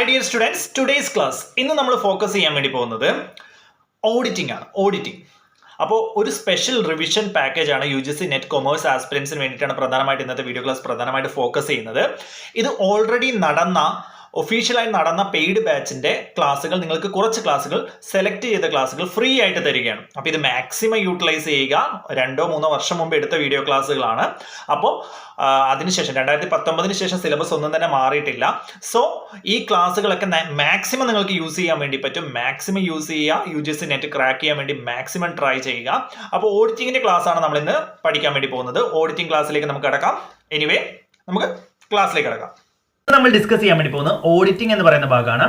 Hi dear students, today's class ഇന്ന് നമ്മൾ focus ചെയ്യാൻ വേണ്ടി പോകുന്നത് ഓഡിറ്റിംഗ് ആണ്. ഓഡിറ്റിംഗ് അപ്പോൾ ഒരു സ്പെഷ്യൽ റിവിഷൻ പാക്കേജ് ആണ് UGC നെറ്റ് കൊമേഴ്സ് ആസ്പിരൻസിന് വേണ്ടിയിട്ടാണ് പ്രധാനമായിട്ട് ഇന്നത്തെ വീഡിയോ ക്ലാസ് പ്രധാനമായിട്ട് ഫോക്കസ് ചെയ്യുന്നത്. ഇത് ഓൾറെഡി ഒഫീഷ്യലായി നടന്ന പെയ്ഡ് ബാച്ചിന്റെ ക്ലാസ്സുകൾ നിങ്ങൾക്ക് കുറച്ച് ക്ലാസ്സുകൾ സെലക്ട് ചെയ്ത ക്ലാസ്സുകൾ ഫ്രീ ആയിട്ട് തരികയാണ്. അപ്പോൾ ഇത് മാക്സിമം യൂട്ടിലൈസ് ചെയ്യുക. 2-3 വർഷം മുമ്പ് എടുത്ത വീഡിയോ ക്ലാസ്സുകളാണ്. അപ്പോൾ അതിനുശേഷം 2019 ശേഷം സിലബസ് ഒന്നും തന്നെ മാറിയിട്ടില്ല. സോ ഈ ക്ലാസ്സുകളൊക്കെ മാക്സിമം നിങ്ങൾക്ക് യൂസ് ചെയ്യാൻ വേണ്ടി പറ്റും. മാക്സിമം യൂസ് ചെയ്യുക. UGC നെറ്റ് ക്രാക്ക് ചെയ്യാൻ വേണ്ടി മാക്സിമം ട്രൈ ചെയ്യുക. അപ്പോൾ ഓഡിറ്റിംഗിന്റെ ക്ലാസ് ആണ് നമ്മൾ ഇന്ന് പഠിക്കാൻ വേണ്ടി പോകുന്നത്. ഓഡിറ്റിംഗ് ക്ലാസ്സിലേക്ക് നമുക്ക് കടക്കാം. എനിവേ നമുക്ക് ക്ലാസ്സിലേക്ക് കടക്കാം. നമ്മൾ ഡിസ്കസ് ചെയ്യാൻ വേണ്ടി പോകുന്നത് ഓഡിറ്റിംഗ് എന്ന് പറയുന്ന ഭാഗമാണ്.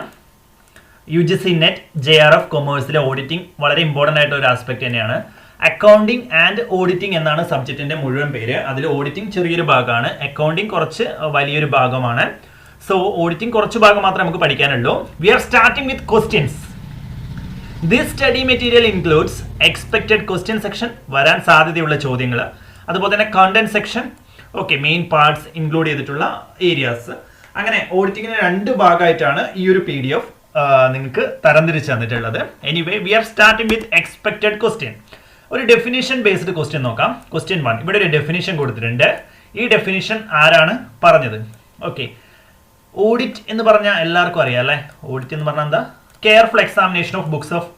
UGC നെറ്റ് JRF കൊമേഴ്സിലെ ഓഡിറ്റിംഗ് വളരെ ഇമ്പോർട്ടൻ്റ് ആയിട്ട് ഒരു ആസ്പെക്ട് തന്നെയാണ്. അക്കൗണ്ടിംഗ് ആൻഡ് ഓഡിറ്റിംഗ് എന്നാണ് സബ്ജക്റ്റിന്റെ മുഴുവൻ പേര്. അതിൽ ഓഡിറ്റിംഗ് ചെറിയൊരു ഭാഗമാണ്, അക്കൗണ്ടിംഗ് കുറച്ച് വലിയൊരു ഭാഗമാണ്. സോ ഓഡിറ്റിംഗ് കുറച്ച് ഭാഗം മാത്രമേ നമുക്ക് പഠിക്കാനുള്ളൂ. We are starting with questions. This study material includes expected question section, വരാൻ സാധ്യതയുള്ള ചോദ്യങ്ങൾ, അതുപോലെ തന്നെ content section, okay, main parts include ചെയ്തിട്ടുള്ള ഏരിയാസ്. അങ്ങനെ ഓഡിറ്റിങ്ങിന് 2 ഭാഗമായിട്ടാണ് ഈ ഒരു PDF നിങ്ങൾക്ക് തരംതിരിച്ച് തന്നിട്ടുള്ളത്. Anyway we are starting with expected question. ഒരു ഡെഫിനിഷൻ ബേസ്ഡ് ക്വസ്റ്റ്യൻ നോക്കാം. ക്വസ്റ്റ്യൻ 1, ഇവിടെ ഒരു ഡെഫിനിഷൻ കൊടുത്തിട്ടുണ്ട്. ഈ ഡെഫിനിഷൻ ആരാണ് പറഞ്ഞത്? ഓക്കെ, ഓഡിറ്റ് എന്ന് പറഞ്ഞാൽ എല്ലാവർക്കും അറിയാം അല്ലേ? ഓഡിറ്റ് എന്ന് പറഞ്ഞാൽ എന്താ? Careful examination of books of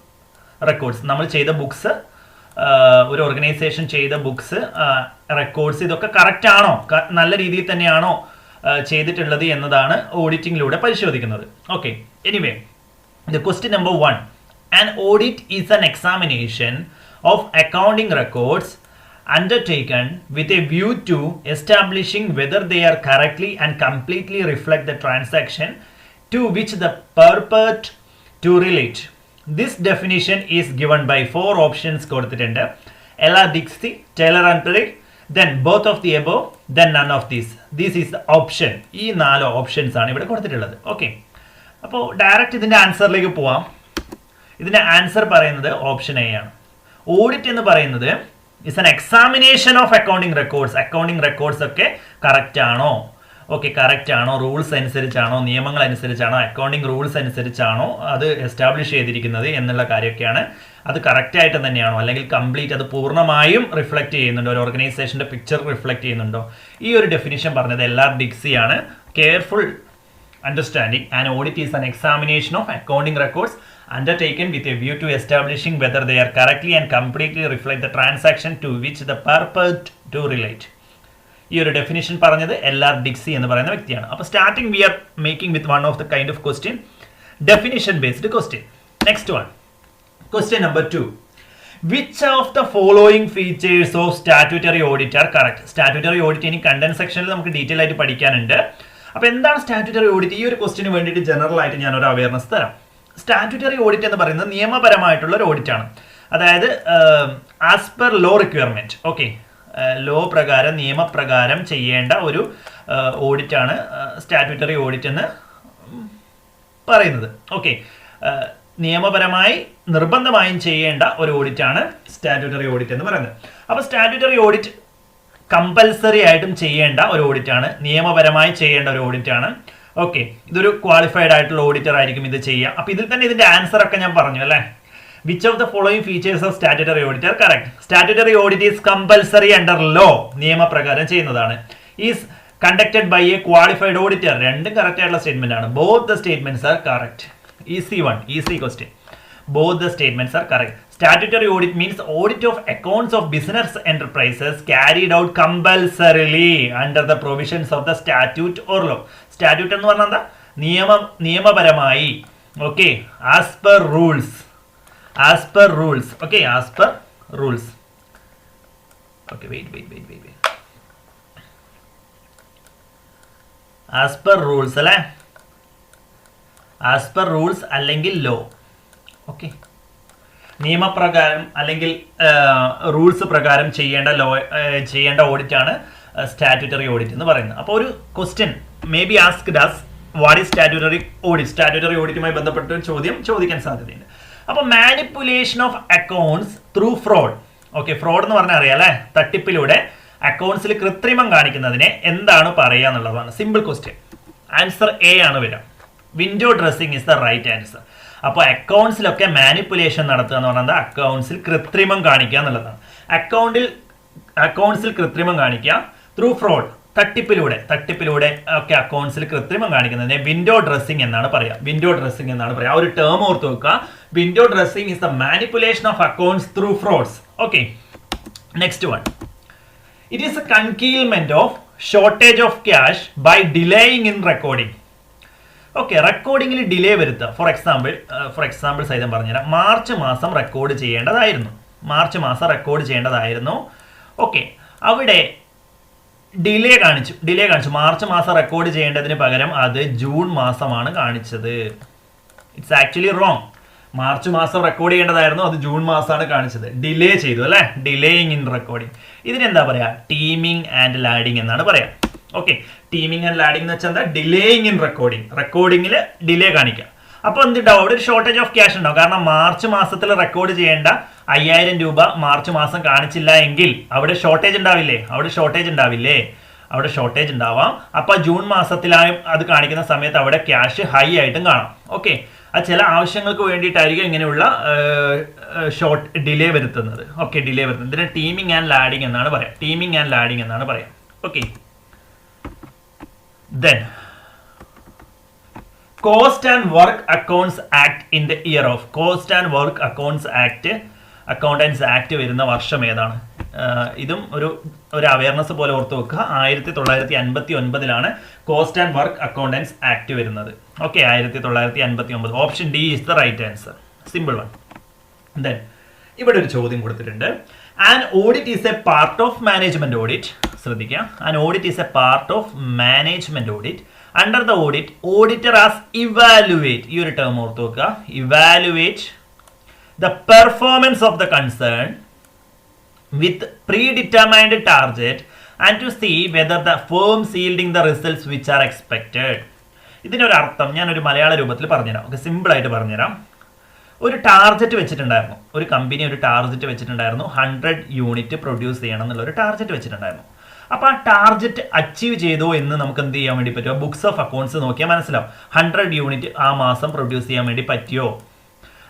records. നമ്മൾ ചെയ്ത ബുക്സ്, ഒരു ഓർഗനൈസേഷൻ ചെയ്ത ബുക്സ്, റെക്കോർഡ്സ്, ഇതൊക്കെ കറക്റ്റ് ആണോ, നല്ല രീതിയിൽ തന്നെയാണോ ചെയ്തിട്ടുള്ളത് എന്നതാണ് ഓഡിറ്റിംഗിലൂടെ പരിശോധിക്കുന്നത്. Okay, anyway the question number 1, an audit is an examination of accounting records undertaken with a view to establishing whether they are correctly and completely reflect the transaction to which the purport to relate. This definition is given by 4 options കൊടുത്തിട്ടുണ്ട്. LR Dixie, Taylor and Perry, then both of the above, then none of these. This is the option. ഈ 4 options ആണ് ഇവിടെ കൊടുത്തിട്ടുള്ളത്. Okay, അപ്പോൾ direct ഇതിന്റെ ആൻസറിലേക്ക് പോവാം. ഇതിന്റെ answer പറയുന്നത് ഓപ്ഷൻ എ ആണ്. ഓഡിറ്റ് എന്ന് പറയുന്നത് is an examination of accounting records. Accounting records ഒക്കെ കറക്റ്റ് ആണോ, ഓക്കെ, കറക്റ്റ് ആണോ, റൂൾസ് അനുസരിച്ചാണോ, നിയമങ്ങൾ അനുസരിച്ചാണോ, അക്കൗണ്ടിങ് റൂൾസ് അനുസരിച്ചാണോ അത് എസ്റ്റാബ്ലിഷ് ചെയ്തിരിക്കുന്നത് എന്നുള്ള കാര്യമൊക്കെയാണ്. അത് കറക്റ്റ് ആയിട്ട് തന്നെയാണോ, അല്ലെങ്കിൽ കംപ്ലീറ്റ് അത് പൂർണ്ണമായും റിഫ്ലക്ട് ചെയ്യുന്നുണ്ടോ, ഒരു ഓർഗനൈസേഷൻ്റെ പിക്ചർ റിഫ്ലക്ട് ചെയ്യുന്നുണ്ടോ? ഈ ഒരു ഡെഫിനിഷൻ പറഞ്ഞത് LR Dixie ആണ്. Careful understanding and audit is an examination of accounting records undertaken with a view to establishing whether they are correctly and completely reflect the transaction to which the purport to relate. ഈ ഒരു definition പറഞ്ഞത് LR Dixie എന്ന് പറയുന്ന വ്യക്തിയാണ്. അപ്പോൾ starting we are making with one of the kind of question, definition based question. Next one, question number 2, which of the following features of statutory audit are correct? Statutory audit ഇനി content സെക്ഷനിൽ നമുക്ക് detail ആയിട്ട് പഠിക്കാനുണ്ട്. അപ്പോൾ എന്താണ് statutory audit? ഈ ഒരു ക്വസ്റ്റിന് വേണ്ടിയിട്ട് ജനറൽ ആയിട്ട് ഞാൻ ഒരു അവയർനെസ് തരാം. സ്റ്റാറ്റ്യൂട്ടറി ഓഡിറ്റ് എന്ന് പറയുന്നത് നിയമപരമായിട്ടുള്ള ഒരു ഓഡിറ്റ് ആണ്. അതായത് as per law requirement, okay, law പ്രകാരം, നിയമപ്രകാരം ചെയ്യേണ്ട ഒരു ഓഡിറ്റാണ് സ്റ്റാറ്റ്യൂട്ടറി ഓഡിറ്റ് എന്ന് പറയുന്നത്. ഓക്കെ, നിയമപരമായി നിർബന്ധമായും ചെയ്യേണ്ട ഒരു ഓഡിറ്റാണ് സ്റ്റാറ്റ്യൂട്ടറി ഓഡിറ്റ് എന്ന് പറയുന്നത്. അപ്പോൾ സ്റ്റാറ്റ്യൂട്ടറി ഓഡിറ്റ് കമ്പൽസറി ആയിട്ടും ചെയ്യേണ്ട ഒരു ഓഡിറ്റാണ്, നിയമപരമായി ചെയ്യേണ്ട ഒരു ഓഡിറ്റാണ്. ഓക്കെ, ഇതൊരു ക്വാളിഫൈഡ് ആയിട്ടുള്ള ഓഡിറ്റർ ആയിരിക്കും ഇത് ചെയ്യുക. അപ്പോൾ ഇതിൽ തന്നെ ഇതിന്റെ ആൻസർ ഒക്കെ ഞാൻ പറഞ്ഞു അല്ലേ? Which of the following features of statutory audit are correct? Statutory audit is compulsory under law. നിയമപ്രകാരം ചെയ്യുന്നതാണ്. Is conducted by a qualified auditor. രണ്ടും കറക്റ്റ് ആയിട്ടുള്ള സ്റ്റേറ്റ്മെന്റ് ആണ്. Both the statements are correct. Easy one, easy question. Both the statements are correct. Statutory audit means audit of accounts of business enterprises carried out compulsorily under the provisions of the statute or law. Statute എന്ന് പറഞ്ഞാൽ എന്താ? നിയമപരമായി, okay, as per rules. As per rules, okay, as per rules. Okay, wait. As per rules അല്ലേ? As per rules അല്ലെങ്കിൽ law. Okay, നിയമപ്രകാരം അല്ലെങ്കിൽ rules പ്രകാരം ചെയ്യേണ്ട ഓഡിറ്റ് ആണ് സ്റ്റാറ്റ്യൂട്ടറി ഓഡിറ്റ് എന്ന് പറയുന്നത്. അപ്പോൾ ഒരു question may be asked as what is statutory audit? Statutory ഓഡിറ്റുമായി ബന്ധപ്പെട്ട ഒരു ചോദ്യം ചോദിക്കാൻ സാധ്യതയുണ്ട്. അപ്പോൾ manipulation of accounts through fraud. Okay, fraud എന്ന് പറഞ്ഞാൽ അറിയാം അല്ലേ? തട്ടിപ്പിലൂടെ അക്കൗണ്ട്സിൽ കൃത്രിമം കാണിക്കുന്നതിനെ എന്താണ് പറയുക എന്നുള്ളതാണ്. Simple question. ആൻസർ എ ആണ് വരിക. Window dressing is the right answer. അപ്പോൾ അക്കൗണ്ട്സിലൊക്കെ മാനിപ്പുലേഷൻ നടത്തുക എന്ന് പറയുന്നത് അക്കൗണ്ട്സിൽ കൃത്രിമം കാണിക്കുക എന്നുള്ളതാണ്. അക്കൗണ്ട്സിൽ കൃത്രിമം കാണിക്കുക ത്രൂ ഫ്രോഡ്, തട്ടിപ്പിലൂടെ ഒക്കെ അക്കൗണ്ട്സിൽ കൃത്രിമം കാണിക്കുന്നതിനെ വിൻഡോ ഡ്രസ്സിംഗ് എന്നാണ് പറയുക. വിൻഡോ ഡ്രസ്സിംഗ് എന്നാണ് പറയുക. ആ ഒരു ടേം ഓർത്ത് വെക്കുക. Window dressing is the manipulation of accounts through frauds. Okay, next one. It is a concealment of shortage of cash by delaying in recording. Okay, റെക്കോർഡിങ്ങിൽ ഡിലേ വരുത്തുക. ഫോർ എക്സാമ്പിൾ സഹിതം പറഞ്ഞുതരാം. മാർച്ച് മാസം റെക്കോർഡ് ചെയ്യേണ്ടതായിരുന്നു. Okay, അവിടെ delay കാണിച്ചു. March മാസം record ചെയ്യേണ്ടതിന് പകരം അത് ജൂൺ മാസമാണ് കാണിച്ചത്. It's actually wrong. മാർച്ച് മാസം റെക്കോർഡ് ചെയ്യേണ്ടതായിരുന്നു, അത് ജൂൺ മാസമാണ് കാണിച്ചത്. ഡിലേ ചെയ്തു അല്ലേ, ഡിലേയിങ് ഇൻ റെക്കോർഡിംഗ്. ഇതിനെന്താ പറയാ? ടീമിംഗ് ആൻഡ് ലാഡിങ് എന്നാണ് പറയാം. ഓക്കെ, ടീമിംഗ് ആൻഡ് ലാഡിംഗ് എന്ന് വെച്ചാൽ എന്താ? ഡിലേയിങ് ഇൻ റെക്കോർഡിംഗിൽ ഡിലേ കാണിക്കുക. അപ്പോൾ എന്തുണ്ടാവും? അവിടെ ഒരു ഷോർട്ടേജ് ഓഫ് ക്യാഷ് ഉണ്ടാവും. കാരണം മാർച്ച് മാസത്തിൽ റെക്കോർഡ് ചെയ്യേണ്ട 5000 രൂപ മാർച്ച് മാസം കാണിച്ചില്ല എങ്കിൽ അവിടെ ഷോർട്ടേജ് ഉണ്ടാവാം. അപ്പൊ ജൂൺ മാസത്തിലായും അത് കാണിക്കുന്ന സമയത്ത് അവിടെ ക്യാഷ് ഹൈ ആയിട്ടും കാണാം. ഓക്കെ, അത് ചില ആവശ്യങ്ങൾക്ക് വേണ്ടിയിട്ടായിരിക്കും ഇങ്ങനെയുള്ള ഡിലേ വരുത്തുന്നത്. ഓക്കെ, ഡിലേ വരുത്തുന്നത് ഇതിന് ടീമിംഗ് ആൻഡ് ലാഡിംഗ് എന്നാണ് പറയാം. Okay, then cost and work accounts act in the year of. Cost and works accountants act വരുന്ന വർഷം ഏതാണ്? ഇതും ഒരു അവയർനെസ് പോലെ ഓർത്ത് വെക്കുക. 1959 cost and works accountants act വരുന്നത്. Okay, 1959. Option D is the right answer. Simple one. Then ഇവിടെ ഒരു ചോദ്യം കൊടുത്തിട്ടുണ്ട്. An audit is a part of management audit. ശ്രദ്ധിക്കുക, an audit is a part of management audit. Under the audit, auditor as evaluate. ഈ ഒരു term ഓർത്ത് വെക്കുക. Evaluate the performance of the concern with predetermined target and to see whether the firm is yielding the results which are expected. ഇതിനൊരു അർത്ഥം ഞാനൊരു മലയാള രൂപത്തിൽ പറഞ്ഞുതരാം. Okay, simple ആയിട്ട് പറഞ്ഞുതരാം. ഒരു ടാർഗറ്റ് വെച്ചിട്ടുണ്ടായിരുന്നു. ഒരു കമ്പനി ഒരു ടാർഗറ്റ് വെച്ചിട്ടുണ്ടായിരുന്നു. 100 യൂണിറ്റ് പ്രൊഡ്യൂസ് ചെയ്യണം എന്നുള്ള ഒരു ടാർഗറ്റ് വെച്ചിട്ടുണ്ടായിരുന്നു. അപ്പോൾ ആ ടാർഗറ്റ് അച്ചീവ് ചെയ്തോ എന്ന് നമുക്ക് എന്ത് ചെയ്യാൻ വേണ്ടി പറ്റുമോ? ബുക്സ് ഓഫ് അക്കൗണ്ട്സ് നോക്കിയാൽ മനസ്സിലാവും. 100 യൂണിറ്റ് ആ മാസം പ്രൊഡ്യൂസ് ചെയ്യാൻ വേണ്ടി പറ്റിയോ?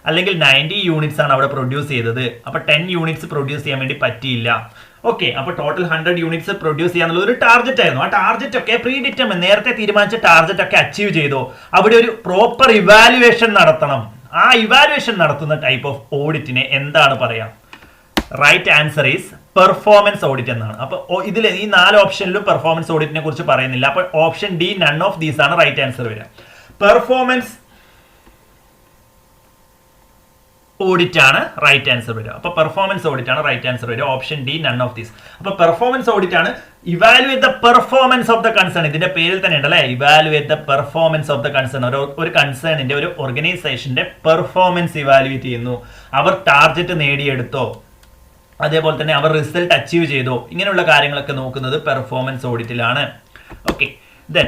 അല്ലെങ്കിൽ 90 യൂണിറ്റ്സ് ആണ് അവിടെ പ്രൊഡ്യൂസ് ചെയ്തത്. അപ്പോൾ 10 യൂണിറ്റ്സ് പ്രൊഡ്യൂസ് ചെയ്യാൻ വേണ്ടി പറ്റിയില്ല. ഓക്കെ, അപ്പോൾ ടോട്ടൽ 100 യൂണിറ്റ്സ് പ്രൊഡ്യൂസ് ചെയ്യാനുള്ള ഒരു ടാർഗറ്റ് ആയിരുന്നു. ആ ടാർഗറ്റ് ഒക്കെ പ്രീഡിറ്റർമിൻ, നേരത്തെ തീരുമാനിച്ച ടാർഗറ്റ് ഒക്കെ അച്ചീവ് ചെയ്തോ? അവിടെ ഒരു പ്രോപ്പർ ഇവാലുവേഷൻ നടത്തണം. ആ ഇവാലുവേഷൻ നടത്തുന്ന ടൈപ്പ് ഓഫ് ഓഡിറ്റിനെ എന്താണ് പറയാം? Right answer is performance audit എന്നാണ്. അപ്പോൾ ഇതിൽ ഈ 4 ഓപ്ഷനിലും പെർഫോമൻസ് ഓഡിറ്റിനെ കുറിച്ച് പറയുന്നില്ല. അപ്പോൾ option D none of these ആണ് റൈറ്റ് ആൻസർ വരിക. പെർഫോമൻസ് ഓഡിറ്റ് ആണ് റൈറ്റ് ആൻസർ വരിക. അപ്പോൾ പെർഫോമൻസ് ഓഡിറ്റ് ആണ് റൈറ്റ് ആൻസർ വരിക. Option D none of these. അപ്പോൾ പെർഫോമൻസ് ഓഡിറ്റ് ആണ്. Evaluate the performance of the concern. ഇതിന്റെ പേരിൽ തന്നെ ഉണ്ടല്ലേ, evaluate the performance of the concern. ഒരു കൺസേണിന്റെ, ഒരു ഓർഗനൈസേഷന്റെ പെർഫോമൻസ് ഇവാലുവേറ്റ് ചെയ്യുന്നു. അവർ ടാർഗറ്റ് നേടിയെടുത്തോ, അതേപോലെ തന്നെ അവർ റിസൾട്ട് അച്ചീവ് ചെയ്തോ, ഇങ്ങനെയുള്ള കാര്യങ്ങളൊക്കെ നോക്കുന്നത് പെർഫോമൻസ് ഓഡിറ്റിലാണ്. Okay, then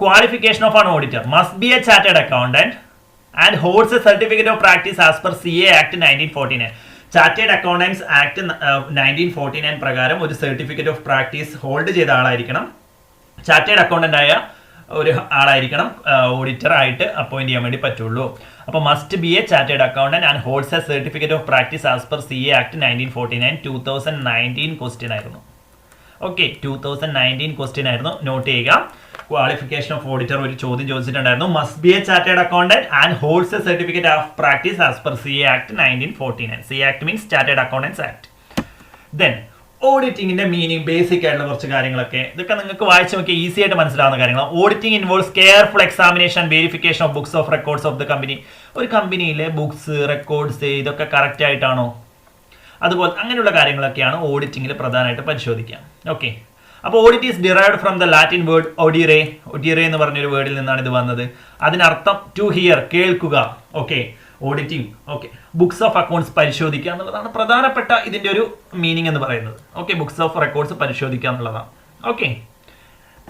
qualification of an auditor must be a chartered accountant and holds a certificate of practice as per CA Act 1949. Chartered Accountants Act 1949 പ്രകാരം ഒരു സർട്ടിഫിക്കറ്റ് ഓഫ് പ്രാക്ടീസ് ഹോൾഡ് ചെയ്ത ആളായിരിക്കണം. Chartered accountant ആയ ഒരു ആളായിരിക്കണം auditor ആയിട്ട് appoint ചെയ്യാൻ വേണ്ടി പറ്റുള്ളൂ. അപ്പോൾ must be a chartered accountant and holds a certificate of practice as per CA Act 1949. 2019 question ആയിരുന്നു. ഓക്കെ, 2019 ക്വസ്റ്റ്യൻ ആയിരുന്നു. നോട്ട് ചെയ്യുക. ക്വാളിഫിക്കേഷൻ ഓഫ് ഓഡിറ്റർ ഒരു ചോദ്യം ചോദിച്ചിട്ടുണ്ടായിരുന്നു. Must be a chartered accountant and holds a certificate of practice as per CA Act 1949. CA Act means chartered accountants act. Then ഓഡിറ്റിംഗിന്റെ meaning, basic ആയിട്ടുള്ള കുറച്ച് കാര്യങ്ങളൊക്കെ ഇതൊക്കെ നിങ്ങൾക്ക് വായിച്ച് നോക്കിയാൽ ഈസി ആയിട്ട് മനസ്സിലാവുന്ന കാര്യങ്ങളാണ്. Auditing involves careful examination and verification of books of records of the company. ഒരു കമ്പനിയിലെ ബുക്സ്, റെക്കോർഡ്സ് ഇതൊക്കെ കറക്റ്റ് ആയിട്ടാണോ, അതുപോലെ അങ്ങനെയുള്ള കാര്യങ്ങളൊക്കെയാണ് ഓഡിറ്റിംഗിൽ പ്രധാനമായിട്ട് പരിശോധിക്കുക. ഓക്കെ, അപ്പോൾ audit is derived from the Latin word ഒഡിറെ. ഒഡിറെ എന്ന് പറഞ്ഞൊരു വേർഡിൽ നിന്നാണ് ഇത് വന്നത്. അതിനർത്ഥം ടു ഹിയർ, കേൾക്കുക. Okay, auditing. Okay, books of accounts പരിശോധിക്കുക എന്നുള്ളതാണ് പ്രധാനപ്പെട്ട ഇതിന്റെ ഒരു മീനിങ് എന്ന് പറയുന്നത്. ഓക്കെ, ബുക്സ് ഓഫ് റെക്കോർഡ്സ് പരിശോധിക്കുക എന്നുള്ളതാണ്. ഓക്കെ,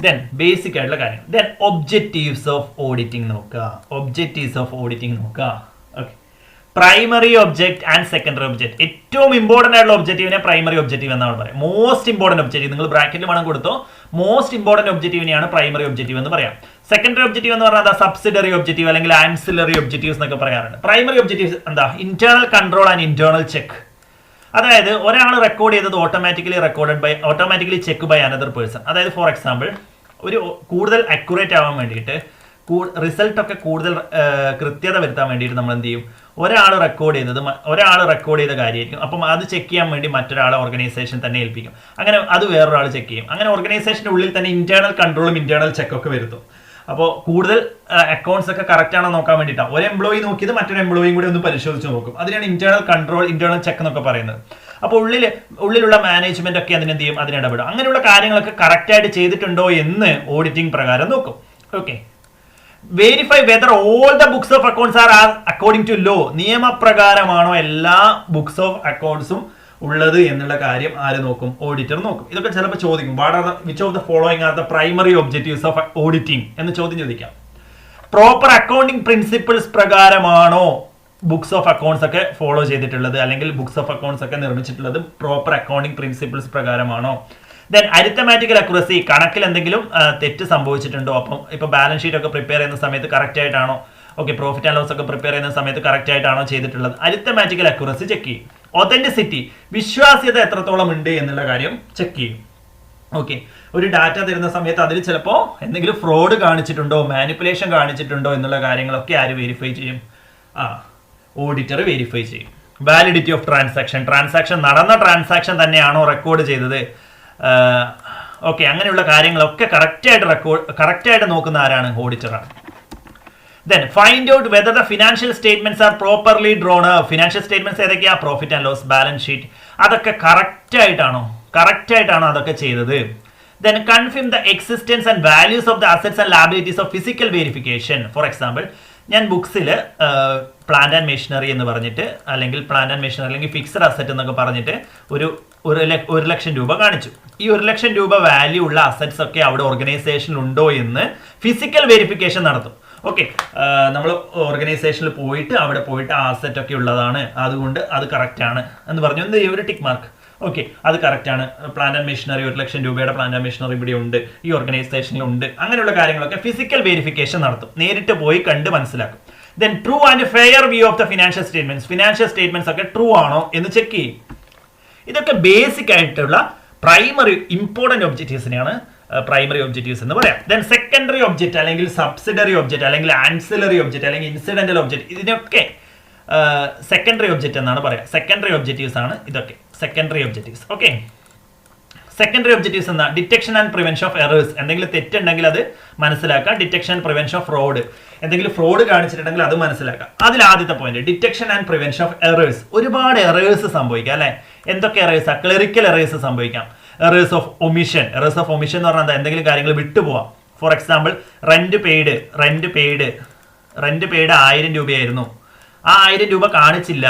ദെൻ ബേസിക് ആയിട്ടുള്ള കാര്യം. ദെൻ ഒബ്ജക്റ്റീവ്സ് ഓഫ് ഓഡിറ്റിംഗ് നോക്കുക. ഒബ്ജക്റ്റീവ്സ് ഓഫ് ഓഡിറ്റിംഗ് നോക്കുക. Okay, primary object and secondary object. ഏറ്റവും ഇമ്പോർട്ടന്റ് ആയിട്ടുള്ള ഒബ്ജക്റ്റീവിനെ പ്രൈമറി ഒബ്ജക്റ്റീവ് എന്നാണ് പറയാം. മോസ്റ്റ് ഇമ്പോർട്ടന്റ് ഒബ്ജക്റ്റീവ് നിങ്ങൾ ബ്രാക്കറ്റിൽ വേണം കൊടുത്തോ. മോസ്റ്റ് ഇമ്പോർട്ടന്റ് ഒബ്ജക്റ്റീവിനെയാണ് പ്രൈമറി ഒബ്ജക്റ്റീവ് എന്ന് പറയാം. സെക്കൻഡറി ഒബ്ജക്റ്റീവ് എന്ന് പറഞ്ഞാൽ സബ്സിഡറി ഒബ്ജക്റ്റീവ് അല്ലെങ്കിൽ ആൻസിലറി ഒബ്ജക്റ്റീവ്സ് എന്നൊക്കെ പറയാറുണ്ട്. പ്രൈമറി ഒബ്ജക്റ്റീവ്സ് എന്താ? Internal control and internal check. അതായത് ഒരാൾ റെക്കോർഡ് ചെയ്തത് automatically check by another person. അതായത് ഫോർ എക്സാമ്പിൾ ഒരു കൂടുതൽ അക്യുറേറ്റ് ആവാൻ വേണ്ടിയിട്ട് റിസൾട്ട് ഒക്കെ കൂടുതൽ കൃത്യത വരുത്താൻ വേണ്ടിയിട്ട് നമ്മൾ എന്ത് ചെയ്യും? ഒരാൾ റെക്കോർഡ് ചെയ്ത കാര്യമായിരിക്കും. അപ്പം അത് ചെക്ക് ചെയ്യാൻ വേണ്ടി മറ്റൊരാളെ ഓർഗനൈസേഷൻ തന്നെ ഏൽപ്പിക്കും. അങ്ങനെ അത് വേറൊരാൾ ചെക്ക് ചെയ്യും. അങ്ങനെ ഓർഗനൈസേഷൻ്റെ ഉള്ളിൽ തന്നെ ഇന്റേണൽ കൺട്രോളും ഇന്റേണൽ ചെക്കൊക്കെ വരുത്തും. അപ്പോൾ കൂടുതൽ അക്കൗണ്ട്സ് ഒക്കെ കറക്റ്റ് ആണോ നോക്കാൻ വേണ്ടിയിട്ടാണ് ഒരു എംപ്ലോയി നോക്കിയത് മറ്റൊരു എംപ്ലോയിയും കൂടി ഒന്ന് പരിശോധിച്ച് നോക്കും. അതിനാണ് ഇന്റേണൽ കൺട്രോൾ ഇന്റേണൽ ചെക്ക് എന്നൊക്കെ പറയുന്നത്. അപ്പോൾ ഉള്ളിലുള്ള മാനേജ്മെന്റ് ഒക്കെ അതിനെന്ത് ചെയ്യും? അതിനിടപെടും. അങ്ങനെയുള്ള കാര്യങ്ങളൊക്കെ കറക്റ്റായിട്ട് ചെയ്തിട്ടുണ്ടോ എന്ന് ഓഡിറ്റിംഗ് പ്രകാരം നോക്കും. Okay. Verify whether all the books of accounts are according to law. നിയമപ്രകാരമാണോ എല്ലാ ബുക്സ് ഓഫ് അക്കൗണ്ട്സും ഉള്ളത് എന്നുള്ള കാര്യം ആര് നോക്കും? ഓഡിറ്റർ നോക്കും. ഇതൊക്കെ ചിലപ്പോൾ ചോദിക്കും. Which of the following are the primary objectives of auditing എന്ന് ചോദിക്കാം. പ്രോപ്പർ അക്കൗണ്ടിംഗ് പ്രിൻസിപ്പിൾസ് പ്രകാരമാണോ ബുക്സ് ഓഫ് അക്കൗണ്ട്സ് ഒക്കെ ഫോളോ ചെയ്തിട്ടുള്ളത്, അല്ലെങ്കിൽ ബുക്സ് ഓഫ് അക്കൗണ്ട്സ് ഒക്കെ നിർമ്മിച്ചിട്ടുള്ളത് പ്രോപ്പർ അക്കൗണ്ടിംഗ് പ്രിൻസിപ്പിൾസ് പ്രകാരമാണോ? ദെൻ അരിത്തമാറ്റിക്കൽ അക്യുറസി, കണക്കിൽ എന്തെങ്കിലും തെറ്റ് സംഭവിച്ചിട്ടുണ്ടോ? അപ്പം ഇപ്പൊ ബാലൻസ് ഷീറ്റ് ഒക്കെ പ്രിപ്പയർ ചെയ്യുന്ന സമയത്ത് കറക്റ്റ് ആയിട്ടാണോ? ഓക്കെ, പ്രോഫിറ്റ് ആൻഡ് ലോസ് ഒക്കെ പ്രിപ്പയർ ചെയ്യുന്ന സമയത്ത് കറക്റ്റ് ആയിട്ടാണോ ചെയ്തിട്ടുള്ളത്? അരിത്തമാറ്റിക്കൽ അക്യുറസി ചെക്ക് ചെയ്യും. ഒതന്റിസിറ്റി, വിശ്വാസ്യത എത്രത്തോളം ഉണ്ട് എന്നുള്ള കാര്യം ചെക്ക് ചെയ്യും. ഓക്കെ, ഒരു ഡാറ്റ തരുന്ന സമയത്ത് അതിൽ ചിലപ്പോൾ എന്തെങ്കിലും ഫ്രോഡ് കാണിച്ചിട്ടുണ്ടോ, മാനിപ്പുലേഷൻ കാണിച്ചിട്ടുണ്ടോ എന്നുള്ള കാര്യങ്ങളൊക്കെ ആര് വെരിഫൈ ചെയ്യും? ഓഡിറ്റർ വെരിഫൈ ചെയ്യും. വാലിഡിറ്റി ഓഫ് ട്രാൻസാക്ഷൻ നടന്ന ട്രാൻസാക്ഷൻ തന്നെയാണോ റെക്കോർഡ് ചെയ്തത്? ഓക്കെ, അങ്ങനെയുള്ള കാര്യങ്ങളൊക്കെ കറക്റ്റായിട്ട് നോക്കുന്ന ആരാണ്? ഓഡിറ്ററാണ്. Then find out whether the financial statements are properly drawn. Financial statements ഏതൊക്കെയാ? Profit and loss, balance sheet, അതൊക്കെ കറക്റ്റായിട്ടാണോ അതൊക്കെ ചെയ്തത്? Then confirm the existence and values of the assets and liabilities of physical verification. For example, ഞാൻ ബുക്സിൽ plant and machinery എന്ന് പറഞ്ഞിട്ട്, അല്ലെങ്കിൽ പ്ലാന്റ് ആൻഡ് മെഷീനറി അല്ലെങ്കിൽ ഫിക്സഡ് അസറ്റ് എന്നൊക്കെ പറഞ്ഞിട്ട് ഒരു ലക്ഷം രൂപ കാണിച്ചു. ഈ 1 ലക്ഷം രൂപ വാല്യൂ ഉള്ള അസറ്റ്സ് ഒക്കെ അവിടെ ഓർഗനൈസേഷനിൽ ഉണ്ടോ എന്ന് ഫിസിക്കൽ വെരിഫിക്കേഷൻ നടത്തും. ഓക്കെ, നമ്മൾ ഓർഗനൈസേഷനിൽ അവിടെ പോയിട്ട് ആ അസറ്റ് ഒക്കെ ഉള്ളതാണ്, അതുകൊണ്ട് അത് കറക്റ്റ് ആണ് എന്ന് പറഞ്ഞു എന്ത് ചെയ്യും? ഒരു ടിക്ക് മാർക്ക്. ഓക്കെ, അത് കറക്റ്റ് ആണ്. പ്ലാന്റ് ആൻഡ് മെഷീനറി 1 ലക്ഷം രൂപയുടെ പ്ലാന്റ് ആൻഡ് മെഷീനറി ഇവിടെ ഉണ്ട്, ഈ ഓർഗനൈസേഷനിൽ ഉണ്ട്. അങ്ങനെയുള്ള കാര്യങ്ങളൊക്കെ ഫിസിക്കൽ വെരിഫിക്കേഷൻ നടത്തും. നേരിട്ട് പോയി കണ്ട് മനസ്സിലാക്കും. Then true and fair view of the financial statements ഒക്കെ ട്രൂ ആണോ എന്ന് ചെക്ക് ചെയ്യും. ഇതൊക്കെ ബേസിക് ആയിട്ടുള്ള പ്രൈമറി ഇമ്പോർട്ടന്റ് ഒബ്ജക്റ്റീവ്സിനെയാണ് പ്രൈമറി ഒബ്ജക്റ്റീവ്സ് എന്ന് പറയാം. ദെൻ സെക്കൻഡറി ഒബ്ജക്റ്റ് അല്ലെങ്കിൽ സബ്സിഡറി ഒബ്ജക്റ്റ് അല്ലെങ്കിൽ ആൻസിലറി ഒബ്ജക്റ്റ് അല്ലെങ്കിൽ ഇൻസിഡന്റൽ ഒബ്ജക്റ്റ്, ഇതിനൊക്കെ സെക്കൻഡറി ഒബ്ജക്റ്റ് എന്നാണ് പറയാം. സെക്കൻഡറി ഒബ്ജക്റ്റീവ്സ് ആണ് ഇതൊക്കെ secondary objectives. Okay, secondary objectives എന്നാ? Detection and prevention of errors. എന്തെങ്കിലും തെറ്റുണ്ടെങ്കിൽ അത് മനസ്സിലാക്കുക. Detection and prevention of fraud, എന്തെങ്കിലും ഫ്രോഡ് കാണിച്ചിട്ടുണ്ടെങ്കിൽ അത് മനസ്സിലാക്കുക. അതിൽ ആദ്യത്തെ point detection and prevention of errors. ഒരുപാട് എറേഴ്സ് സംഭവിക്കാം അല്ലെ? എന്തൊക്കെ എറേഴ്സ്? ക്ലറിക്കൽ എറേഴ്സ് സംഭവിക്കാം. എറേഴ്സ് ഓഫ് ഒമിഷൻ എന്ന് പറഞ്ഞാൽ എന്താ? എന്തെങ്കിലും കാര്യങ്ങൾ വിട്ടുപോവാം. ഫോർ എക്സാമ്പിൾ, റെന്റ് പെയ്ഡ് 1000 രൂപയായിരുന്നു, ആ 1000 രൂപ കാണിച്ചില്ല,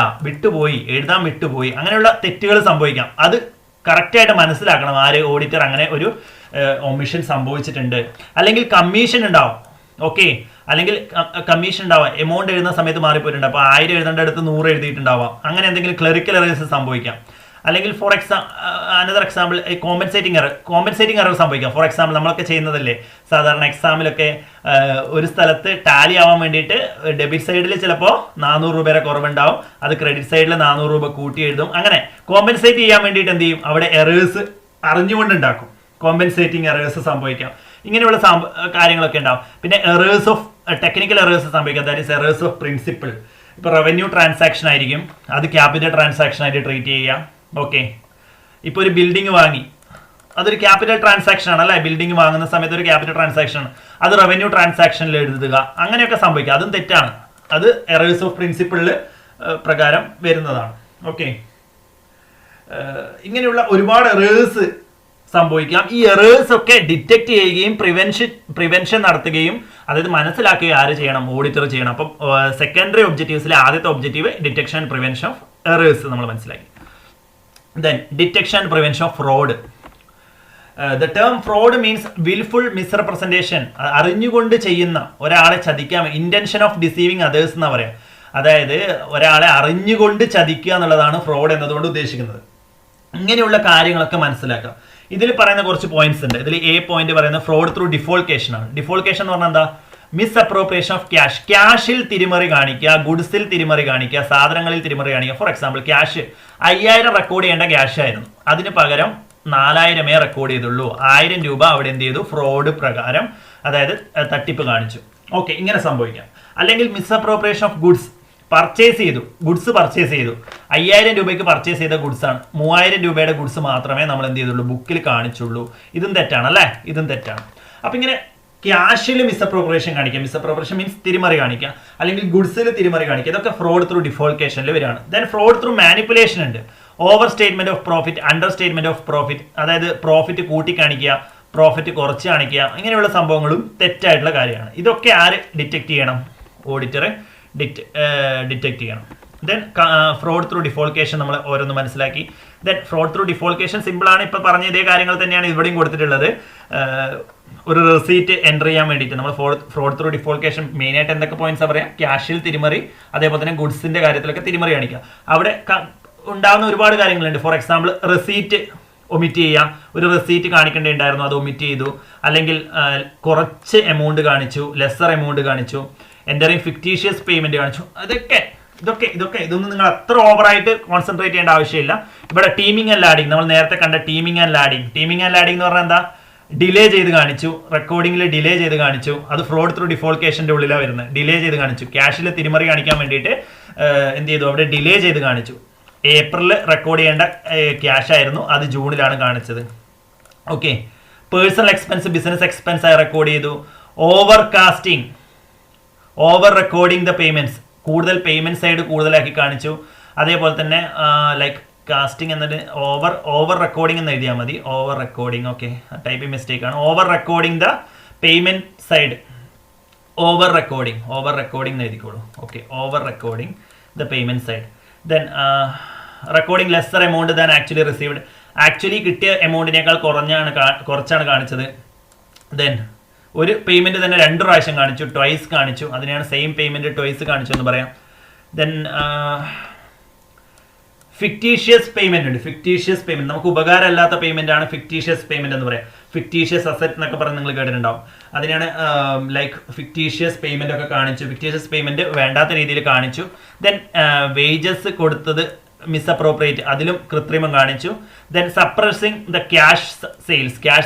എഴുതാൻ വിട്ടുപോയി. അങ്ങനെയുള്ള തെറ്റുകൾ സംഭവിക്കാം. അത് കറക്റ്റായിട്ട് മനസ്സിലാക്കണം ആര്? ഓഡിറ്റർ. അങ്ങനെ ഒരു ഒമിഷൻ സംഭവിച്ചിട്ടുണ്ട്. അല്ലെങ്കിൽ കമ്മീഷൻ ഉണ്ടാവും. ഓക്കെ, അല്ലെങ്കിൽ കമ്മീഷൻ ഉണ്ടാവാം, എമൗണ്ട് എഴുതുന്ന സമയത്ത് മാറിപ്പോയിട്ടുണ്ട്, അപ്പോൾ 1000 എഴുതേണ്ട അടുത്ത് 100 എഴുതിയിട്ടുണ്ടാവാം. അങ്ങനെ എന്തെങ്കിലും ക്ലറിക്കൽ എറേഴ്സ് സംഭവിക്കാം. അല്ലെങ്കിൽ for another example compensating error സംഭവിക്കാം. ഫോർ എക്സാമ്പിൾ, നമ്മളൊക്കെ ചെയ്യുന്നതല്ലേ സാധാരണ എക്സാമിലൊക്കെ, ഒരു സ്ഥലത്ത് ടാലി ആവാൻ വേണ്ടിയിട്ട് ഡെബിറ്റ് സൈഡിൽ ചിലപ്പോൾ 400 രൂപയുടെ കുറവുണ്ടാവും, അത് ക്രെഡിറ്റ് സൈഡിൽ 400 രൂപ കൂട്ടി എഴുതും. അങ്ങനെ കോമ്പൻസേറ്റ് ചെയ്യാൻ വേണ്ടിയിട്ട് എന്ത് ചെയ്യും? അവിടെ എറേഴ്സ് അറിഞ്ഞുകൊണ്ടുണ്ടാക്കും. കോമ്പൻസേറ്റിംഗ് എറേഴ്സ് സംഭവിക്കാം. ഇങ്ങനെയുള്ള കാര്യങ്ങളൊക്കെ ഉണ്ടാവും. പിന്നെ എറേഴ്സ് ഓഫ് ടെക്നിക്കൽ എറേഴ്സ് സംഭവിക്കാം. That is errors of principle. ഇപ്പോൾ റവന്യൂ ട്രാൻസാക്ഷൻ ആയിരിക്കും, അത് ക്യാപിറ്റൽ ട്രാൻസാക്ഷൻ ആയിട്ട് ട്രീറ്റ് ചെയ്യാം. ഓക്കെ, ഇപ്പോൾ ഒരു ബിൽഡിംഗ് വാങ്ങി, അതൊരു ക്യാപിറ്റൽ ട്രാൻസാക്ഷൻ ആണ് അല്ലേ? ബിൽഡിംഗ് വാങ്ങുന്ന സമയത്ത് ഒരു ക്യാപിറ്റൽ ട്രാൻസാക്ഷൻ ആണ്, അത് റവന്യൂ ട്രാൻസാക്ഷനിൽ എഴുതുക. അങ്ങനെയൊക്കെ സംഭവിക്കാം. അതും തെറ്റാണ്. അത് എറേഴ്സ് ഓഫ് പ്രിൻസിപ്പിളിൽ പ്രകാരം വരുന്നതാണ്. ഓക്കെ, ഇങ്ങനെയുള്ള ഒരുപാട് എറേഴ്സ് സംഭവിക്കാം. ഈ എറേഴ്സ് ഒക്കെ ഡിറ്റക്ട് ചെയ്യുകയും പ്രിവെൻഷൻ നടത്തുകയും, അതായത് മനസ്സിലാക്കുകയും ആര് ചെയ്യണം? ഓഡിറ്റർ ചെയ്യണം. അപ്പം സെക്കൻഡറി ഒബ്ജക്റ്റീവ്സിലെ ആദ്യത്തെ objective detection and prevention of errors നമ്മൾ മനസ്സിലാക്കി. Then detection and prevention of fraud. The term fraud means wilful misrepresentation. അറിഞ്ഞുകൊണ്ട് ചെയ്യുന്ന, ഒരാളെ ചതിക്കാൻ, ഇന്റൻഷൻ ഓഫ് ഡിസീവിങ് അതേഴ്സ് എന്നാ പറയാം. അതായത് ഒരാളെ അറിഞ്ഞുകൊണ്ട് ചതിക്കുക എന്നുള്ളതാണ് ഫ്രോഡ് എന്നതുകൊണ്ട് ഉദ്ദേശിക്കുന്നത്. ഇങ്ങനെയുള്ള കാര്യങ്ങളൊക്കെ മനസ്സിലാക്കുക. ഇതിൽ പറയുന്ന കുറച്ച് പോയിന്റ്സ് ഉണ്ട്. ഇതിൽ എ പോയിന്റ് പറയുന്നത് ഫ്രോഡ് ത്രൂ ഡിഫോൾക്കേഷൻ ആണ്. ഡിഫോൾക്കേഷൻ എന്ന് പറഞ്ഞാൽ എന്താ? Misappropriation of cash. ക്യാഷിൽ തിരിമറി കാണിക്കുക, ഗുഡ്സിൽ തിരിമറി കാണിക്കുക, സാധനങ്ങളിൽ തിരിമറി കാണിക്കുക. ഫോർ എക്സാമ്പിൾ, ക്യാഷ് 5000 റെക്കോർഡ് ചെയ്യേണ്ട ക്യാഷ് ആയിരുന്നു, അതിന് പകരം 4000 റെക്കോർഡ് ചെയ്തുള്ളൂ. 1000 രൂപ അവിടെ എന്ത് ചെയ്തു? ഫ്രോഡ് പ്രകാരം, അതായത് തട്ടിപ്പ് കാണിച്ചു. ഓക്കെ, ഇങ്ങനെ സംഭവിക്കാം. അല്ലെങ്കിൽ miss appropriation of goods. Purchase ചെയ്തു, ഗുഡ്സ് പർച്ചേസ് ചെയ്തു, 5000 രൂപയ്ക്ക് പർച്ചേസ് ചെയ്ത ഗുഡ്സ് ആണ്, 3000 രൂപയുടെ ഗുഡ്സ് മാത്രമേ നമ്മൾ എന്ത് ചെയ്തുള്ളൂ? ബുക്കിൽ കാണിച്ചുള്ളൂ. ഇതും തെറ്റാണ് അല്ലേ? ഇതും തെറ്റാണ്. അപ്പൊ ഇങ്ങനെ ക്യാഷിൽ മിസ്അപ്രോപ്രിയേഷൻ കാണിക്കുക, മിസ്അപ്രോപ്രിയേഷൻ മീൻസ് തിരിമറി കാണിക്കുക, അല്ലെങ്കിൽ ഗുഡ്സിൽ തിരിമറി കാണിക്കുക, ഇതൊക്കെ ഫ്രോഡ് ത്രൂ ഡിഫോൾക്കേഷനിൽ വരികയാണ്. ദെൻ ഫ്രോഡ് ത്രൂ മാനിപ്പുലേഷൻ ഉണ്ട്. Over statement of profit, under statement of profit, അതായത് പ്രോഫിറ്റ് കൂട്ടി കാണിക്കുക, പ്രോഫിറ്റ് കുറച്ച് കാണിക്കുക, ഇങ്ങനെയുള്ള സംഭവങ്ങളും തെറ്റായിട്ടുള്ള കാര്യമാണ്. ഇതൊക്കെ ആര് ഡിറ്റക്ട് ചെയ്യണം? ഓഡിറ്റർ ഡിറ്റക്ട് ചെയ്യണം. ദെൻ ഫ്രോഡ് ത്രൂ ഡിഫോൾക്കേഷൻ നമ്മൾ ഓരോന്ന് മനസ്സിലാക്കി. ദെൻ ഫ്രോഡ് ത്രൂ ഡിഫോൾക്കേഷൻ സിമ്പിൾ ആണ്. ഇപ്പൊ പറഞ്ഞ ഇതേ കാര്യങ്ങൾ തന്നെയാണ് ഇവിടെയും കൊടുത്തിട്ടുള്ളത്. ഒരു റെസീറ്റ് എൻ്റർ ചെയ്യാൻ വേണ്ടിയിട്ട് നമ്മൾ ഫ്രോഡ് ത്രൂ ഡിഫോൾക്കേഷൻ മെയിൻ ആയിട്ട് എന്തൊക്കെ പോയിന്റ്സ് പറയാം? ക്യാഷിൽ തിരിമറി, അതേപോലെ തന്നെ ഗുഡ്സിന്റെ കാര്യത്തിലൊക്കെ തിരിമറി കാണിക്കുക. അവിടെ ഉണ്ടാകുന്ന ഒരുപാട് കാര്യങ്ങളുണ്ട്. ഫോർ എക്സാമ്പിൾ, റെസീറ്റ് ഒമിറ്റ് ചെയ്യുക. ഒരു റെസീറ്റ് കാണിക്കേണ്ടതുണ്ടായിരുന്നു, അത് ഒമിറ്റ് ചെയ്തു. അല്ലെങ്കിൽ കുറച്ച് എമൗണ്ട് കാണിച്ചു, ലെസർ എമൗണ്ട് കാണിച്ചു, എൻ്ററിങ് ഫിക്റ്റീഷ്യസ് പേയ്മെന്റ് കാണിച്ചു. ഇതൊന്നും നിങ്ങൾ അത്ര ഓവറായിട്ട് കോൺസെൻട്രേറ്റ് ചെയ്യേണ്ട ആവശ്യമില്ല. ഇവിടെ ടീമിംഗ് ആൻഡ് ലാഡിങ്, നമ്മൾ നേരത്തെ കണ്ട ടീമിംഗ് ആൻഡ് ലാഡിങ് എന്ന് പറഞ്ഞാൽ എന്താ? ഡിലേ ചെയ്ത് കാണിച്ചു, റെക്കോർഡിംഗിൽ ഡിലേ ചെയ്ത് കാണിച്ചു, അത് ഫ്രോഡ് ത്രൂ ഡിഫോൾക്കേഷന്റെ ഉള്ളിലാണ് വരുന്നത്. ഡിലേ ചെയ്ത് കാണിച്ചു, ക്യാഷിൽ തിരിമറി കാണിക്കാൻ വേണ്ടിയിട്ട് എന്ത് ചെയ്തു? അവിടെ ഡിലേ ചെയ്ത് കാണിച്ചു. ഏപ്രിലിൽ റെക്കോർഡ് ചെയ്യേണ്ട ക്യാഷ് ആയിരുന്നു, അത് ജൂണിലാണ് കാണിച്ചത്. Okay, personal expense business expense ആയി റെക്കോർഡ് ചെയ്തു. ഓവർ റെക്കോർഡിംഗ് ദ പേയ്മെന്റ്സ്, കൂടുതൽ പേയ്മെന്റ് സൈഡ് കൂടുതലാക്കി കാണിച്ചു. അതേപോലെ തന്നെ ലൈക്ക് കാസ്റ്റിംഗ് എന്നതിന് ഓവർ റെക്കോർഡിംഗ് എന്ന് എഴുതിയാൽ മതി. Over recording, okay, typing mistake ആണ്. Over recording the payment side, over recording എന്ന് എഴുതിക്കോളൂ. Okay, over recording the payment side. Then recording lesser amount than actually received, actually കിട്ടിയ എമൗണ്ടിനേക്കാൾ കുറച്ചാണ് കാണിച്ചത്. ദെൻ ഒരു പേയ്മെന്റ് തന്നെ 2 പ്രാവശ്യം കാണിച്ചു, ട്വൈസ് കാണിച്ചു, അതിനെയാണ് സെയിം പേയ്മെന്റ് ട്വൈസ് കാണിച്ചു എന്ന് പറയാം. ദെൻ ഫിക്റ്റീഷ്യസ് പേയ്മെന്റ് ഉണ്ട്. ഫിക്റ്റീഷ്യസ് പേയ്മെന്റ് നമുക്ക് ഉപകാരമല്ലാത്ത പേയ്മെന്റ് ആണ് ഫിക്റ്റീഷ്യസ് പേയ്മെന്റ് എന്ന് പറയാം. ഫിക്റ്റീഷ്യസ് അസറ്റ് എന്നൊക്കെ പറഞ്ഞ് നിങ്ങൾ കേട്ടിട്ടുണ്ടാവും. അതിനാണ് ലൈക്ക് ഫിക്റ്റീഷ്യസ് പേയ്മെന്റ് ഒക്കെ കാണിച്ചു, ഫിക്റ്റീഷ്യസ് പേയ്മെന്റ് വേണ്ടാത്ത രീതിയിൽ കാണിച്ചു. ദെൻ വേജസ് കൊടുത്തത് മിസ്അപ്രോപ്രിയേറ്റ്, അതിലും കൃത്രിമം കാണിച്ചു. Then suppressing the cash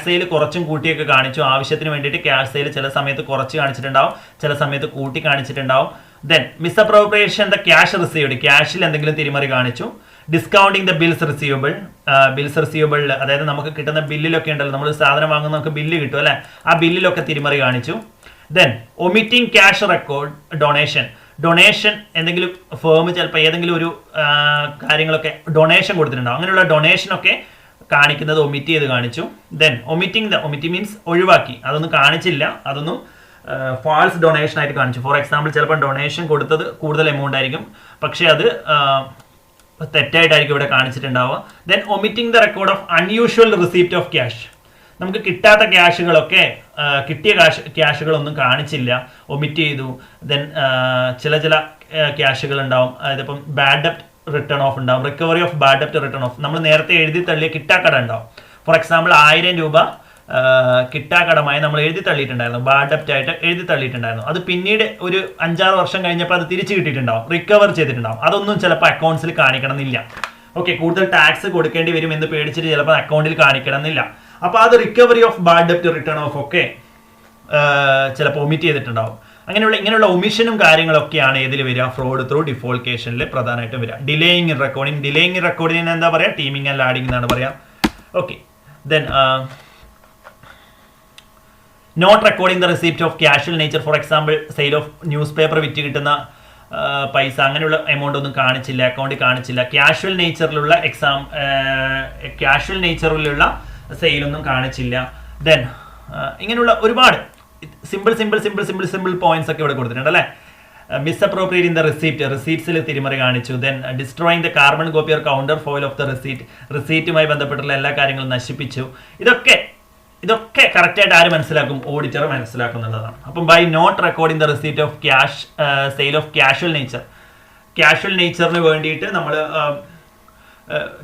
sale കുറച്ചും കൂട്ടിയൊക്കെ കാണിച്ചു. ആവശ്യത്തിന് വേണ്ടിയിട്ട് ക്യാഷ് സെയിൽ ചില സമയത്ത് കുറച്ച് കാണിച്ചിട്ടുണ്ടാവും, ചില സമയത്ത് കൂട്ടി കാണിച്ചിട്ടുണ്ടാവും. Then misappropriation the cash received, ക്യാഷിൽ എന്തെങ്കിലും തിരിമറി കാണിച്ചു. ഡിസ്കൗണ്ടിങ് ദ ബിൽസ് റിസീവബിൾ, അതായത് നമുക്ക് കിട്ടുന്ന ബില്ലിലൊക്കെ ഉണ്ടല്ലോ, നമ്മൾ സാധനം വാങ്ങുന്ന നമുക്ക് ബില്ല് കിട്ടും അല്ലെ, ആ ബില്ലിലൊക്കെ തിരിമറി കാണിച്ചു. Then omitting cash record donation എന്തെങ്കിലും ഫേം ചിലപ്പോൾ ഏതെങ്കിലും ഒരു കാര്യങ്ങളൊക്കെ ഡൊണേഷൻ കൊടുത്തിട്ടുണ്ടാവും, അങ്ങനെയുള്ള ഡൊണേഷനൊക്കെ കാണിക്കുന്നത് ഒമിറ്റ് ചെയ്ത് കാണിച്ചു. ദെൻ ഒമിറ്റ് മീൻസ് ഒഴിവാക്കി, അതൊന്നും കാണിച്ചില്ല, അതൊന്നും ഫാൾസ് ഡൊണേഷൻ ആയിട്ട് കാണിച്ചു. ഫോർ എക്സാമ്പിൾ, ചിലപ്പോൾ ഡൊണേഷൻ കൊടുത്തത് കൂടുതൽ എമൗണ്ട് ആയിരിക്കും, പക്ഷേ അത് തെറ്റായിട്ടായിരിക്കും ഇവിടെ കാണിച്ചിട്ടുണ്ടാവുക. Then omitting the record of unusual receipt of cash, നമുക്ക് കിട്ടാത്ത ക്യാഷുകളൊക്കെ കിട്ടിയ ക്യാഷുകളൊന്നും കാണിച്ചില്ല, ഒമിറ്റ് ചെയ്തു. ദെൻ ചില ക്യാഷുകൾ ഉണ്ടാവും, അതായത് ഇപ്പം ബാഡ് ഡെപ്റ്റ് റിട്ടേൺ ഓഫ് ഉണ്ടാവും, റിക്കവറി ഓഫ് ബാഡ് ഡെപ്റ്റ് റിട്ടേൺ ഓഫ്, നമ്മൾ നേരത്തെ എഴുതി തള്ളിയ കിട്ടാക്കട ഉണ്ടാവും. ഫോർ എക്സാമ്പിൾ 1000 രൂപ കിട്ടാക്കടമായി നമ്മൾ എഴുതി തള്ളിയിട്ടുണ്ടായിരുന്നു, ബാഡ് ഡെപ്റ്റ് ആയിട്ട് എഴുതി തള്ളിയിട്ടുണ്ടായിരുന്നു. അത് പിന്നീട് ഒരു 5-6 വർഷം കഴിഞ്ഞപ്പോൾ അത് തിരിച്ചു കിട്ടിയിട്ടുണ്ടാവും, റിക്കവർ ചെയ്തിട്ടുണ്ടാവും. അതൊന്നും ചിലപ്പോൾ അക്കൗണ്ട്സിൽ കാണിക്കണം എന്നില്ല. ഓക്കെ, കൂടുതൽ ടാക്സ് കൊടുക്കേണ്ടി വരും എന്ന് പേടിച്ചിട്ട് ചിലപ്പോൾ അക്കൗണ്ടിൽ കാണിക്കണം എന്നില്ല. അപ്പോൾ അത് റിക്കവറി ഓഫ് ബാഡ് ഡെപ്റ്റ് റിട്ടേൺ ഓഫ് ഒക്കെ ചിലപ്പോൾ ഒമിറ്റ് ചെയ്തിട്ടുണ്ടാവും. ഇങ്ങനെയുള്ള ഒമിഷനും കാര്യങ്ങളൊക്കെയാണ് ഏതിൽ വരിക? ഫ്രോഡ് ത്രൂ ഡിഫോൾക്കേഷനിൽ പ്രധാനമായിട്ടും വരിക. ഡിലേയിങ് ഇൻ റെക്കോർഡിംഗ് എന്താ പറയുക? ടീമിംഗ് ആൻഡ് ലാഡിംഗ് എന്നാണ് പറയാം. Okay, then not recording the receipt of casual nature. For example, sale of newspaper വിറ്റ് കിട്ടുന്ന പൈസ, അങ്ങനെയുള്ള എമൗണ്ട് ഒന്നും കാണിച്ചില്ല, അക്കൗണ്ടിൽ കാണിച്ചില്ല. ക്യാഷ്വൽ നേച്ചറിലുള്ള സെയിലൊന്നും കാണിച്ചില്ല. ദെൻ ഇങ്ങനെയുള്ള ഒരുപാട് സിമ്പിൾ പോയിന്റ്സ് ഒക്കെ ഇവിടെ കൊടുത്തിട്ടുണ്ട് അല്ലേ. മിസ്അപ്രോപ്രിയേറ്റിംഗ് ദ റിസീറ്റ്സിൽ തിരിമറി കാണിച്ചു. Then destroying the carbon copy or counterfoil of the റിസീറ്റുമായി ബന്ധപ്പെട്ടുള്ള എല്ലാ കാര്യങ്ങളും നശിപ്പിച്ചു. ഇതൊക്കെ കറക്റ്റായിട്ട് ആര് മനസ്സിലാക്കും? ഓഡിറ്റർ മനസ്സിലാക്കുന്നുള്ളതാണ്. അപ്പം by not recording the receipt of cash sale of casual nature, casual നേച്ചറിന് വേണ്ടിയിട്ട് നമ്മൾ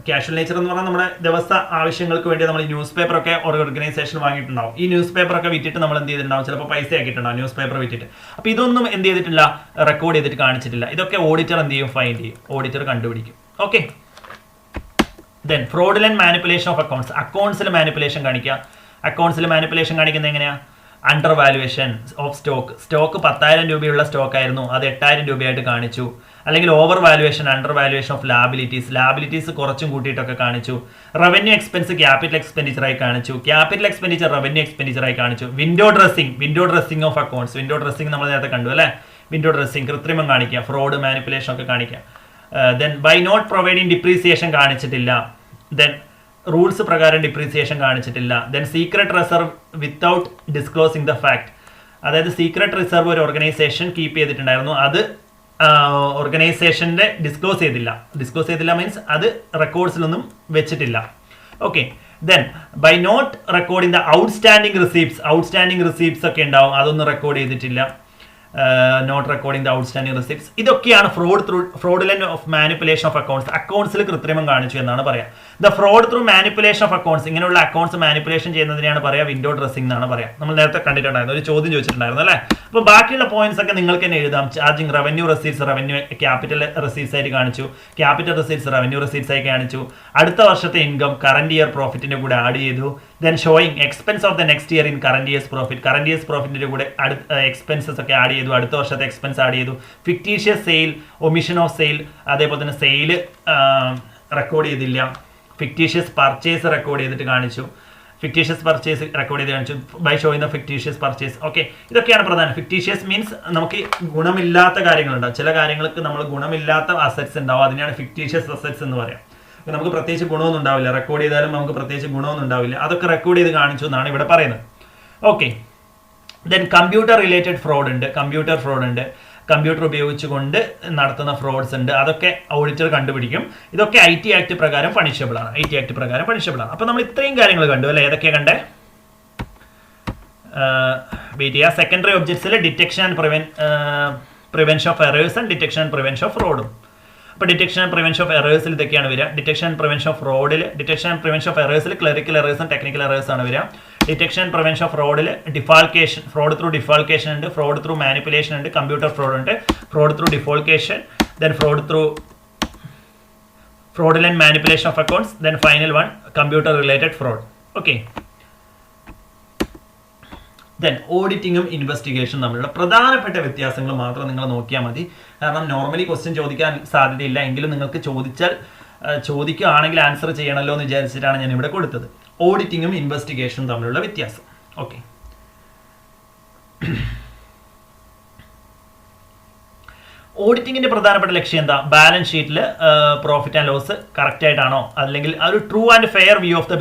കാഷ്വൽ നേച്ചർ എന്ന് പറഞ്ഞാൽ നമ്മുടെ ദിവസ ആവശ്യങ്ങൾക്ക് വേണ്ടി നമ്മൾ ന്യൂസ് പേപ്പർ ഒക്കെ ഒരു ഓർഗനൈസേഷൻ വാങ്ങിയിട്ടുണ്ടാവും. ഈ ന്യൂസ് പേപ്പർ ഒക്കെ വിറ്റിട്ട് നമ്മൾ എന്ത് ചെയ്തിട്ടുണ്ടാവും, ചിലപ്പോൾ പൈസ ആക്കിയിട്ടുണ്ടാവും ന്യൂസ് പേപ്പർ വിറ്റിട്ട്. അപ്പോൾ ഇതൊന്നും എന്ത് ചെയ്തിട്ടില്ല, റെക്കോർഡ് ചെയ്തിട്ട് കാണിച്ചിട്ടില്ല. ഇതൊക്കെ ഓഡിറ്റർ എന്ത് ചെയ്യും, ഫൈൻഡ് ചെയ്യും, ഓഡിറ്റർ കണ്ടുപിടിക്കും. Okay. Then fraudulent manipulation of accounts. അക്കൗണ്ട്സിൽ മാനിപ്പുലേഷൻ കാണിക്കുക. അക്കൗണ്ട്സിൽ മാനിപ്പുലേഷൻ കാണിക്കുന്നത് എങ്ങനെയാണ്? അണ്ടർ വാലുവേഷൻ ഓഫ് സ്റ്റോക്ക് 10,000 രൂപയുള്ള സ്റ്റോക്ക് ആയിരുന്നു, അത് 8,000 രൂപയായിട്ട് കാണിച്ചു. അല്ലെങ്കിൽ over valuation, under valuation of liabilities കുറച്ചും കൂട്ടിയിട്ടൊക്കെ കാണിച്ചു. റവന്യൂ എക്സ്പെൻസ് ക്യാപിറ്റൽ എക്സ്പെൻഡിച്ചറായി കാണിച്ചു. ക്യാപിറ്റൽ എക്സ്പെൻഡിച്ചർ റവന്യൂ എക്സ്പെൻഡിച്ചറായി കാണിച്ചു. Window dressing of accounts. Window dressing നമ്മൾ നേരത്തെ കണ്ടു അല്ലേ? വിൻഡോ ഡ്രസ്സിംഗ്, കൃത്രിമം കാണിക്കുക, ഫ്രോഡ് മാനിപ്പുലേഷൻ ഒക്കെ കാണിക്കുക. Then by not providing depreciation കാണിച്ചിട്ടില്ല. ദെൻ റൂൾസ് പ്രകാരം ഡിപ്രീസിയേഷൻ കാണിച്ചിട്ടില്ല. Then secret reserve without disclosing the fact. അതായത് സീക്രട്ട് റിസർവ് ഒരു ഓർഗനൈസേഷൻ കീപ്പ് ചെയ്തിട്ടുണ്ടായിരുന്നു, അത് ഓർഗനൈസേഷന്റെ ഡിസ്ക്ലോസ് ചെയ്തില്ല മീൻസ് അത് റെക്കോർഡ്സിലൊന്നും വെച്ചിട്ടില്ല. Okay. Then by not recording the outstanding receipts ഒക്കെ ഉണ്ടാവും, അതൊന്നും റെക്കോർഡ് ചെയ്തിട്ടില്ല. Not recording the outstanding receipts. ഇതൊക്കെയാണ് fraudulent of manipulation of accounts. അക്കൗണ്ട്സിൽ കൃത്രിമം കാണിച്ചു എന്നാണ് പറയാം. The fraud through manipulation of accounts. ഇങ്ങനെയുള്ള അക്കൗണ്ട്സ് മാനിപ്പുലേഷൻ ചെയ്യുന്നതിനെയാണ് പറയാം വിൻഡോ ഡ്രസ്സിംഗ് എന്നാണ് പറയാം. നമ്മൾ നേരത്തെ കണ്ടിട്ടുണ്ടായിരുന്നു, ഒരു ചോദ്യം ചോദിച്ചിട്ടുണ്ടായിരുന്നു അല്ലേ? അപ്പോൾ ബാക്കിയുള്ള പോയിന്റ്സ് ഒക്കെ നിങ്ങൾക്ക് തന്നെ എഴുതാം. Charging revenue receipts revenue capital receipts ആയിട്ട് കാണിച്ചു. ക്യാപിറ്റൽ റെസീപ്റ്റ്സ് റവന്യൂ റെസീപ്റ്റ്സ് ആയി കാണിച്ചു. അടുത്ത വർഷത്തെ ഇൻകം കറന്റ് ഇയർ പ്രോഫിറ്റിന്റെ കൂടെ ആഡ് ചെയ്തു. Then showing expense of the next year in current years പ്രോഫിറ്റിന്റെ കൂടെ എക്സ്പെൻസസ് ഒക്കെ ആഡ് ചെയ്തു. അടുത്ത വർഷത്തെ എക്സ്പെൻസ് ആഡ് ചെയ്തു. Fictitious sale, omission of sale, അതേപോലെ തന്നെ സെയിൽ റെക്കോർഡ് ചെയ്തില്ല. ഫിക്ടീഷ്യസ് പർച്ചേസ് റെക്കോർഡ് ചെയ്തിട്ട് കാണിച്ചു. By showing the fictitious purchase. Okay, ഇതൊക്കെയാണ് പ്രധാനം. ഫിക്ടീഷ്യസ് മീൻസ് നമുക്ക് ഗുണമില്ലാത്ത കാര്യങ്ങളുണ്ടാവും. ചില കാര്യങ്ങൾക്ക് നമ്മൾ ഗുണമില്ലാത്ത അസറ്റ്സ് ഉണ്ടാവും, അതിനെയാണ് ഫിക്ടീഷ്യസ് അസറ്റ്സ് എന്ന് പറയാം. നമുക്ക് പ്രത്യേകിച്ച് ഗുണമൊന്നും ഉണ്ടാവില്ല, റെക്കോർഡ് ചെയ്താലും നമുക്ക് പ്രത്യേകിച്ച് ഗുണമൊന്നും ഉണ്ടാവില്ല, അതൊക്കെ റെക്കോർഡ് ചെയ്ത് കാണിച്ചു എന്നാണ് ഇവിടെ പറയുന്നത്. Okay. Then computer related fraud ഉണ്ട്. കമ്പ്യൂട്ടർ ഉപയോഗിച്ചുകൊണ്ട് നടത്തുന്ന ഫ്രോഡ്സ് ഉണ്ട്, അതൊക്കെ ഓഡിറ്റർ കണ്ടുപിടിക്കും. ഇതൊക്കെ IT ആക്ട് പ്രകാരം പണിഷബിൾ ആണ്. അപ്പോൾ നമ്മൾ ഇത്രയും കാര്യങ്ങൾ കണ്ടു അല്ലേ? ഏതൊക്കെയാണ് കണ്ടേ? സെക്കൻഡറി ഒബ്ജക്ട്സിൽ detection and prevention of errors and detection and prevention of ഫ്രോഡും. അപ്പോൾ ഡിറ്റക്ഷൻ ആൻഡ് പ്രിവെൻഷൻ ഓഫ് എറേഴ്സിൽ ഇതൊക്കെയാണ് വരിക. ഡിറ്റക്ഷൻ ആൻഡ് പ്രിവെൻഷൻ ഓഫ് ഫ്രോഡിൽ പ്രിവെൻഷൻ ഓഫ് എറേഴ്സിൽ ക്ലറിക്കൽ എറേഴ്സും ടെക്നിക്കൽ എറേഴ്സ് ആണ് വരിക. ഡിറ്റക്ഷൻ ആൻഡ് പ്രിവെൻഷൻ ഓഫ് ഫ്രോഡിൽ ഫ്രോഡ് ത്രൂ ഡിഫാൾക്കേഷൻ ഉണ്ട്, ഫ്രോഡ് ത്രൂ മാനിപ്പുലേഷൻ ഉണ്ട്, കമ്പ്യൂട്ടർ ഫ്രോഡ് ഉണ്ട്, fraud through defalcation, then fraud through fraudulent manipulation of accounts, then final one computer related fraud. Okay. Then ഓഡിറ്റിങ്ങും ഇൻവെസ്റ്റിഗേഷനും തമ്മിലുള്ള പ്രധാനപ്പെട്ട വ്യത്യാസങ്ങൾ മാത്രം നിങ്ങൾ നോക്കിയാൽ മതി. കാരണം നോർമലി ക്വസ്റ്റ്യൻ ചോദിക്കാൻ സാധ്യതയില്ല, എങ്കിലും നിങ്ങൾക്ക് ചോദിക്കുകയാണെങ്കിൽ ആൻസർ ചെയ്യണമല്ലോ എന്ന് വിചാരിച്ചിട്ടാണ് ഞാൻ ഇവിടെ കൊടുത്തത്. ഓഡിറ്റിങ്ങും ഇൻവെസ്റ്റിഗേഷനും തമ്മിലുള്ള വ്യത്യാസം. ഓക്കെ. ഓഡിറ്റിങ്ങിന്റെ പ്രധാനപ്പെട്ട ലക്ഷ്യം എന്താ? ബാലൻസ് ഷീറ്റിൽ പ്രോഫിറ്റ് ആൻഡ് ലോസ് കറക്റ്റ് ആയിട്ടാണോ, അല്ലെങ്കിൽ ഒരു true and fair view of the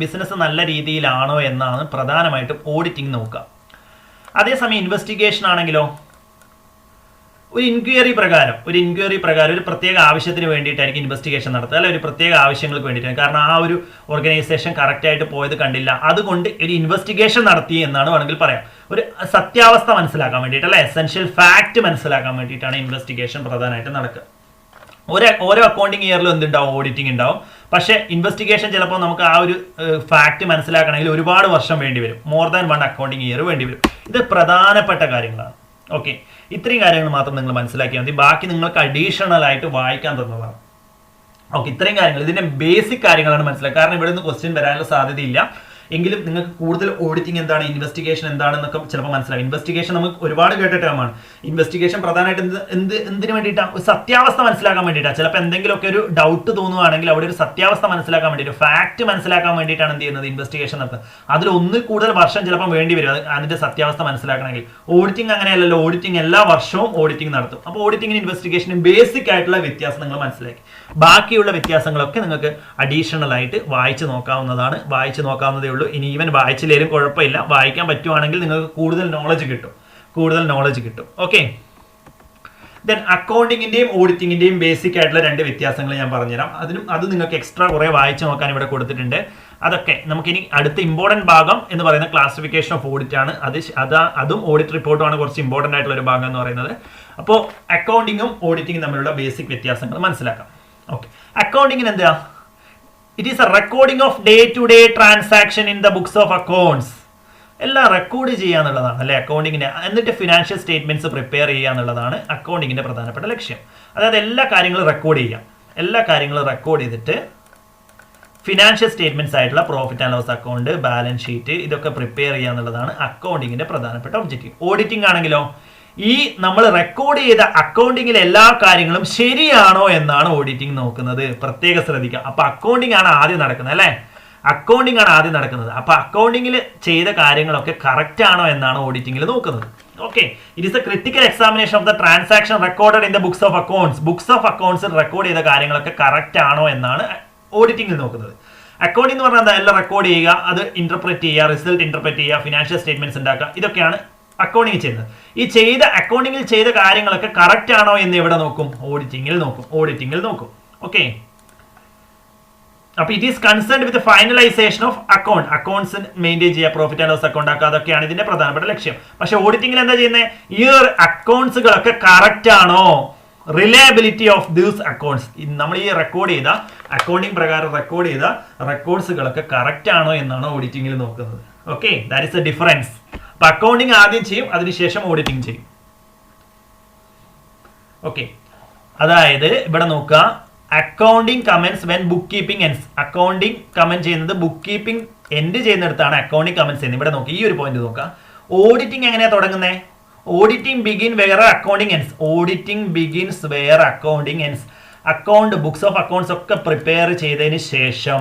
business നല്ല രീതിയിലാണോ എന്നാണ് പ്രധാനമായിട്ടും ഓഡിറ്റിംഗ് നോക്കുക. അതേസമയം ഇൻവെസ്റ്റിഗേഷൻ ആണെങ്കിലോ ഒരു ഇൻക്വയറി പ്രകാരം ഒരു പ്രത്യേക ആവശ്യത്തിന് വേണ്ടിയിട്ടായിരിക്കും ഇൻവെസ്റ്റിഗേഷൻ നടത്തുക, അല്ലെ? ഒരു പ്രത്യേക ആവശ്യങ്ങൾക്ക് വേണ്ടിയിട്ടാണ്. കാരണം ആ ഒരു ഓർഗനൈസേഷൻ കറക്റ്റായിട്ട് പോയത് കണ്ടില്ല, അതുകൊണ്ട് ഒരു ഇൻവെസ്റ്റിഗേഷൻ നടത്തി എന്നാണ് വേണമെങ്കിൽ പറയാം. ഒരു സത്യാവസ്ഥ മനസ്സിലാക്കാൻ വേണ്ടിയിട്ട്, അല്ലെ? എസെൻഷ്യൽ ഫാക്ട് മനസ്സിലാക്കാൻ വേണ്ടിയിട്ടാണ് ഇൻവെസ്റ്റിഗേഷൻ പ്രധാനമായിട്ട് നടക്കുക. ഓരോ അക്കൗണ്ടിങ് ഇയറിലും എന്തുണ്ടാവും? ഓഡിറ്റിംഗ് ഉണ്ടാവും. പക്ഷേ ഇൻവെസ്റ്റിഗേഷൻ ചിലപ്പോൾ നമുക്ക് ആ ഒരു ഫാക്ട് മനസ്സിലാക്കണമെങ്കിൽ ഒരുപാട് വർഷം വേണ്ടി വരും, മോർ ദാൻ 1 അക്കൗണ്ടിങ് ഇയർ വേണ്ടി വരും. ഇത് പ്രധാനപ്പെട്ട കാര്യങ്ങളാണ്. ഓക്കെ, ഇത്രയും കാര്യങ്ങൾ മാത്രം നിങ്ങൾ മനസ്സിലാക്കിയാൽ മതി. ബാക്കി നിങ്ങൾക്ക് അഡീഷണൽ ആയിട്ട് വായിക്കാൻ തന്നതാണ്. ഓക്കെ, ഇത്രയും കാര്യങ്ങൾ ഇതിന്റെ ബേസിക് കാര്യങ്ങളാണ് മനസ്സിലാക്കുക. കാരണം ഇവിടെ നിന്ന് ക്വസ്റ്റ്യൻ വരാനുള്ള സാധ്യതയില്ല. എങ്കിലും നിങ്ങൾക്ക് കൂടുതൽ ഓഡിറ്റിംഗ് എന്താണ്, ഇൻവെസ്റ്റിഗേഷൻ എന്താണെന്നൊക്കെ ചിലപ്പോൾ മനസ്സിലാവും. ഇൻവെസ്റ്റിഗേഷൻ നമുക്ക് ഒരുപാട് കേട്ട ടേമാണ്. ഇൻവെസ്റ്റിഗേഷൻ പ്രധാനമായിട്ട് എന്തിനു വേണ്ടിയിട്ടാണ്? സത്യാവസ്ഥ മനസ്സിലാക്കാൻ വേണ്ടിയിട്ടാണ്. ചിലപ്പോൾ എന്തെങ്കിലുമൊക്കെ ഒരു ഡൗട്ട് തോന്നുവാണെങ്കിൽ അവിടെ ഒരു സത്യാവസ്ഥ മനസ്സിലാക്കാൻ വേണ്ടിയിട്ട്, ഫാക്ട് മനസ്സിലാക്കാൻ വേണ്ടിയിട്ടാണ് എന്ത് ചെയ്യുന്നത്? ഇൻവെസ്റ്റിഗേഷൻ നടത്തുന്നത്. അതിൽ ഒന്നിൽ കൂടുതൽ വർഷം ചിലപ്പോൾ വേണ്ടി വരും അതിന്റെ സത്യാവസ്ഥ മനസ്സിലാക്കണമെങ്കിൽ. ഓഡിറ്റിംഗ് അങ്ങനെയല്ലല്ലോ, ഓഡിറ്റിംഗ് എല്ലാ വർഷവും ഓഡിറ്റിംഗ് നടത്തും. അപ്പോൾ ഓഡിറ്റിംഗിനും ഇൻവെസ്റ്റിഗേഷനും ബേസിക് ആയിട്ടുള്ള വ്യത്യാസം നിങ്ങൾ മനസ്സിലാക്കി. ബാക്കിയുള്ള വ്യത്യാസങ്ങളൊക്കെ നിങ്ങൾക്ക് അഡീഷണൽ ആയിട്ട് വായിച്ചു നോക്കാവുന്നതേ ഉള്ളൂ. ഇനി ഈവൻ വായിച്ചില്ലേലും കുഴപ്പമില്ല, വായിക്കാൻ പറ്റുവാണെങ്കിൽ നിങ്ങൾക്ക് കൂടുതൽ നോളജ് കിട്ടും. ഓക്കെ. ദെൻ അക്കൗണ്ടിങ്ങിന്റെയും ഓഡിറ്റിങ്ങിന്റെയും ബേസിക് ആയിട്ടുള്ള 2 വ്യത്യാസങ്ങൾ ഞാൻ പറഞ്ഞുതരാം. അത് നിങ്ങൾക്ക് എക്സ്ട്രാ കുറെ വായിച്ചു നോക്കാൻ ഇവിടെ കൊടുത്തിട്ടുണ്ട്. അതൊക്കെ നമുക്കിനി അടുത്ത ഇമ്പോർട്ടൻറ്റ് ഭാഗം എന്ന് പറയുന്ന ക്ലാസിഫിക്കേഷൻ ഓഫ് ഓഡിറ്റ് ആണ്. അതും ഓഡിറ്റ് റിപ്പോർട്ടുമാണ് കുറച്ച് ഇമ്പോർട്ടൻ്റ് ആയിട്ടുള്ള ഒരു ഭാഗം എന്ന് പറയുന്നത്. അപ്പോൾ അക്കൗണ്ടിങ്ങും ഓഡിറ്റിങ്ങും തമ്മിലുള്ള ബേസിക് വ്യത്യാസങ്ങൾ മനസ്സിലാക്കാം. ഓക്കെ, അക്കൗണ്ടിങ്ങിന് എന്താ? It is a recording of day to day transaction in the books of accounts. എല്ലാം റെക്കോർഡ് ചെയ്യുക എന്നുള്ളതാണ് അല്ലെ അക്കൗണ്ടിങ്ങിന്. എന്നിട്ട് ഫിനാൻഷ്യൽ സ്റ്റേറ്റ്മെന്റ്സ് പ്രിപ്പയർ ചെയ്യുക എന്നുള്ളതാണ് അക്കൗണ്ടിങ്ങിന്റെ പ്രധാനപ്പെട്ട ലക്ഷ്യം. അതായത് എല്ലാ കാര്യങ്ങളും റെക്കോർഡ് ചെയ്യാം. എല്ലാ കാര്യങ്ങളും റെക്കോർഡ് ചെയ്തിട്ട് ഫിനാൻഷ്യൽ സ്റ്റേറ്റ്മെന്റ്സ് ആയിട്ടുള്ള profit and loss account, balance sheet, ഇതൊക്കെ പ്രിപ്പയർ ചെയ്യുക എന്നുള്ളതാണ് അക്കൗണ്ടിങ്ങിന്റെ പ്രധാനപ്പെട്ട ഒബ്ജക്റ്റീവ്. ഓഡിറ്റിംഗ് ആണെങ്കിലോ ഈ നമ്മൾ റെക്കോർഡ് ചെയ്ത അക്കൗണ്ടിങ്ങിലെ എല്ലാ കാര്യങ്ങളും ശരിയാണോ എന്നാണ് ഓഡിറ്റിംഗ് നോക്കുന്നത്. പ്രത്യേകം ശ്രദ്ധിക്കുക. അപ്പൊ അക്കൗണ്ടിങ് ആണ് ആദ്യം നടക്കുന്നത് അല്ലെ, അക്കൗണ്ടിങ് ആണ് ആദ്യം നടക്കുന്നത്. അപ്പൊ അക്കൗണ്ടിങ്ങിൽ ചെയ്ത കാര്യങ്ങളൊക്കെ കറക്റ്റ് ആണോ എന്നാണ് ഓഡിറ്റിംഗിൽ നോക്കുന്നത്. Okay, it is a critical examination of the transaction recorded in the books of accounts. Books of അക്കൗണ്ട്സിൽ റെക്കോർഡ് ചെയ്ത കാര്യങ്ങളൊക്കെ കറക്റ്റ് ആണോ എന്നാണ് ഓഡിറ്റിംഗിൽ നോക്കുന്നത്. അക്കൗണ്ടിംഗ് എന്ന് പറഞ്ഞാൽ എന്താ? എല്ലാം റെക്കോർഡ് ചെയ്യുക, അത് ഇന്റർപ്രറ്റ് ചെയ്യുക, റിസൾട്ട് ഇന്റർപ്രറ്റ് ചെയ്യുക, ഫിനാൻഷ്യൽ സ്റ്റേറ്റ്മെന്റ്സ് ഉണ്ടാക്കുക, ഇതൊക്കെയാണ് അക്കൗണ്ടിങ് ചെയ്യുന്നത്. ഈ അക്കൗണ്ടിങ്ങിൽ ചെയ്ത കാര്യങ്ങളൊക്കെ കറക്റ്റ് ആണോ എന്ന് എവിടെ നോക്കും? ഓഡിറ്റിംഗിൽ നോക്കും. ഓക്കെ, അപ്പൊ it is concerned with finalisation of accounts maintain ചെയ്യുക, പ്രോഫിറ്റ് ആൻഡ് ലോസ് അക്കൗണ്ട് ആക്കുക, അതൊക്കെയാണ് ഇതിന്റെ പ്രധാനപ്പെട്ട ലക്ഷ്യം. പക്ഷെ ഓഡിറ്റിംഗിൽ എന്താ ചെയ്യുന്നത്? ഈ അക്കൗണ്ട്സുകളൊക്കെ കറക്റ്റ് ആണോ, റിലയബിലിറ്റി ഓഫ് ദീസ് അക്കൗണ്ട്സ്, നമ്മൾ ഈ റെക്കോർഡ് ചെയ്ത അക്കൗണ്ടിങ് പ്രകാരം റെക്കോർഡ് ചെയ്ത റെക്കോർഡ്സുകളൊക്കെ കറക്റ്റ് ആണോ എന്നാണ് ഓഡിറ്റിംഗിൽ നോക്കുന്നത്. Okay, that is a difference. അപ്പൊ അക്കൗണ്ടിങ് ആദ്യം ചെയ്യും, അതിനുശേഷം ഓഡിറ്റിംഗ് ചെയ്യും. ഓക്കെ, അതായത് ഇവിടെ നോക്കുക, accounting commences when book keeping ends. Accounting commence ചെയ്യുന്നത് ബുക്ക് കീപ്പിംഗ് എൻഡ് ചെയ്യുന്നിടത്താണ് അക്കൗണ്ടിങ് കമന്റ്സ് ചെയ്യുന്നത്. ഇവിടെ നോക്കുക, ഈ ഒരു പോയിന്റ് നോക്കുക. ഓഡിറ്റിംഗ് എങ്ങനെയാ തുടങ്ങുന്നത്? Auditing begin where accounting ends. Auditing begins where accounting ends. Account books of accounts ഒക്കെ പ്രിപ്പയർ ചെയ്തതിന് ശേഷം,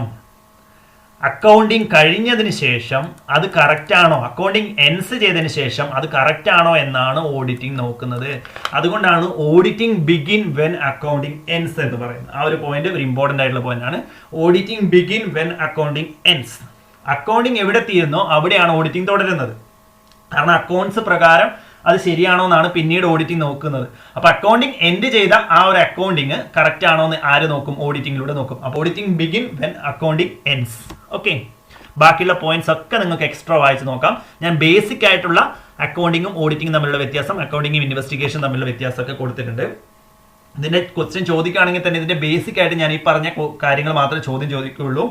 അക്കൗണ്ടിങ് കഴിഞ്ഞതിന് ശേഷം അത് കറക്റ്റ് ആണോ, അക്കൗണ്ടിങ് എൻസ് ചെയ്തതിന് ശേഷം അത് കറക്റ്റ് ആണോ എന്നാണ് ഓഡിറ്റിംഗ് നോക്കുന്നത്. അതുകൊണ്ടാണ് ഓഡിറ്റിംഗ് ബിഗിൻ വെൻ അക്കൗണ്ടിങ് എൻസ് എന്ന് പറയുന്നത്. ആ ഒരു പോയിന്റ് ഒരു ഇമ്പോർട്ടന്റ് ആയിട്ടുള്ള പോയിന്റ് ആണ്. Auditing begin when accounting ends. Accounting എവിടെ തീരുന്നോ അവിടെയാണ് ഓഡിറ്റിംഗ് തുടരുന്നത്. കാരണം അക്കൗണ്ട്സ് പ്രകാരം അത് ശരിയാണോ എന്നാണ് പിന്നീട് ഓഡിറ്റിംഗ് നോക്കുന്നത്. അപ്പൊ അക്കൗണ്ടിങ് എൻഡ് ചെയ്ത ആ ഒരു അക്കൗണ്ടിങ് കറക്റ്റ് ആണോ എന്ന് ആര് നോക്കും? ഓഡിറ്റിംഗിലൂടെ നോക്കും. അപ്പൊ auditing begin when accounting ends. Okay, ബാക്കിയുള്ള പോയിന്റ്സ് ഒക്കെ നിങ്ങൾക്ക് എക്സ്ട്രാ വായിച്ച് നോക്കാം. ഞാൻ ബേസിക് ആയിട്ടുള്ള അക്കൗണ്ടിങ്ങും ഓഡിറ്റിംഗും തമ്മിലുള്ള വ്യത്യാസം, അക്കൗണ്ടിങ്ങും ഇൻവെസ്റ്റിഗേഷൻ തമ്മിലുള്ള വ്യത്യാസമൊക്കെ കൊടുത്തിട്ടുണ്ട്. ഇതിന്റെ ക്വസ്റ്റ്യൻ ചോദിക്കുകയാണെങ്കിൽ തന്നെ ഇതിന്റെ ബേസിക് ആയിട്ട് ഞാൻ ഈ പറഞ്ഞ കാര്യങ്ങൾ മാത്രമേ ചോദ്യം ചോദിക്കുകയുള്ളൂ.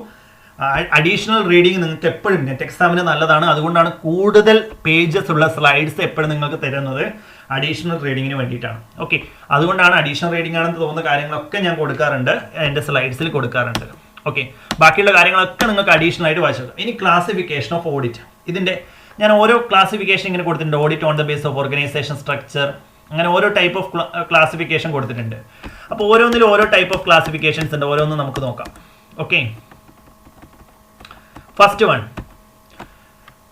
അഡീഷണൽ റീഡിങ് നിങ്ങൾക്ക് എപ്പോഴും നെറ്റ് എക്സാമിന് നല്ലതാണ്. അതുകൊണ്ടാണ് കൂടുതൽ പേജസ് ഉള്ള സ്ലൈഡ്സ് എപ്പോഴും നിങ്ങൾക്ക് തരുന്നത് അഡീഷണൽ റീഡിങ്ങിന് വേണ്ടിയിട്ടാണ്. ഓക്കെ, അതുകൊണ്ടാണ് അഡീഷണൽ റീഡിംഗ് ആണെന്ന് തോന്നുന്ന കാര്യങ്ങളൊക്കെ ഞാൻ കൊടുക്കാറുണ്ട്, എൻ്റെ സ്ലൈഡ്സിൽ കൊടുക്കാറുണ്ട്. ഓക്കെ, ബാക്കിയുള്ള കാര്യങ്ങളൊക്കെ നിങ്ങൾക്ക് അഡീഷണൽ ആയിട്ട് വായിച്ചു. ഇനി ക്ലാസിഫിക്കേഷൻ ഓഫ് ഓഡിറ്റ്. ഇതിന്റെ ഞാൻ ഓരോ ക്ലാസിഫിക്കേഷൻ ഇങ്ങനെ കൊടുത്തിട്ടുണ്ട്. Audit on the base of organisation structure, അങ്ങനെ ഓരോ ടൈപ്പ് ഓഫ് ക്ലാസിഫിക്കേഷൻ കൊടുത്തിട്ടുണ്ട്. അപ്പോൾ ഓരോന്നിലും ഓരോ ടൈപ്പ് ഓഫ് ക്ലാസിഫിക്കേഷൻസ് ഉണ്ട്. ഓരോന്നും നമുക്ക് നോക്കാം. Okay, first one,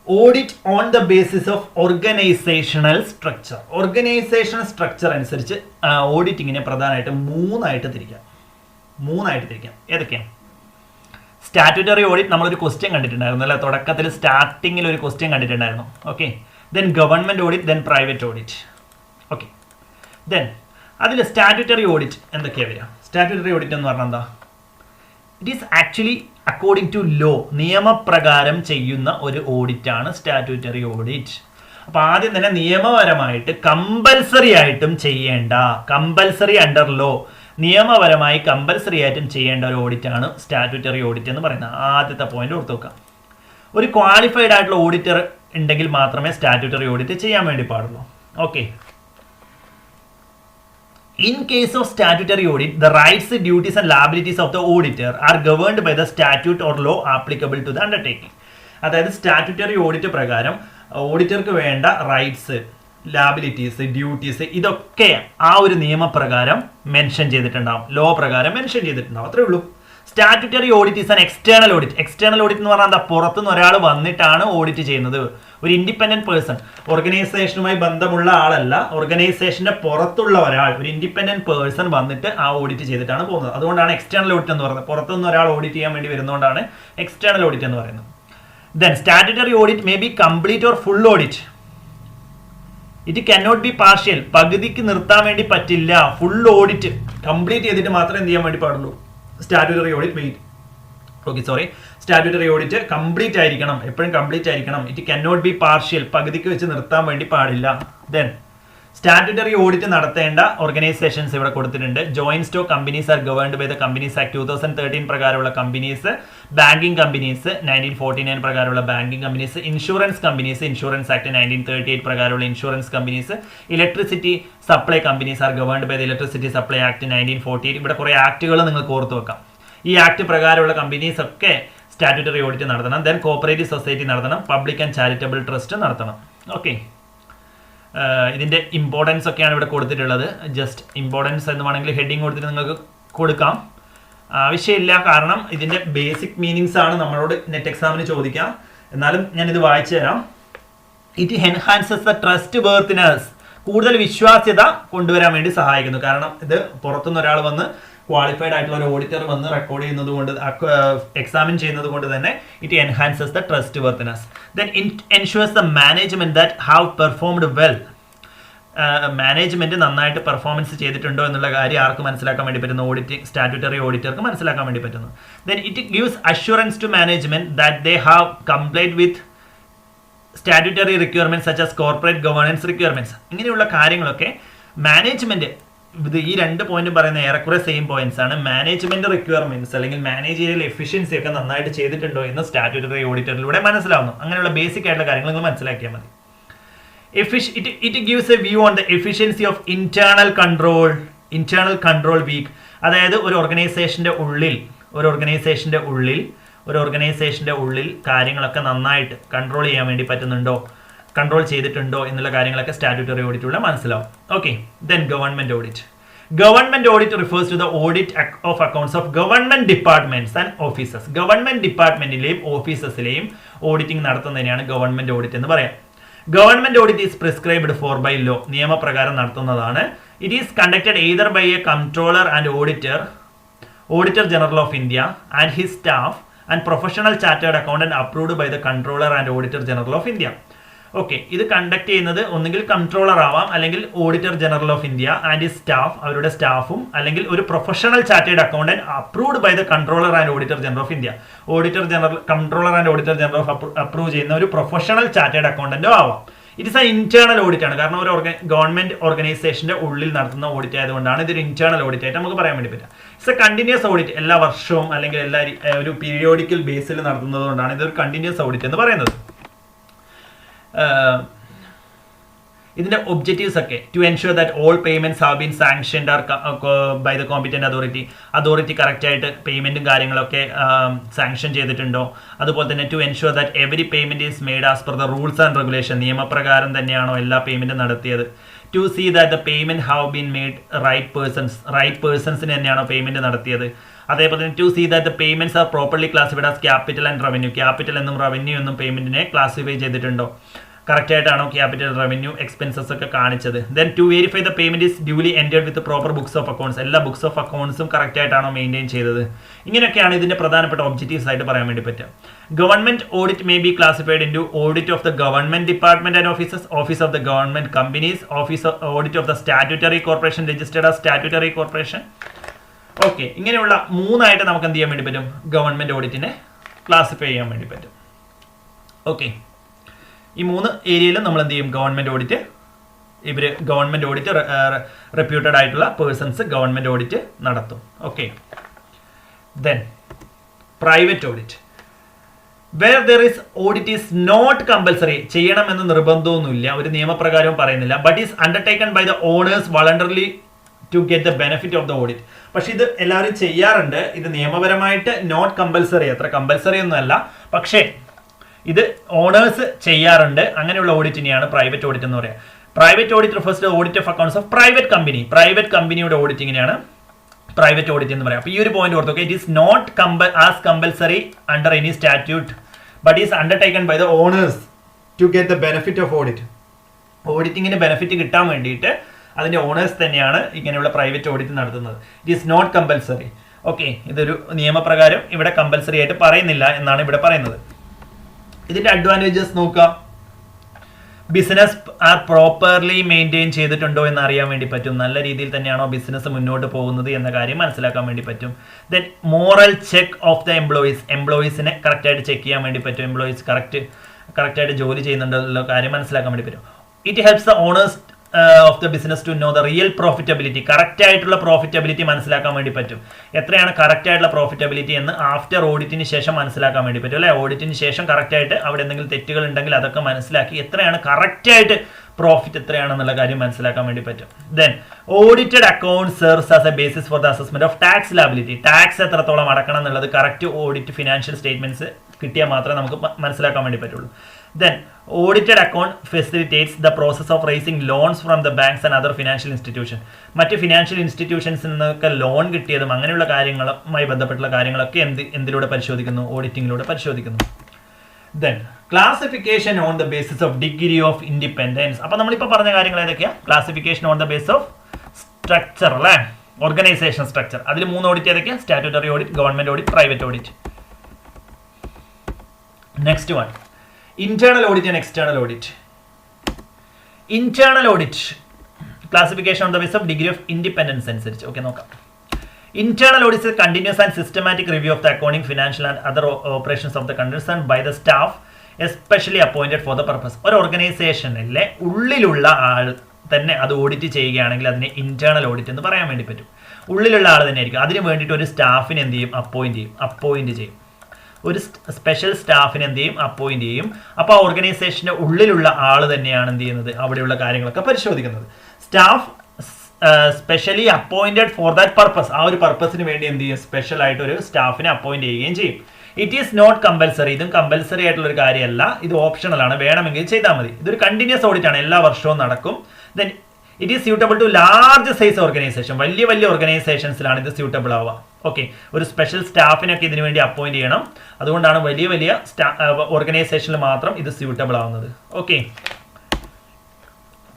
audit on the basis of organisational structure. Organisational structure അനുസരിച്ച് ഓഡിറ്റിങ്ങിനെ പ്രധാനമായിട്ട് മൂന്നായിട്ട് തിരിക്കാം. ഏതൊക്കെയാണ്? സ്റ്റാറ്റ്യൂട്ടറി ഓഡിറ്റ് നമ്മളൊരു ക്വസ്റ്റ്യൻ കണ്ടിട്ടുണ്ടായിരുന്നു അല്ലെ, തുടക്കത്തിൽ സ്റ്റാർട്ടിങ്ങിൽ ഒരു ക്വസ്റ്റ്യൻ കണ്ടിട്ടുണ്ടായിരുന്നു. Okay, then government audit, then private audit. Okay, then അതിൽ സ്റ്റാറ്റ്യൂട്ടറി ഓഡിറ്റ് എന്തൊക്കെയാണ് വരിക? സ്റ്റാറ്റ്യൂട്ടറി ഓഡിറ്റ് എന്ന് പറഞ്ഞാൽ എന്താ? It is actually according to law, നിയമപ്രകാരം ചെയ്യുന്ന ഒരു ഓഡിറ്റ് ആണ് സ്റ്റാറ്റ്യൂട്ടറി ഓഡിറ്റ്. അപ്പൊ ആദ്യം തന്നെ നിയമപരമായിട്ട് കമ്പൽസറി ആയിട്ടും ചെയ്യേണ്ട, കമ്പൽസറി അണ്ടർ ലോ, നിയമപരമായി കമ്പൽസറി ആയിട്ടും ചെയ്യേണ്ട ഒരു ഓഡിറ്റ് ആണ് സ്റ്റാറ്റ്യൂട്ടറി ഓഡിറ്റ് എന്ന് പറയുന്നത്. ആദ്യത്തെ പോയിന്റ് ഓർത്ത് വെക്കാം. ഒരു ക്വാളിഫൈഡ് ആയിട്ടുള്ള ഓഡിറ്റർ ഉണ്ടെങ്കിൽ മാത്രമേ സ്റ്റാറ്റ്യൂട്ടറി ഓഡിറ്റ് ചെയ്യാൻ വേണ്ടി പാടുള്ളൂ. Okay, in case of statutory audit, the rights, duties and liabilities of the auditor are governed by the statute or law applicable to the undertaking. അതായത് സ്റ്റാറ്റ്യൂട്ടറി ഓഡിറ്റ് പ്രകാരം ഓഡിറ്റർക്ക് വേണ്ട rights, liabilities, duties, ഇതൊക്കെ ആ ഒരു നിയമപ്രകാരം മെൻഷൻ ചെയ്തിട്ടുണ്ടാവും, law പ്രകാരം mention ചെയ്തിട്ടുണ്ടാവും. അത്രേ ഉള്ളൂ. Statutory audit is an external audit. External audit എന്ന് പറഞ്ഞാൽ എന്താ? പുറത്തുനിന്ന് ഒരാൾ വന്നിട്ടാണ് ഓഡിറ്റ് ചെയ്യുന്നത്. ഒരു ഇൻഡിപെൻഡന്റ് പേഴ്സൺ, ഓർഗനൈസേഷനുമായി ബന്ധമുള്ള ആളല്ല, ഓർഗനൈസേഷന്റെ പുറത്തുള്ള ഒരാൾ, ഒരു ഇൻഡിപെൻഡന്റ് പേഴ്സൺ വന്നിട്ട് ആ ഓഡിറ്റ് ചെയ്തിട്ടാണ് പോകുന്നത്. അതുകൊണ്ടാണ് എക്സ്റ്റേണൽ ഓഡിറ്റ് എന്ന് പറയുന്നത്. പുറത്തുനിന്ന് ഒരാൾ ഓഡിറ്റ് ചെയ്യാൻ വേണ്ടി വരുന്നതുകൊണ്ടാണ് എക്സ്റ്റേണൽ ഓഡിറ്റ് എന്ന് പറയുന്നത്. Then statutory audit may B complete or full audit. It cannot be partial. പകുതിക്ക് നിർത്താൻ വേണ്ടി പറ്റില്ല. ഫുൾ ഓഡിറ്റ് കംപ്ലീറ്റ് ചെയ്തിട്ട് മാത്രമേ എന്ത് ചെയ്യാൻ വേണ്ടി പാടുള്ളൂ? Statutory audit main. Statutory audit complete ആയിരിക്കണം, എപ്പോഴും കംപ്ലീറ്റ് ആയിരിക്കണം. It can not be partial, പകുതിക്ക് വെച്ച് നിർത്താൻ വേണ്ടി പാടില്ല. ദെൻ സ്റ്റാറ്റ്യൂട്ടറി ഓഡിറ്റ് നടത്തേണ്ട ഓർഗനൈസേഷൻസ് ഇവിടെ കൊടുത്തിട്ടുണ്ട്. Joint stock companies are governed by the companies act 2013 പ്രകാരമുള്ള കമ്പനീസ്, ബാങ്കിങ് കമ്പനീസ് 1949 പ്രകാരമുള്ള banking companies, insurance companies insurance act 1938 പ്രകാരമുള്ള insurance companies, electricity supply companies are governed by the electricity supply act 1948. ഇവിടെ കുറേ ആക്ടുകൾ നിങ്ങൾക്ക് ഓർത്ത് വെക്കാം. ഈ ആക്ട് പ്രകാരമുള്ള കമ്പനീസ് ഒക്കെ സ്റ്റാറ്റ്യൂട്ടറി ഓഡിറ്റ് നടത്തണം. ദെൻ കോപ്പറേറ്റീവ് സൊസൈറ്റി നടത്തണം, പബ്ലിക് ആൻഡ് ചാരിറ്റബിൾ ട്രസ്റ്റ് നടത്തണം. ഓക്കെ, ഇതിൻ്റെ ഇമ്പോർട്ടൻസ് ഒക്കെയാണ് ഇവിടെ കൊടുത്തിട്ടുള്ളത്. ജസ്റ്റ് ഇമ്പോർട്ടൻസ് എന്ന് വേണമെങ്കിൽ ഹെഡിങ് കൊടുത്തിട്ട് നിങ്ങൾക്ക് കൊടുക്കാം, ആവശ്യമില്ല, കാരണം ഇതിൻ്റെ ബേസിക് മീനിങ്സ് ആണ് നമ്മളോട് നെറ്റ് എക്സാമിന് ചോദിക്കാം. എന്നാലും ഞാനിത് വായിച്ചു തരാം. ഇറ്റ് എൻഹാൻസസ് ദ ട്രസ്റ്റ് വേർത്തിനെസ്, കൂടുതൽ വിശ്വാസ്യത കൊണ്ടുവരാൻ വേണ്ടി സഹായിക്കുന്നു. കാരണം ഇത് പുറത്തുനിന്ന് ഒരാൾ വന്ന് ക്വാളിഫൈഡ് ആയിട്ടുള്ള ഒരു ഓഡിറ്റർ വന്ന് റെക്കോർഡ് ചെയ്യുന്നത് കൊണ്ട്, എക്സാമിൻ ചെയ്യുന്നത് കൊണ്ട് തന്നെ it enhances the trust worthiness. Then it ensures the management that have performed well. Management നന്നായിട്ട് പെർഫോമൻസ് ചെയ്തിട്ടുണ്ടോ എന്നുള്ള കാര്യം ആർക്ക് മനസ്സിലാക്കാൻ വേണ്ടി പറ്റുന്നു? സ്റ്റാറ്റ്യൂട്ടറി ഓഡിറ്റർക്ക് മനസ്സിലാക്കാൻ വേണ്ടി പറ്റുന്നു. Then it gives assurance to management that they have compliant with statutory requirements such as corporate governance requirements. ഇങ്ങനെയുള്ള കാര്യങ്ങളൊക്കെ മാനേജ്മെന്റ്, ഇത് ഈ രണ്ട് പോയിന്റും പറയുന്ന ഏറെക്കുറെ സെയിം പോയിന്റ്സ് ആണ്. മാനേജ്മെന്റ് റിക്വയർമെന്റ്സ് അല്ലെങ്കിൽ മാനേജീരിയൽ എഫിഷ്യൻസി ഒക്കെ നന്നായിട്ട് ചെയ്തിട്ടുണ്ടോ എന്ന് സ്റ്റാറ്റ്യൂട്ടറി ഓഡിറ്ററിലൂടെ മനസ്സിലാവുന്നു. അങ്ങനെയുള്ള ബേസിക് ആയിട്ടുള്ള കാര്യങ്ങൾ നിങ്ങൾ മനസ്സിലാക്കിയാൽ മതി. It gives a view on the efficiency of internal control weak. അതായത് ഒരു ഓർഗനൈസേഷന്റെ ഉള്ളിൽ കാര്യങ്ങളൊക്കെ നന്നായിട്ട് കൺട്രോൾ ചെയ്യാൻ വേണ്ടി പറ്റുന്നുണ്ടോ, കൺട്രോൾ ചെയ്തിട്ടുണ്ടോ എന്നുള്ള കാര്യങ്ങളൊക്കെ സ്റ്റാറ്റ്യൂട്ടറി ഓഡിറ്റിലൂടെ മനസ്സിലാവും. Okay, then government audit. Government audit refers to the audit of accounts of government departments and officers. Government ഡിപ്പാർട്ട്മെന്റിലെയും ഓഫീസസിലെയും ഓഡിറ്റിംഗ് നടത്തുന്നതിനെയാണ് ഗവൺമെന്റ് ഓഡിറ്റ് എന്ന് പറയാം. Government audit is prescribed for by law, നിയമപ്രകാരം നടത്തുന്നതാണ്. It is conducted either by a controller and auditor general of India and his staff and professional chartered accountant approved by the controller and auditor general of India. Okay, ഇത് conduct ചെയ്യുന്നത് ഒന്നുകിൽ controller ആവാം, അല്ലെങ്കിൽ auditor general of India and his staff, അവരുടെ സ്റ്റാഫും, അല്ലെങ്കിൽ ഒരു professional chartered accountant approved by the controller and auditor general of India. Controller and auditor general of approve ചെയ്യുന്ന ഒരു പ്രൊഫഷണൽ ചാർട്ടേഡ് അക്കൗണ്ടന്റോ ആവാം. It is a internal audit ആണ്, കാരണം ഒരു ഗവൺമെന്റ് ഓർഗനൈസേഷന്റെ ഉള്ളിൽ നടത്തുന്ന ഓഡിറ്റ് ആയതുകൊണ്ടാണ് ഇതൊരു ഇന്റേണൽ ഓഡിറ്റ് ആയിട്ട് നമുക്ക് പറയാൻ വേണ്ടി പറ്റുക. ഇറ്റ്സ് എ കണ്ടിന്യൂസ് ഓഡിറ്റ്, എല്ലാ വർഷവും അല്ലെങ്കിൽ ഒരു പീരിയോഡിക്കൽ ബേസിൽ നടത്തുന്നത് കൊണ്ടാണ് ഇതൊരു കണ്ടിന്യൂസ് ഓഡിറ്റ് എന്ന് പറയുന്നത്. ഇതിന്റെ ഒബ്ജക്റ്റീവ്സ് ഒക്കെ to ensure that all payments have been sanctioned are by the competent authority correct ആയിട്ട് പേയ്മെന്റും കാര്യങ്ങളൊക്കെ സാങ്ഷൻ ചെയ്തിട്ടുണ്ടോ. അതുപോലെ തന്നെ to ensure that every payment is made as per the rules and regulation, നിയമപ്രകാരം തന്നെയാണോ എല്ലാ പേയ്മെന്റും നടത്തിയത്. To see that the payment have been made right പേഴ്സൺസിന് തന്നെയാണോ പേയ്മെന്റ് നടത്തിയത്. അതേപോലെ തന്നെ to see that the payments are properly classified as capital and revenue, capital എന്നും റവന്യൂ എന്നും പേയ്മെന്റിനെ ക്ലാസിഫൈ ചെയ്തിട്ടുണ്ടോ, കറക്റ്റ് ആയിട്ടാണോ ക്യാപിറ്റൽ റവന്യൂ എക്സ്പെൻസസ് ഒക്കെ കാണിച്ചത്. Then to verify the payment is duly entered with proper books of accounts, എല്ലാ books of അക്കൗണ്ട്സും correct ആയിട്ടാണോ മെയിൻറ്റെയിൻ ചെയ്തത്. ഇങ്ങനെയൊക്കെയാണ് ഇതിന്റെ പ്രധാനപ്പെട്ട ഒബ്ജക്റ്റീവ്സ് ആയിട്ട് പറയാൻ വേണ്ടി പറ്റുക. Government audit may be classified into audit of the government department and offices, office of the government companies, audit of the statutory corporation registered as statutory corporation. Okay, ഇങ്ങനെയുള്ള മൂന്നായിട്ട് നമുക്ക് എന്ത് ചെയ്യാൻ വേണ്ടി പറ്റും? ഗവൺമെന്റ് ഓഡിറ്റിനെ ക്ലാസിഫൈ ചെയ്യാൻ വേണ്ടി പറ്റും. ഓക്കെ, ഈ മൂന്ന് ഏരിയയിലും നമ്മൾ എന്ത് ചെയ്യും? ഗവൺമെന്റ് ഓഡിറ്റ് റെപ്യൂട്ടഡ് ആയിട്ടുള്ള പേഴ്സൺസ് ഗവൺമെന്റ് ഓഡിറ്റ് നടത്തും. Okay, then private audit. Where there is audit is not compulsory, ചെയ്യണമെന്ന് നിർബന്ധമൊന്നുമില്ല, ഒരു നിയമപ്രകാരവും പറയുന്നില്ല. But is undertaken by the owners voluntarily to get the benefit of the audit. പക്ഷെ ഇത് എല്ലാവരും ചെയ്യാറുണ്ട്. ഇത് നിയമപരമായിട്ട് നോട്ട് കമ്പൽസറി, അത്ര കമ്പൽസറി ഒന്നും അല്ല, പക്ഷേ ഇത് ഓണേഴ്സ് ചെയ്യാറുണ്ട്. അങ്ങനെയുള്ള ഓഡിറ്റിനെയാണ് പ്രൈവറ്റ് ഓഡിറ്റ് എന്ന് പറയുക. Private audit refers to audit of accounts of private company, private കമ്പനിയുടെ ഓഡിറ്റിങ്ങിനെയാണ് പ്രൈവറ്റ് ഓഡിറ്റ് എന്ന് പറയാം. അപ്പോൾ ഈ ഒരു പോയിന്റ് ഓർത്ത്, it is not as compulsory under any statute but is undertaken by the owners to get the benefit of audit. ഓഡിറ്റിങ്ങിന് benefit കിട്ടാൻ വേണ്ടിയിട്ട് അതിന്റെ ഓണേഴ്സ് തന്നെയാണ് ഇങ്ങനെയുള്ള പ്രൈവറ്റ് ഓഡിറ്റ് നടത്തുന്നത്. It is not compulsory. Okay, ഇതൊരു നിയമപ്രകാരം ഇവിടെ കമ്പൽസറി ആയിട്ട് പറയുന്നില്ല എന്നാണ് ഇവിടെ പറയുന്നത്. ഇതിന്റെ അഡ്വാൻറ്റേജസ് നോക്കുക. ബിസിനസ് ആർ പ്രോപ്പർലി മെയിൻറ്റെയിൻ ചെയ്തിട്ടുണ്ടോ എന്ന് അറിയാൻ വേണ്ടി പറ്റും. നല്ല രീതിയിൽ തന്നെയാണോ ബിസിനസ് മുന്നോട്ട് പോകുന്നത് എന്ന കാര്യം മനസ്സിലാക്കാൻ വേണ്ടി പറ്റും. Then moral check of the എംപ്ലോയീസിനെ കറക്റ്റായിട്ട് ചെക്ക് ചെയ്യാൻ വേണ്ടി പറ്റും. എംപ്ലോയീസ് കറക്റ്റായിട്ട് ജോലി ചെയ്യുന്നുണ്ടല്ലോ കാര്യം മനസ്സിലാക്കാൻ വേണ്ടി പറ്റും. It helps the owners of the business to know the real profitability. Correct ആയിട്ടുള്ള പ്രോഫിറ്റബിലിറ്റി മനസ്സിലാക്കാൻ വേണ്ടി പറ്റും. എത്രയാണ് കറക്റ്റ് ആയിട്ടുള്ള പ്രോഫിറ്റബിലിറ്റി എന്ന് ആഫ്റ്റർ ഓഡിറ്റിന് ശേഷം മനസ്സിലാക്കാൻ വേണ്ടി പറ്റും അല്ലേ. ഓഡിറ്റിന് ശേഷം കറക്റ്റ് ആയിട്ട് അവിടെ എന്തെങ്കിലും തെറ്റുകൾ ഉണ്ടെങ്കിൽ അതൊക്കെ മനസ്സിലാക്കി എത്രയാണ് കറക്റ്റ് ആയിട്ട് പ്രോഫിറ്റ് എത്രയാണെന്നുള്ള കാര്യം മനസ്സിലാക്കാൻ വേണ്ടി പറ്റും. Then audited account serves as A basis for the assessment of tax liability. Tax എത്രത്തോളം അടക്കണം എന്നുള്ളത് കറക്റ്റ് ഓഡിറ്റ് ഫിനാൻഷ്യൽ സ്റ്റേറ്റ്മെന്റ്സ് കിട്ടിയാൽ മാത്രമേ നമുക്ക് മനസ്സിലാക്കാൻ വേണ്ടി പറ്റുള്ളൂ. Then, audited account facilitates the process of raising loans from the banks and other financial institutions. മറ്റ് ഫിനാൻഷ്യൽ ഇൻസ്റ്റിറ്റ്യൂഷൻസിൽ നിന്നൊക്കെ ലോൺ കിട്ടിയതും അങ്ങനെയുള്ള കാര്യങ്ങളുമായി ബന്ധപ്പെട്ടുള്ള കാര്യങ്ങളൊക്കെ എന്തിലൂടെ പരിശോധിക്കുന്നു? ഓഡിറ്റിങ്ങിലൂടെ പരിശോധിക്കുന്നു. Then, classification on the basis of degree of independence. അപ്പോൾ നമ്മളിപ്പോൾ പറഞ്ഞ കാര്യങ്ങൾ ഏതൊക്കെയാണ്? Classification on the base of structure അല്ലേ, ഓർഗനൈസേഷൻ സ്ട്രക്ചർ. അതിൽ 3 ഓഡിറ്റ് ഏതൊക്കെയാണ്? Statutory audit, government audit, private audit. Next one, internal audit and external audit. Internal audit classification on the basis of degree of independence അനുസരിച്ച് okay നോക്കാം. Internal audit is a continuous and systematic review of the accounting, financial and other operations of the concern by the staff especially appointed for the purpose. ഒരു ഓർഗനൈസേഷനിലെ ഉള്ളിലുള്ള ആൾ തന്നെ അത് audit ചെയ്യുകയാണെങ്കിൽ അതിനെ internal audit എന്ന് പറയാൻ വേണ്ടി പറ്റും. ഉള്ളിലുള്ള ആൾ തന്നെ ആയിരിക്കും. അതിന് വേണ്ടിയിട്ട് ഒരു സ്റ്റാഫിനെ എന്ത് ചെയ്യും? അപ്പോയിന്റ് ചെയ്യും. ഒരു സ്പെഷ്യൽ സ്റ്റാഫിനെ എന്ത് ചെയ്യും? അപ്പോയിന്റ് ചെയ്യും. അപ്പോൾ ആ ഓർഗനൈസേഷന്റെ ഉള്ളിലുള്ള ആൾ തന്നെയാണ് എന്ത് ചെയ്യുന്നത്? അവിടെയുള്ള കാര്യങ്ങളൊക്കെ പരിശോധിക്കുന്നത്. Staff specially appointed for that purpose. ആ ഒരു പർപ്പസിന് വേണ്ടി എന്ത് ചെയ്യും? സ്പെഷ്യൽ ആയിട്ട് ഒരു സ്റ്റാഫിനെ അപ്പോയിന്റ് ചെയ്യുകയും ചെയ്യും. It is not compulsory. ഇതും കമ്പൽസറി ആയിട്ടുള്ള ഒരു കാര്യമല്ല, ഇത് ഓപ്ഷണൽ ആണ്. വേണമെങ്കിൽ ചെയ്താൽ മതി. ഇതൊരു കണ്ടിന്യൂസ് ഓഡിറ്റ് ആണ്, എല്ലാ വർഷവും നടക്കും. Then it is suitable to large size organisation. വലിയ ഓർഗനൈസേഷൻസിലാണ് ഇത് സ്യൂട്ടബിൾ ആവുക. ഓക്കെ, ഒരു സ്പെഷ്യൽ സ്റ്റാഫിനൊക്കെ ഇതിനു വേണ്ടി അപ്പോയിന്റ് ചെയ്യണം. അതുകൊണ്ടാണ് വലിയ ഓർഗനൈസേഷനിൽ മാത്രം ഇത് സ്യൂട്ടബിൾ ആവുന്നത്. Okay,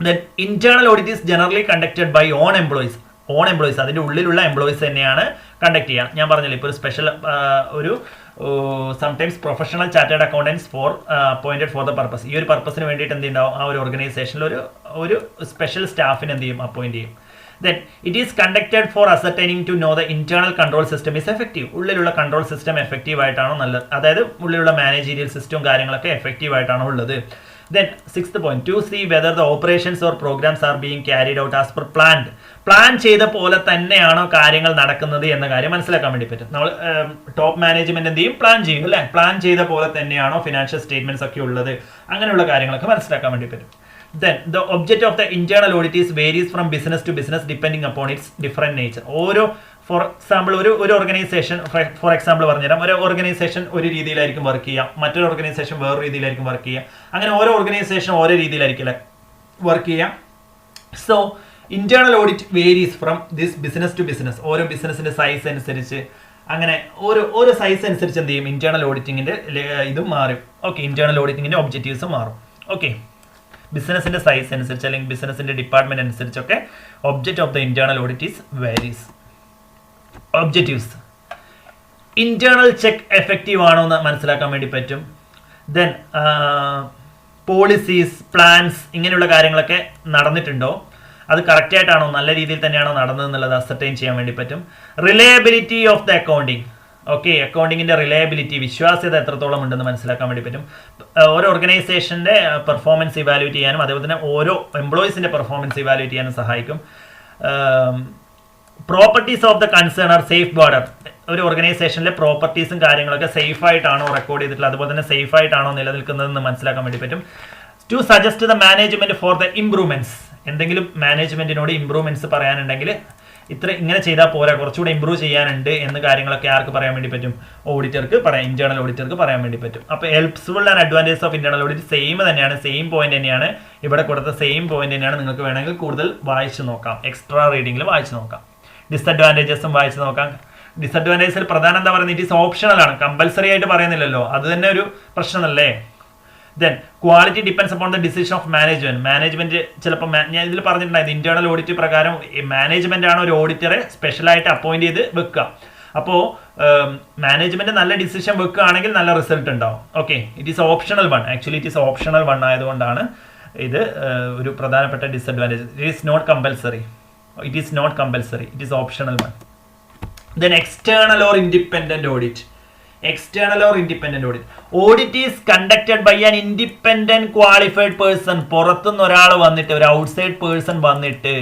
then internal audit is generally conducted by own employees. അതിന്റെ ഉള്ളിലുള്ള എംപ്ലോയീസ് തന്നെയാണ് കണ്ടക്ട് ചെയ്യുക. ഞാൻ പറഞ്ഞില്ല, ഇപ്പോൾ ഒരു special sometimes professional chartered accountants appointed for the purpose. ഈ ഒരു പർപ്പസിന് വേണ്ടിയിട്ട് എന്ത് ഉണ്ടാവും? ആ ഒരു ഓർഗനൈസേഷനിൽ ഒരു സ്പെഷ്യൽ സ്റ്റാഫിനെ എന്ത് ചെയ്യും? അപ്പോയിന്റ് ചെയ്യും. Then it is conducted for ascertaining to know the internal control system is effective. ഉള്ളിലുള്ള കൺട്രോൾ സിസ്റ്റം എഫക്റ്റീവ് ആയിട്ടാണോ നല്ലത്, അതായത് ഉള്ളിലുള്ള മാനേജീരിയൽ സിസ്റ്റവും കാര്യങ്ങളൊക്കെ എഫക്റ്റീവ് ആയിട്ടാണോ ഉള്ളത്. Then sixth point, to see whether the operations or programs are being carried out as per planned. Plan ചെയ്ത പോലെ തന്നെയാണോ കാര്യങ്ങൾ നടക്കുന്നത് എന്ന കാര്യം മനസ്സിലാക്കാൻ വേണ്ടി പറ്റും. നമ്മൾ ടോപ്പ് മാനേജ്മെന്റ് എന്ത് ചെയ്യും? പ്ലാൻ ചെയ്യും അല്ലേ. പ്ലാൻ ചെയ്ത പോലെ തന്നെയാണോ ഫിനാൻഷ്യൽ സ്റ്റേറ്റ്മെന്റ്സ് ഒക്കെ ഉള്ളത്, അങ്ങനെയുള്ള കാര്യങ്ങളൊക്കെ മനസ്സിലാക്കാൻ വേണ്ടി പറ്റും. Then the object of the internal audit is varies from business to business depending upon its different nature. Four example ഒരു ഓർഗനൈസേഷൻ, ഫോർ എക്സാമ്പിൾ പറഞ്ഞുതരാം, ഒരു ഓർഗനൈസേഷൻ ഒരു രീതിയിലായിരിക്കും വർക്ക് ചെയ്യുക, മറ്റൊരു ഓർഗനൈസേഷൻ വേറൊരു രീതിയിലായിരിക്കും വർക്ക് ചെയ്യുക. അങ്ങനെ ഓരോ ഓർഗനൈസേഷൻ ഓരോ രീതിയിലായിരിക്കില്ല വർക്ക് ചെയ്യുക. So internal audit varies from this business to business. ഓരോ ബിസിനസിന്റെ സൈസ് അനുസരിച്ച്, അങ്ങനെ ഓരോ സൈസ് അനുസരിച്ച് എന്ത് ചെയ്യും? ഇന്റേണൽ ഓഡിറ്റിങ്ങിന്റെ ഇതും മാറും. ഓക്കെ, ഇന്റേണൽ ഓഡിറ്റിങ്ങിന്റെ ഒബ്ജക്റ്റീവ്സും മാറും. ഓക്കെ, ബിസിനസിന്റെ സൈസ് അനുസരിച്ച് അല്ലെങ്കിൽ ബിസിനസിന്റെ ഡിപ്പാർട്ട്മെന്റ് അനുസരിച്ചൊക്കെ object of the internal audit is varies. Objectives, internal check effective ആണോ എന്ന് മനസ്സിലാക്കാൻ വേണ്ടി പറ്റും. ദെൻ പോളിസീസ്, പ്ലാൻസ്, ഇങ്ങനെയുള്ള കാര്യങ്ങളൊക്കെ നടന്നിട്ടുണ്ടോ, അത് കറക്റ്റ് ആയിട്ടാണോ, നല്ല രീതിയിൽ തന്നെയാണോ നടന്നതെന്നുള്ളത് അസർട്ടൈൻ ചെയ്യാൻ വേണ്ടി പറ്റും. Reliability of the accounting. Okay, അക്കൗണ്ടിങ്ങിന്റെ റിലയബിലിറ്റി, വിശ്വാസ്യത എത്രത്തോളം ഉണ്ടെന്ന് മനസ്സിലാക്കാൻ വേണ്ടി പറ്റും. ഓരോ ഓർഗനൈസേഷന്റെ പെർഫോമൻസ് ഇവാലുവേറ്റ് ചെയ്യാനും അതേപോലെ തന്നെ ഓരോ എംപ്ലോയീസിന്റെ പെർഫോമൻസ് ഇവാലുവേറ്റ് ചെയ്യാനും സഹായിക്കും. Properties of the concern R safe guard. ഒരു ഓർഗനൈസേഷനിലെ പ്രോപ്പർട്ടീസും കാര്യങ്ങളൊക്കെ സേഫ് ആയിട്ടാണോ റെക്കോർഡ് ചെയ്തിട്ടുള്ളത്, അതുപോലെ തന്നെ സേഫ് ആയിട്ടാണോ നിലനിൽക്കുന്നതെന്ന് മനസ്സിലാക്കാൻ വേണ്ടി പറ്റും. To suggest the management for the improvements. എന്തെങ്കിലും മാനേജ്മെന്റിനോട് ഇംപ്രൂവ്മെന്റ്സ് പറയാനുണ്ടെങ്കിൽ ഇങ്ങനെ ചെയ്താൽ പോരാ, കുറച്ചുകൂടെ ഇംപ്രൂവ് ചെയ്യാനുണ്ട് എന്ന് കാര്യങ്ങളൊക്കെ ആർക്ക് പറയാൻ വേണ്ടി പറ്റും? ഓഡിറ്റർക്ക് പറയാം, ഇന്റേണൽ ഓഡിറ്റർക്ക് പറയാൻ വേണ്ടി പറ്റും. അപ്പോൾ helpful and advantages of internal audit same തന്നെയാണ്, സെയിം പോയിന്റ് തന്നെയാണ് ഇവിടെ കൊടുത്ത സെയിം പോയിന്റ് തന്നെയാണ്. നിങ്ങൾക്ക് വേണമെങ്കിൽ കൂടുതൽ വായിച്ചു നോക്കാം, എക്സ്ട്രാ റീഡിംഗിൽ വായിച്ചു നോക്കാം. ഡിസഡ്വാൻറ്റേജസും വായിച്ചു നോക്കാം. ഡിസഡ്വാൻറ്റേജസിൽ പ്രധാനം എന്താ പറയുന്നത്? ഇറ്റ് ഈസ് ഓപ്ഷണൽ ആണ്, കമ്പൽസറി ആയിട്ട് പറയുന്നില്ലല്ലോ, അത് തന്നെ ഒരു പ്രശ്നമല്ലേ. Then quality depends upon the decision of management ചിലപ്പോൾ ഞാൻ ഇതിൽ പറഞ്ഞിട്ടുണ്ടായിരുന്നു, ഇന്റേണൽ ഓഡിറ്റ് പ്രകാരം മാനേജ്മെന്റ് ആണ് ഒരു ഓഡിറ്ററെ സ്പെഷ്യലായിട്ട് അപ്പോയിന്റ് ചെയ്ത് വെക്കുക. അപ്പോൾ മാനേജ്മെന്റ് നല്ല ഡിസിഷൻ വെക്കുകയാണെങ്കിൽ നല്ല റിസൾട്ട് ഉണ്ടാവും. Okay, it is optional one, actually it is optional one ആയതുകൊണ്ടാണ് ഇത് ഒരു പ്രധാനപ്പെട്ട disadvantage. It is not compulsory, it is optional one. Then external or independent audit. Audit is conducted by an independent qualified person. പുറത്തുനിന്ന് ഒരാൾ വന്നിട്ട്, ഒരു outside person വന്നിട്ട്,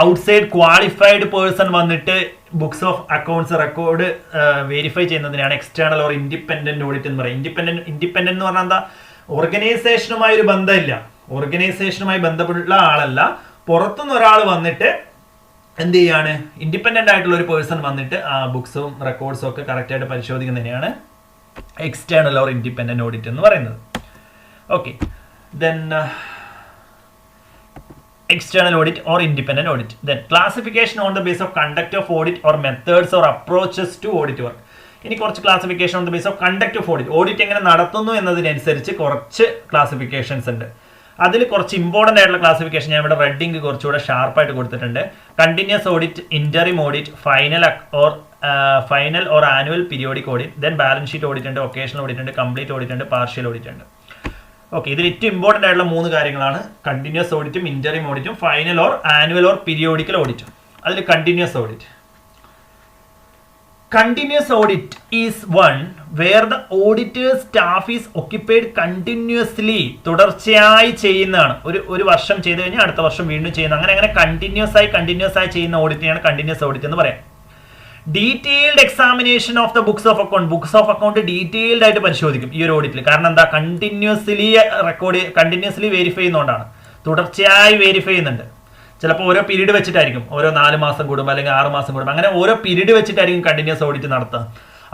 outside qualified person വന്നിട്ട് books of accounts record verify ചെയ്യുന്നതിനാണ് external or independent audit എന്ന് പറയുന്നത്. Independent എന്ന് പറഞ്ഞാൽ എന്താ? ഓർഗനൈസേഷനുമായി ഒരു ബന്ധമില്ല, ഓർഗനൈസേഷനുമായി ബന്ധപ്പെട്ടുള്ള ആളല്ല, പുറത്തുനിന്ന് ഒരാൾ വന്നിട്ട് എന്ത് ചെയ്യാണ്? ഇൻഡിപെൻഡന്റ് ആയിട്ടുള്ള ഒരു പേഴ്സൺ വന്നിട്ട് ആ ബുക്സും റെക്കോർഡ്സും ഒക്കെ കറക്റ്റ് ആയിട്ട് പരിശോധിക്കുന്നതിനെയാണ് എക്സ്റ്റേണൽ ഓർ ഇൻഡിപെൻഡന്റ് ഓഡിറ്റ് എന്ന് പറയുന്നത്. Okay, then external audit or independent audit. Then classification on the basis of conduct of audit or methods or approaches to audit work. ഇനി കുറച്ച് classification on the base of conduct of audit. Audit എങ്ങനെ നടത്തുന്നു എന്നതിനനുസരിച്ച് കുറച്ച് classifications ഉണ്ട്. അതിൽ കുറച്ച് important ആയിട്ടുള്ള classification ഞാൻ ഇവിടെ റെഡിങ് കുറച്ചുകൂടെ ഷാർപ്പായിട്ട് കൊടുത്തിട്ടുണ്ട്. Continuous audit, interim audit, final or annual periodic audit, then balance sheet audit ഉണ്ട്, ഒക്കേഷണൽ ഓഡിറ്റ് ഉണ്ട്, കംപ്ലീറ്റ് ഓഡിറ്റ് ഉണ്ട്, പാർഷ്യൽ ഓഡിറ്റ് ഉണ്ട്. ഓക്കെ, ഇതിൽ ഏറ്റവും ഇമ്പോർട്ടൻ്റ് ആയിട്ടുള്ള 3 കാര്യങ്ങളാണ് കണ്ടിന്യൂസ് ഓഡിറ്റും, ഇന്ററിം ഓഡിറ്റും, final or annual or periodical ഓഡിറ്റും. അതിൽ continuous audit. Continuous audit is one where the auditor's staff is occupied continuously. തുടർച്ചയായി ചെയ്യുന്നതാണ്. ഒരു വർഷം ചെയ്ത് കഴിഞ്ഞാൽ അടുത്ത വർഷം വീണ്ടും ചെയ്യുന്ന, അങ്ങനെ കണ്ടിന്യൂസ് ആയി ചെയ്യുന്ന ഓഡിറ്റിനെയാണ് കണ്ടിന്യൂസ് ഓഡിറ്റ് എന്ന് പറയാം. Detailed examination of the books of account detailed ആയിട്ട് പരിശോധിക്കും ഈ ഒരു ഓഡിറ്റിൽ. കാരണം എന്താ? കണ്ടിന്യൂസ്ലി വെരിഫൈ ചെയ്യുന്നതുകൊണ്ടാണ്, തുടർച്ചയായി വെരിഫൈ ചെയ്യുന്നുണ്ട്. ചിലപ്പോൾ ഓരോ പീരീഡ് വെച്ചിട്ടായിരിക്കും, ഓരോ 4 മാസം കൂടുമ്പോൾ അല്ലെങ്കിൽ 6 മാസം കൂടുമ്പോൾ, അങ്ങനെ ഓരോ പീരീഡ് വെച്ചിട്ടായിരിക്കും കണ്ടിന്യൂസ് ഓഡിറ്റ് നടത്തുക.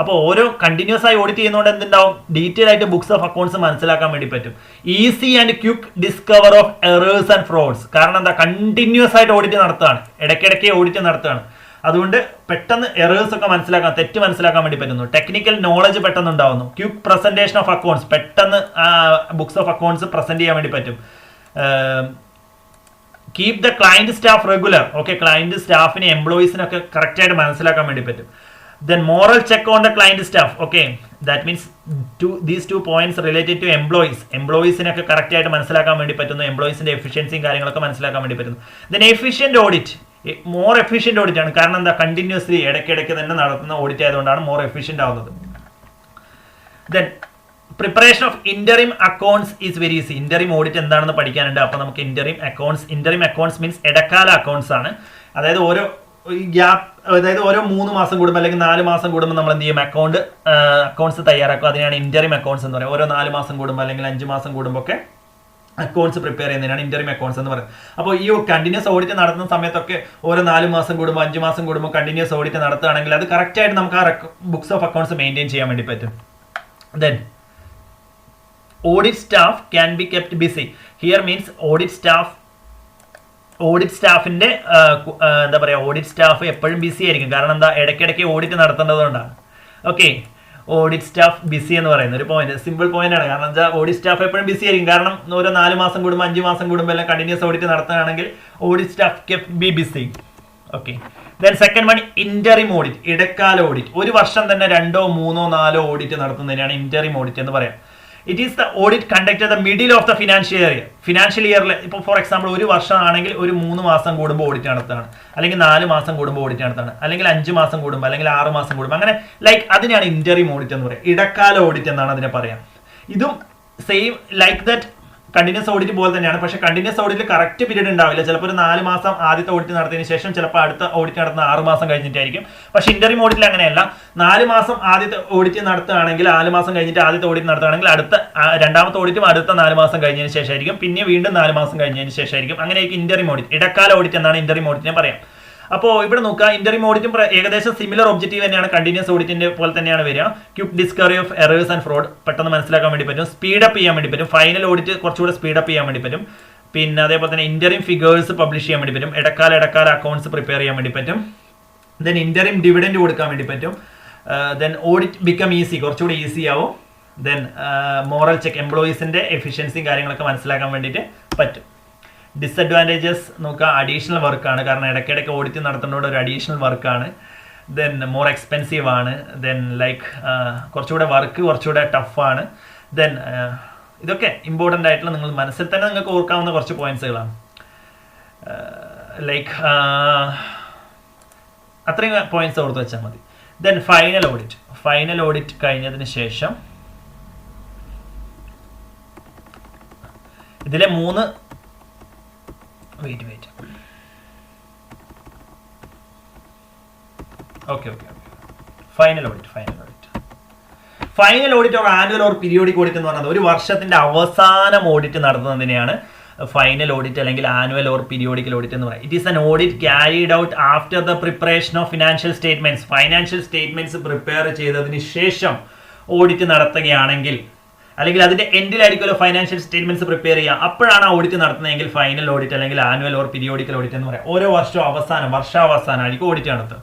അപ്പോൾ ഓരോ കണ്ടിന്യൂസ് ആയി ഓഡിറ്റ് ചെയ്യുന്നതുകൊണ്ട് എന്തുണ്ടാവും? ഡീറ്റെയിൽ ആയിട്ട് ബുക്സ് ഓഫ് അക്കൗണ്ട്സ് മനസ്സിലാക്കാൻ വേണ്ടി പറ്റും. Easy and quick discover of errors and fruits. കാരണം എന്താ? കണ്ടിന്യൂസ് ആയിട്ട് ഓഡിറ്റ് നടത്തുകയാണ്, ഇടയ്ക്കിടയ്ക്ക് ഓഡിറ്റ് നടത്തുകയാണ്. അതുകൊണ്ട് പെട്ടെന്ന് എറേഴ്സ് ഒക്കെ മനസ്സിലാക്കാൻ, തെറ്റ് മനസ്സിലാക്കാൻ വേണ്ടി പറ്റുന്നു. ടെക്നിക്കൽ നോളജ് പെട്ടെന്ന് ഉണ്ടാവുന്നു. ക്വിക്ക് പ്രസന്റേഷൻ ഓഫ് അക്കൗണ്ട്സ്, പെട്ടെന്ന് ബുക്സ് ഓഫ് അക്കൗണ്ട്സ് പ്രസന്റ് ചെയ്യാൻ വേണ്ടി പറ്റും. Keep the client staff regular. Okay, client സ്റ്റാഫിനെ, എംപ്ലോയീസിനൊക്കെ കറക്റ്റ് ആയിട്ട് മനസ്സിലാക്കാൻ വേണ്ടി പറ്റും. Then moral check on the client staff. Okay, that means these 2 points related to എംപ്ലോയീസിനൊക്കെ കറക്റ്റ് ആയിട്ട് മനസ്സിലാക്കാൻ വേണ്ടി പറ്റുന്നു. എംപ്ലോയീസിന്റെ എഫിഷ്യൻസിയും കാര്യങ്ങളൊക്കെ മനസ്സിലാക്കാൻ വേണ്ടി പറ്റുന്നു. Then efficient audit, more efficient audit ആണ്. കാരണം എന്താ? കണ്ടിന്യൂസ്ലി ഇടയ്ക്കിടയ്ക്ക് തന്നെ നടത്തുന്ന ഓഡിറ്റ് ആയതുകൊണ്ടാണ് മോർ എഫിഷ്യന്റ് ആവുന്നത്. Then preparation of interim accounts is very easy. Interim audit എന്താണെന്ന് പഠിക്കാനുണ്ട്. അപ്പോൾ നമുക്ക് ഇന്ററിം അക്കൗണ്ട്സ് മീൻസ് ഇടക്കാല അക്കൗണ്ട്സ് ആണ്. അതായത് ഓരോ 3 മാസം കൂടുമ്പോൾ അല്ലെങ്കിൽ 4 മാസം കൂടുമ്പോൾ നമ്മൾ എന്ത് ചെയ്യും? അക്കൗണ്ട്സ് തയ്യാറാക്കും. അതിനാണ് ഇന്ററിം അക്കൗണ്ട്സ് എന്ന് പറയുന്നത്. ഓരോ 4 മാസം കൂടുമ്പോൾ അല്ലെങ്കിൽ 5 മാസം കൂടുമ്പോൾ ഒക്കെ അക്കൗണ്ട്സ് പ്രിപ്പയർ ചെയ്യുന്നതിനാണ് ഇന്ററിം അക്കൗണ്ട്സ് എന്ന് പറയുന്നത്. അപ്പോൾ ഈ കണ്ടിന്യൂസ് ഓഡിറ്റ് നടത്തുന്ന സമയത്തൊക്കെ ഓരോ 4 മാസം കൂടുമ്പോൾ 5 മാസം കൂടുമ്പോൾ കണ്ടിന്യൂസ് ഓഡിറ്റ് നടത്തുകയാണെങ്കിൽ അത് കറക്റ്റായിട്ട് നമുക്ക് ആ ബുക്സ് ഓഫ് അക്കൗണ്ട്സ് മെയിൻറ്റെയിൻ ചെയ്യാൻ വേണ്ടി പറ്റും. Then audit staff can be kept busy. Here means audit സ്റ്റാഫിന്റെ എന്താ പറയുക, ഓഡിറ്റ് സ്റ്റാഫ് എപ്പോഴും ബിസി ആയിരിക്കും. കാരണം എന്താ? ഇടയ്ക്കിടയ്ക്ക് ഓഡിറ്റ് നടത്തേണ്ടതുകൊണ്ടാണ്. ഓക്കെ, ഓഡിറ്റ് സ്റ്റാഫ് ബിസി എന്ന് പറയുന്ന ഒരു പോയിന്റ്, സിമ്പിൾ പോയിന്റ് ആണ്. കാരണം എന്താ? ഓഡിറ്റ് സ്റ്റാഫ് എപ്പോഴും ബിസി ആയിരിക്കും. കാരണം ഓരോ 4 മാസം കൂടുമ്പോൾ 5 മാസം കൂടുമ്പോൾ എല്ലാം കണ്ടിന്യൂസ് ഓഡിറ്റ് നടത്തുകയാണെങ്കിൽ audit staff kept B BC. Okay, then second one interim audit, ഇടക്കാല ഓഡിറ്റ്. ഒരു വർഷം തന്നെ 2, 3, 4 ഓഡിറ്റ് നടത്തുന്നതിനാണ് ഇന്ററിം ഓഡിറ്റ് എന്ന് പറയാം. It is the audit conduct the middle of the financial ഇയറിൽ. ഇപ്പോൾ ഫോർ എക്സാമ്പിൾ ഒരു വർഷം ആണെങ്കിൽ ഒരു 3 മാസം കൂടുമ്പോൾ ഓഡിറ്റ് നടത്തുകയാണ്, അല്ലെങ്കിൽ 4 മാസം കൂടുമ്പോൾ ഓഡിറ്റ് നടത്തുകയാണ്, അല്ലെങ്കിൽ 5 മാസം കൂടുമ്പോൾ, അല്ലെങ്കിൽ 6 മാസം കൂടുമ്പോൾ, അങ്ങനെ അതിനെയാണ് ഇന്ററിം ഓഡിറ്റ് എന്ന് പറയുക. ഇടക്കാല ഓഡിറ്റ് എന്നാണ് അതിനെ പറയാം. ഇതും same like that continuous audit പോലെ തന്നെയാണ്. പക്ഷേ കണ്ടിന്യൂസ് ഓഡിറ്റിൽ കറക്റ്റ് പീരീഡ് ഉണ്ടാവില്ല. ചിലപ്പോൾ ഒരു 4 മാസം ആദ്യത്തെ ഓഡിറ്റ് നടത്തിയതിനു ശേഷം ചിലപ്പോൾ അടുത്ത ഓഡിറ്റ് നടത്തുന്ന 6 മാസം കഴിഞ്ഞിട്ടായിരിക്കും. പക്ഷേ ഇന്ററിം ഓഡിറ്റിൽ അങ്ങനെയല്ല. 4 മാസം ആദ്യത്തെ ഓഡിറ്റ് നടത്തുകയാണെങ്കിൽ 4 മാസം കഴിഞ്ഞിട്ട് ആദ്യത്തെ ഓഡിറ്റ് നടത്തുകയാണെങ്കിൽ അടുത്ത രണ്ടാമത്തെ ഓഡിറ്റും അടുത്ത 4 മാസം കഴിഞ്ഞതിന് ശേഷമായിരിക്കും. പിന്നെ വീണ്ടും 4 മാസം കഴിഞ്ഞതിന് ശേഷമായിരിക്കും. അങ്ങനെയായിരിക്കും ഇന്ററിം ഓഡിറ്റ്. ഇടക്കാല ഓഡിറ്റ് എന്നാണ് ഇന്ററിം ഓഡിറ്റിനെ പറയാം. അപ്പോൾ ഇവിടെ നോക്കുക, ഇന്ററിം ഓഡിറ്റും ഏകദേശം സിമിലർ ഒബ്ജക്റ്റീവ് തന്നെയാണ്. കണ്ടിന്യൂസ് ഓഡിറ്റിന്റെ പോലെ തന്നെയാണ് വരിക. Quick discovery of errors and fraud, പെട്ടെന്ന് മനസ്സിലാക്കാൻ വേണ്ടി പറ്റും. സ്പീഡപ്പ് ചെയ്യാൻ വേണ്ടി പറ്റും. ഫൈനൽ ഓഡിറ്റ് കുറച്ചുകൂടെ സ്പീഡപ്പ് ചെയ്യാൻ വേണ്ടി പറ്റും. പിന്നെ അതേപോലെ തന്നെ ഇന്ററിം ഫിഗേഴ്സ് പബ്ലിഷ് ചെയ്യാൻ വേണ്ടി പറ്റും. ഇടക്കാല അക്കൗണ്ട്സ് പ്രിപ്പയർ ചെയ്യാൻ വേണ്ടി പറ്റും. ദെൻ ഇന്ററിം ഡിവിഡൻഡ് കൊടുക്കാൻ വേണ്ടി പറ്റും. ദെൻ ഓഡിറ്റ് ബിക്കം ഈസി, കുറച്ചുകൂടി ഈസി ആവും. ദെൻ മോറൽ ചെക്ക്, എംപ്ലോയീസിന്റെ എഫിഷ്യൻസിയും കാര്യങ്ങളൊക്കെ മനസ്സിലാക്കാൻ വേണ്ടിയിട്ട് പറ്റും. ഡിസഡ്വാൻറ്റേജസ് നോക്കുക, അഡീഷണൽ വർക്കാണ്. കാരണം ഇടയ്ക്കിടയ്ക്ക് ഓഡിറ്റ് നടത്തുന്നതോടെ ഒരു അഡീഷണൽ വർക്കാണ്. ദെൻ മോർ എക്സ്പെൻസീവ് ആണ്. ദെൻ കുറച്ചുകൂടെ വർക്ക് കുറച്ചുകൂടെ ടഫാണ്. ദെൻ ഇതൊക്കെ ഇമ്പോർട്ടൻ്റ് ആയിട്ടുള്ള നിങ്ങൾ മനസ്സിൽ തന്നെ നിങ്ങൾക്ക് ഓർക്കാവുന്ന കുറച്ച് പോയിന്റ്സുകളാണ്. ലൈക്ക് അത്രയും പോയിന്റ്സ് ഓർത്ത് വെച്ചാൽ മതി. ദെൻ ഫൈനൽ ഓഡിറ്റ് കഴിഞ്ഞതിന് ശേഷം ഇതിലെ 3 wait okay final audit or annual or periodic audit എന്ന് പറയുന്നത് ഒരു വർഷത്തിന്റെ അവസാനം ഓഡിറ്റ് നടത്തുന്നതിനെയാണ് ഫൈനൽ ഓഡിറ്റ് അല്ലെങ്കിൽ ആനുവൽ ഓർ പീരിയോഡിക്കൽ ഓഡിറ്റ് എന്ന് പറയുന്നത്. It is an audit carried out after the preparation of financial statements prepare ചെയ്തതിന് ശേഷം ഓഡിറ്റ് നടത്തുകയാണെങ്കിൽ, അല്ലെങ്കിൽ അതിന്റെ എൻഡിലായിരിക്കുമല്ലോ ഫൈനാൻഷ്യൽ സ്റ്റേറ്റ്മെന്റ്സ് പ്രിപ്പയർ ചെയ്യുക, അപ്പോഴാണ് ആ ഓഡിറ്റ് നടത്തുന്നതെങ്കിൽ ഫൈനൽ ഓഡിറ്റ് അല്ലെങ്കിൽ ആനുവൽ ഓർ പീരിയോഡിക്കൽ ഓഡിറ്റ് എന്ന് പറയാം. ഓരോ വർഷാവസാനമായിരിക്കും ഓഡിറ്റ് നടത്തുക.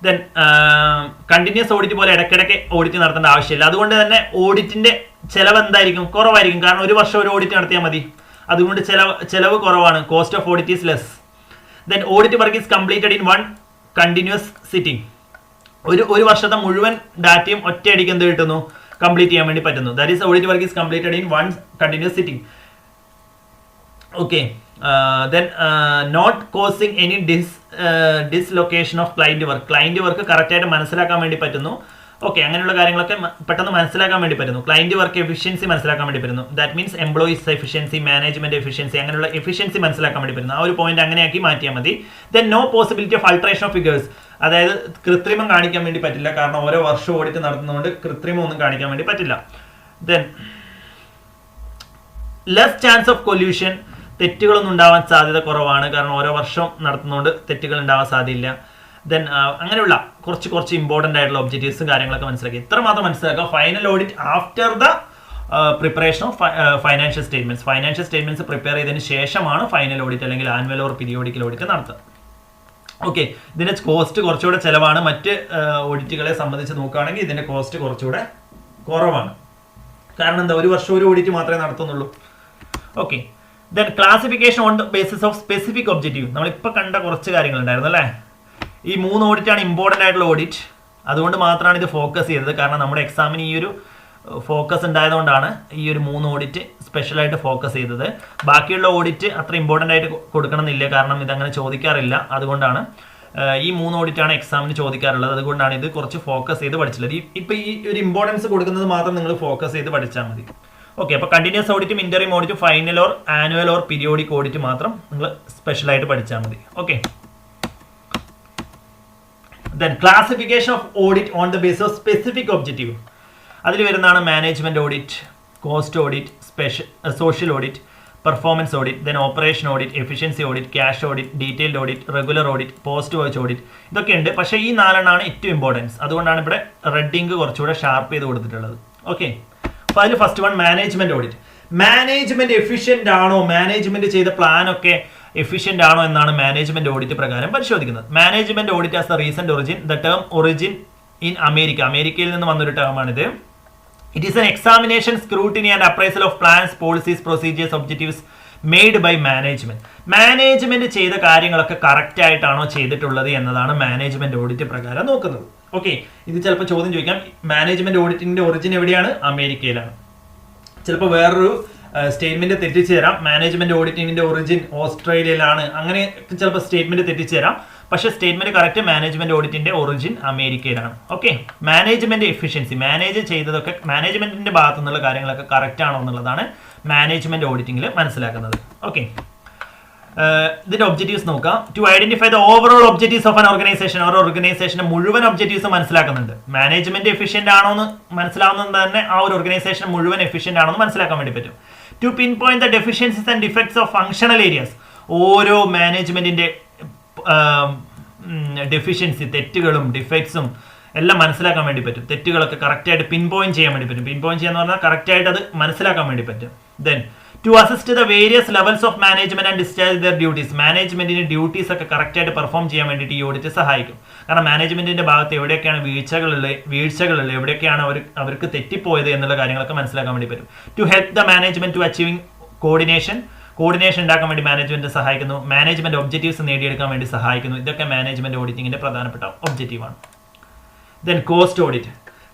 ദെൻ കണ്ടിന്യൂസ് ഓഡിറ്റ് പോലെ ഇടയ്ക്കിടയ്ക്ക് ഓഡിറ്റ് നടത്തേണ്ട ആവശ്യമില്ല. അതുകൊണ്ട് തന്നെ ഓഡിറ്റിന്റെ ചെലവ് എന്തായിരിക്കും? കുറവായിരിക്കും. കാരണം ഒരു വർഷം ഒരു ഓഡിറ്റ് നടത്തിയാൽ മതി. അതുകൊണ്ട് ചെലവ് കുറവാണ്. Cost of audit is less. Then audit work is completed in 1 continuous sitting. ഒരു വർഷത്തെ മുഴുവൻ ഡാറ്റയും ഒറ്റയടിക്ക് എന്ത് കിട്ടുന്നു? കംപ്ലീറ്റ് ചെയ്യാൻ വേണ്ടി പറ്റുന്നു. That is audit work is completed in 1 continuous sitting. Okay. Then not causing any dislocation of client work correct ആയിട്ട് മനസ്സിലാക്കാൻ വേണ്ടി പറ്റുന്നു. ഓക്കെ, അങ്ങനെയുള്ള കാര്യങ്ങളൊക്കെ പെട്ടെന്ന് മനസ്സിലാക്കാൻ വേണ്ടി പറ്റുന്നു. ക്ലയന്റ് വർക്ക് എഫിഷ്യൻസി മനസ്സിലാക്കാൻ വേണ്ടി പറ്റുന്നു. That means employees efficiency, management efficiency, അങ്ങനെയുള്ള എഫിഷ്യൻസി മനസ്സിലാക്കാൻ വേണ്ടി പറ്റുന്നു. ആ ഒരു പോയിന്റ് അങ്ങനെയാക്കി മാറ്റിയാൽ മതി. Then no possibility of alteration of figures, അതായത് കൃത്രിമം കാണിക്കാൻ വേണ്ടി പറ്റില്ല. കാരണം ഓരോ വർഷം ഓഡിറ്റ് നടത്തുന്നതുകൊണ്ട് കൃത്രിമം ഒന്നും കാണിക്കാൻ വേണ്ടി പറ്റില്ല. Then less chance of collusion, തെറ്റുകളൊന്നും ഉണ്ടാവാൻ സാധ്യത കുറവാണ്. കാരണം ഓരോ വർഷം നടത്തുന്നതുകൊണ്ട് തെറ്റുകൾ ഉണ്ടാവാൻ സാധ്യതയില്ല. ദെൻ അങ്ങനെയുള്ള കുറച്ച് ഇമ്പോർട്ടൻ്റ് ആയിട്ടുള്ള ഒബ്ജക്റ്റീവ്സും കാര്യങ്ങളൊക്കെ മനസ്സിലാക്കി. ഇത്ര മാത്രം മനസ്സിലാക്കുക. Final audit after the preparation of financial statements prepare ചെയ്തതിന് ശേഷമാണ് ഫൈനൽ ഓഡിറ്റ് അല്ലെങ്കിൽ ആനുവൽ ഓർ പീരിയോഡിക്കൽ ഓഡിറ്റ് നടത്തുക. ഓക്കെ, ഇതിന്റെ കോസ്റ്റ് കുറച്ചുകൂടെ ചിലവാണ്. മറ്റ് ഓഡിറ്റുകളെ സംബന്ധിച്ച് നോക്കുകയാണെങ്കിൽ ഇതിന്റെ കോസ്റ്റ് കുറച്ചുകൂടെ കുറവാണ്. കാരണം എന്താ, ഒരു വർഷം ഒരു ഓഡിറ്റ് മാത്രമേ നടത്തുന്നുള്ളൂ. Okay, then classification on the basis of specific objective. നമ്മളിപ്പോൾ കണ്ട കുറച്ച് കാര്യങ്ങളുണ്ടായിരുന്നു അല്ലേ. ഈ 3 ഓഡിറ്റാണ് ഇമ്പോർട്ടൻ്റ് ആയിട്ടുള്ള ഓഡിറ്റ്. അതുകൊണ്ട് മാത്രമാണ് ഇത് ഫോക്കസ് ചെയ്തത്. കാരണം നമ്മുടെ എക്സാമിന് ഈ ഒരു ഫോക്കസ് ഉണ്ടായതുകൊണ്ടാണ് ഈ ഒരു 3 ഓഡിറ്റ് സ്പെഷ്യലായിട്ട് ഫോക്കസ് ചെയ്തത്. ബാക്കിയുള്ള ഓഡിറ്റ് അത്ര ഇമ്പോർട്ടൻ്റ് ആയിട്ട് കൊടുക്കണമെന്നില്ല. കാരണം ഇതങ്ങനെ ചോദിക്കാറില്ല. അതുകൊണ്ടാണ് ഈ 3 ഓഡിറ്റാണ് എക്സാമിന് ചോദിക്കാറുള്ളത്. അതുകൊണ്ടാണ് ഇത് കുറച്ച് ഫോക്കസ് ചെയ്ത് പഠിച്ചുള്ളത്. ഇപ്പം ഈ ഒരു ഇമ്പോർട്ടൻസ് കൊടുക്കുന്നത് മാത്രം നിങ്ങൾ ഫോക്കസ് ചെയ്ത് പഠിച്ചാൽ മതി. ഓക്കെ, അപ്പോൾ കണ്ടിന്യൂസ് ഓഡിറ്റും ഇന്ററിം ഓഡിറ്റും final or annual or periodic audit മാത്രം നിങ്ങൾ സ്പെഷ്യലായിട്ട് പഠിച്ചാൽ മതി. Okay, then classification of audit on the base of specific objective. അതിൽ വരുന്നതാണ് management audit, cost audit, social audit, performance audit, then operation audit, efficiency audit, cash audit, detailed audit, regular audit, post watch audit. ഇതൊക്കെ ഉണ്ട്. പക്ഷേ ഈ 4 ഏറ്റവും importance. അതുകൊണ്ടാണ് ഇവിടെ റെഡിങ് കുറച്ചുകൂടെ ഷാർപ്പ് ചെയ്ത് കൊടുത്തിട്ടുള്ളത്. ഓക്കെ, അപ്പോൾ അതിൽ first one management audit. Management efficient ആണോ, മാനേജ്മെന്റ് ചെയ്ത പ്ലാൻ ഒക്കെ എഫിഷ്യന്റ് ആണോ എന്നാണ് മാനേജ്മെന്റ് ഓഡിറ്റ് പ്രകാരം പരിശോധിക്കുന്നത്. Management audit as the recent origin. The term origin in അമേരിക്കയിൽ നിന്ന് വന്നൊരു ടേമാണിത്. It is an examination, scrutiny and appraisal of plans, policies, procedures, objectives made by management. Management ചെയ്ത കാര്യങ്ങളൊക്കെ കറക്റ്റ് ആയിട്ടാണോ ചെയ്തിട്ടുള്ളത് എന്നതാണ് മാനേജ്മെന്റ് ഓഡിറ്റ് പ്രകാരം നോക്കുന്നത്. ഓക്കെ, ഇത് ചിലപ്പോൾ ചോദ്യം ചോദിക്കാം. മാനേജ്മെന്റ് ഓഡിറ്റിന്റെ ഒറിജിൻ എവിടെയാണ്? അമേരിക്കയിലാണ്. ചിലപ്പോൾ വേറൊരു സ്റ്റേറ്റ്മെന്റ് തെറ്റിച്ചു തരാം. മാനേജ്മെന്റ് ഓഡിറ്റിംഗിന്റെ ഒറിജിൻ ഓസ്ട്രേലിയയിലാണ്, അങ്ങനെ ചിലപ്പോൾ സ്റ്റേറ്റ്മെന്റ് തെറ്റിച്ചു തരാം. പക്ഷെ സ്റ്റേറ്റ്മെന്റ് കറക്റ്റ്, മാനേജ്മെന്റ് ഓഡിറ്റിന്റെ ഒറിജിൻ അമേരിക്കയിലാണ്. ഓക്കെ, മാനേജ്മെന്റ് എഫിഷ്യൻസി, മാനേജ് ചെയ്തതൊക്കെ മാനേജ്മെന്റിന്റെ ഭാഗത്തു നിന്നുള്ള കാര്യങ്ങളൊക്കെ കറക്റ്റ് ആണോ എന്നുള്ളതാണ് മാനേജ്മെന്റ് ഓഡിറ്റിംഗിൽ മനസ്സിലാക്കുന്നത്. ഓക്കെ, ഇതിന്റെ ഒബ്ജക്റ്റീവ്സ് നോക്കാം. To identify the overall objectives of an organisation. ഓരോ ഓർഗനൈസേഷന്റെ മുഴുവൻ ഒബ്ജക്റ്റീവ്സ് മനസ്സിലാക്കുന്നുണ്ട്. മാനേജ്മെന്റ് എഫിഷ്യന്റ് ആണോ എന്ന് മനസ്സിലാവുന്നത് തന്നെ ആ ഒരു ഓർഗനൈസേഷൻ മുഴുവൻ എഫിഷ്യന്റ് ആണോ എന്ന് മനസ്സിലാക്കാൻ വേണ്ടി പറ്റും. To pinpoint the deficiencies and defects of functional areas. ഓരോ മാനേജ്മെന്റിന്റെ ഡെഫിഷ്യൻസി, തെറ്റുകളും ഡിഫക്ട്സും എല്ലാം മനസ്സിലാക്കാൻ വേണ്ടി പറ്റും. തെറ്റുകളൊക്കെ കറക്റ്റായിട്ട് പിൻ പോയിന്റ് ചെയ്യാൻ വേണ്ടി പറ്റും. പിൻ പോയിന്റ് ചെയ്യാന്ന് പറഞ്ഞാൽ കറക്റ്റായിട്ട് അത് മനസ്സിലാക്കാൻ വേണ്ടി പറ്റും. Then to assist the various levels of management and discharge their duties. മാനേജ്മെന്റിന്റെ ഡ്യൂട്ടീസ് ഒക്കെ കറക്റ്റായിട്ട് പെർഫോം ചെയ്യാൻ വേണ്ടിയിട്ട് ഈ ഓഡിറ്റ് സഹായിക്കും. കാരണം മാനേജ്മെന്റിന്റെ ഭാഗത്ത് എവിടെയൊക്കെയാണ് വീഴ്ചകളുള്ളത്, എവിടെയൊക്കെയാണ് അവർക്ക് തെറ്റിപ്പോയത് എന്നുള്ള കാര്യങ്ങളൊക്കെ മനസ്സിലാക്കാൻ വേണ്ടി പറ്റും. To help the management to achieving coordination ഉണ്ടാക്കാൻ വേണ്ടി മാനേജ്മെന്റ് സഹായിക്കുന്നു. മാനേജ്മെന്റ് ഒബ്ജക്റ്റീവ്സ് നേടിയെടുക്കാൻ വേണ്ടി സഹായിക്കുന്നു. ഇതൊക്കെ മാനേജ്മെന്റ് ഓഡിറ്റിംഗിന്റെ പ്രധാനപ്പെട്ട ഒബ്ജക്റ്റീവാണ്. Then cost audit.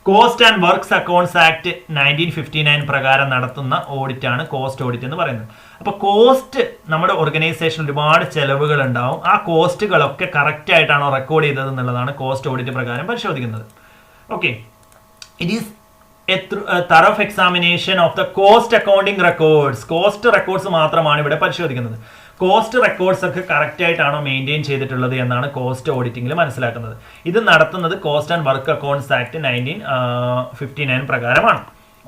Cost and works accounts act 1959 പ്രകാരം നടത്തുന്ന ഓഡിറ്റാണ് കോസ്റ്റ് ഓഡിറ്റ് എന്ന് പറയുന്നത്. അപ്പോൾ കോസ്റ്റ് നമ്മുടെ ഓർഗനൈസേഷൻ ഒരുപാട് ചെലവുകൾ ഉണ്ടാവും, ആ കോസ്റ്റുകളൊക്കെ കറക്റ്റ് ആയിട്ടാണോ റെക്കോർഡ് ചെയ്തത് എന്നുള്ളതാണ് കോസ്റ്റ് ഓഡിറ്റ് പ്രകാരം പരിശോധിക്കുന്നത്. Okay, it is thorough examination of the cost accounting records. Cost records മാത്രമാണ് ഇവിടെ പരിശോധിക്കുന്നത്. കോസ്റ്റ് റെക്കോർഡ്സ് ഒക്കെ കറക്റ്റ് ആയിട്ടാണോ മെയിൻറ്റെയിൻ ചെയ്തിട്ടുള്ളത് എന്നാണ് കോസ്റ്റ് ഓഡിറ്റിംഗിൽ മനസ്സിലാക്കുന്നത്. ഇത് നടത്തുന്നത് cost and work accounts act 1959 പ്രകാരമാണ്.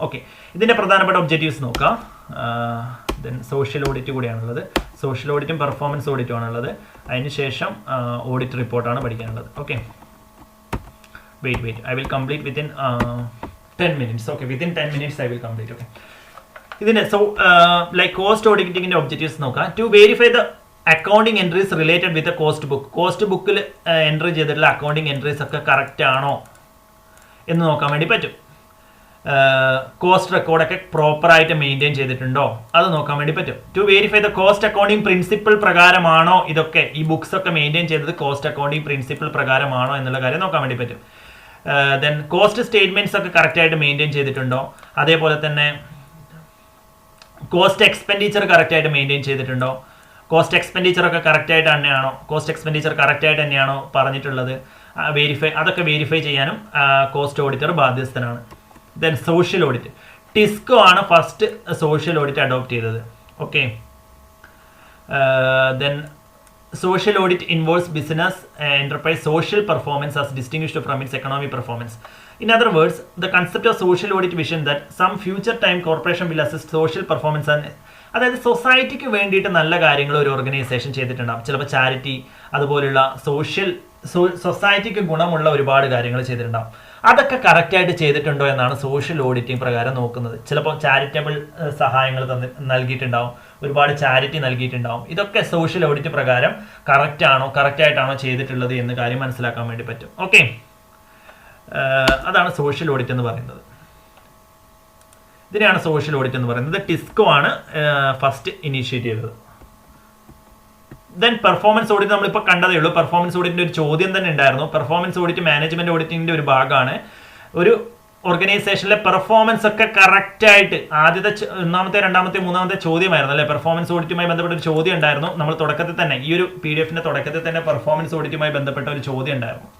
ഓക്കെ, ഇതിന്റെ പ്രധാനപ്പെട്ട ഒബ്ജക്റ്റീവ്സ് നോക്കാം. ദെൻ സോഷ്യൽ ഓഡിറ്റ് കൂടിയാണുള്ളത്. സോഷ്യൽ ഓഡിറ്റും പെർഫോമൻസ് ഓഡിറ്റും ആണുള്ളത്. അതിനുശേഷം ഓഡിറ്റ് റിപ്പോർട്ടാണ് പഠിക്കാനുള്ളത്. Okay, wait I will complete within 10 minutes. Okay, within 10 minutes I will complete. Okay, ഇതിന്റെ like cost auditing objectives നോക്കാം. To verify the accounting entries related with the cost book. Cost ബുക്കിൽ entry ചെയ്തിട്ടുള്ള accounting entries ഒക്കെ correct ആണോ എന്ന് നോക്കാൻ വേണ്ടി പറ്റും. കോസ്റ്റ് റെക്കോർഡൊക്കെ പ്രോപ്പറായിട്ട് മെയിൻറ്റെയിൻ ചെയ്തിട്ടുണ്ടോ അത് നോക്കാൻ വേണ്ടി പറ്റും. To verify the cost accounting principle പ്രകാരമാണോ ഇതൊക്കെ, ഈ ബുക്സ് ഒക്കെ മെയിൻറ്റെയിൻ ചെയ്തത് കോസ്റ്റ് അക്കൗണ്ടിങ് പ്രിൻസിപ്പിൾ പ്രകാരമാണോ എന്നുള്ള കാര്യം നോക്കാൻ വേണ്ടി പറ്റും. ദെൻ കോസ്റ്റ് സ്റ്റേറ്റ്മെന്റ്സ് ഒക്കെ കറക്റ്റ് ആയിട്ട് മെയിൻറ്റെയിൻ ചെയ്തിട്ടുണ്ടോ, അതേപോലെ തന്നെ കോസ്റ്റ് എക്സ്പെൻഡിച്ചർ കറക്റ്റ് ആയിട്ട് മെയിൻറ്റെയിൻ ചെയ്തിട്ടുണ്ടോ, കോസ്റ്റ് എക്സ്പെൻഡിച്ചർ ഒക്കെ കറക്റ്റ് ആയിട്ട് തന്നെയാണോ, കോസ്റ്റ് എക്സ്പെൻഡിച്ചർ കറക്റ്റ് ആയിട്ട് തന്നെയാണോ പറഞ്ഞിട്ടുള്ളത്, അതൊക്കെ വെരിഫൈ ചെയ്യാനും കോസ്റ്റ് ഓഡിറ്റർ ബാധ്യസ്ഥനാണ്. Then social audit. ടിസ്കോ ആണ് ഫസ്റ്റ് സോഷ്യൽ ഓഡിറ്റ് അഡോപ്റ്റ് ചെയ്തത്. Okay, then social audit involves business enterprise social performance as distinguished from its economic performance. In other words, the concept of social audit vision that some future time corporation will assess social performance and അതായത് സൊസൈറ്റിക്ക് വേണ്ടിയിട്ട് നല്ല കാര്യങ്ങൾ ഒരു organisation ചെയ്തിട്ടുണ്ടാകും. ചിലപ്പോൾ charity, അതുപോലുള്ള സൊസൈറ്റിക്ക് ഗുണമുള്ള ഒരുപാട് കാര്യങ്ങൾ ചെയ്തിട്ടുണ്ടാകും. അതൊക്കെ കറക്റ്റായിട്ട് ചെയ്തിട്ടുണ്ടോ എന്നാണ് സോഷ്യൽ ഓഡിറ്റിംഗ് പ്രകാരം നോക്കുന്നത്. ചിലപ്പോൾ ചാരിറ്റബിൾ സഹായങ്ങൾ നൽകിയിട്ടുണ്ടാവും, ഒരുപാട് ചാരിറ്റി നൽകിയിട്ടുണ്ടാവും. ഇതൊക്കെ സോഷ്യൽ ഓഡിറ്റ് പ്രകാരം കറക്റ്റായിട്ടാണോ ചെയ്തിട്ടുള്ളത് എന്ന് കാര്യം മനസ്സിലാക്കാൻ വേണ്ടി പറ്റും. ഓക്കെ, അതാണ് സോഷ്യൽ ഓഡിറ്റ് എന്ന് പറയുന്നത്. ഇതിനെയാണ് സോഷ്യൽ ഓഡിറ്റ് എന്ന് പറയുന്നത്. ടിസ്കോ ആണ് ഫസ്റ്റ് ഇനീഷ്യേറ്റ് ചെയ്തത്. ദെൻ പെർഫോമൻസ് ഓഡിറ്റ് നമ്മളിപ്പോൾ കണ്ടതേ ഉള്ളൂ. പെർഫോമൻസ് ഓഡിറ്റിന്റെ ഒരു ചോദ്യം തന്നെ ഉണ്ടായിരുന്നു. പെർഫോമൻസ് ഓഡിറ്റ് മാനേജ്മെന്റ് ഓഡിറ്റിന്റെ ഒരു ഭാഗമാണ്. ഒരു ഓർഗനൈസേഷനിലെ പെർഫോമൻസ് ഒക്കെ കറക്റ്റ് ആയിട്ട് ആദ്യത്തെ ഒന്നാമത്തെ, രണ്ടാമത്തെ, മൂന്നാമത്തെ ചോദ്യമായിരുന്നു അല്ലെ. പെർഫോമൻസ് ഓഡിറ്റുമായി ബന്ധപ്പെട്ട ഒരു ചോദ്യം ഉണ്ടായിരുന്നു. നമ്മൾ തുടക്കത്തിൽ തന്നെ ഈ ഒരു PDF തുടക്കത്തിൽ തന്നെ പെർഫോമൻസ് ഓഡിറ്റുമായി ബന്ധപ്പെട്ട ഒരു ചോദ്യം ഉണ്ടായിരുന്നു.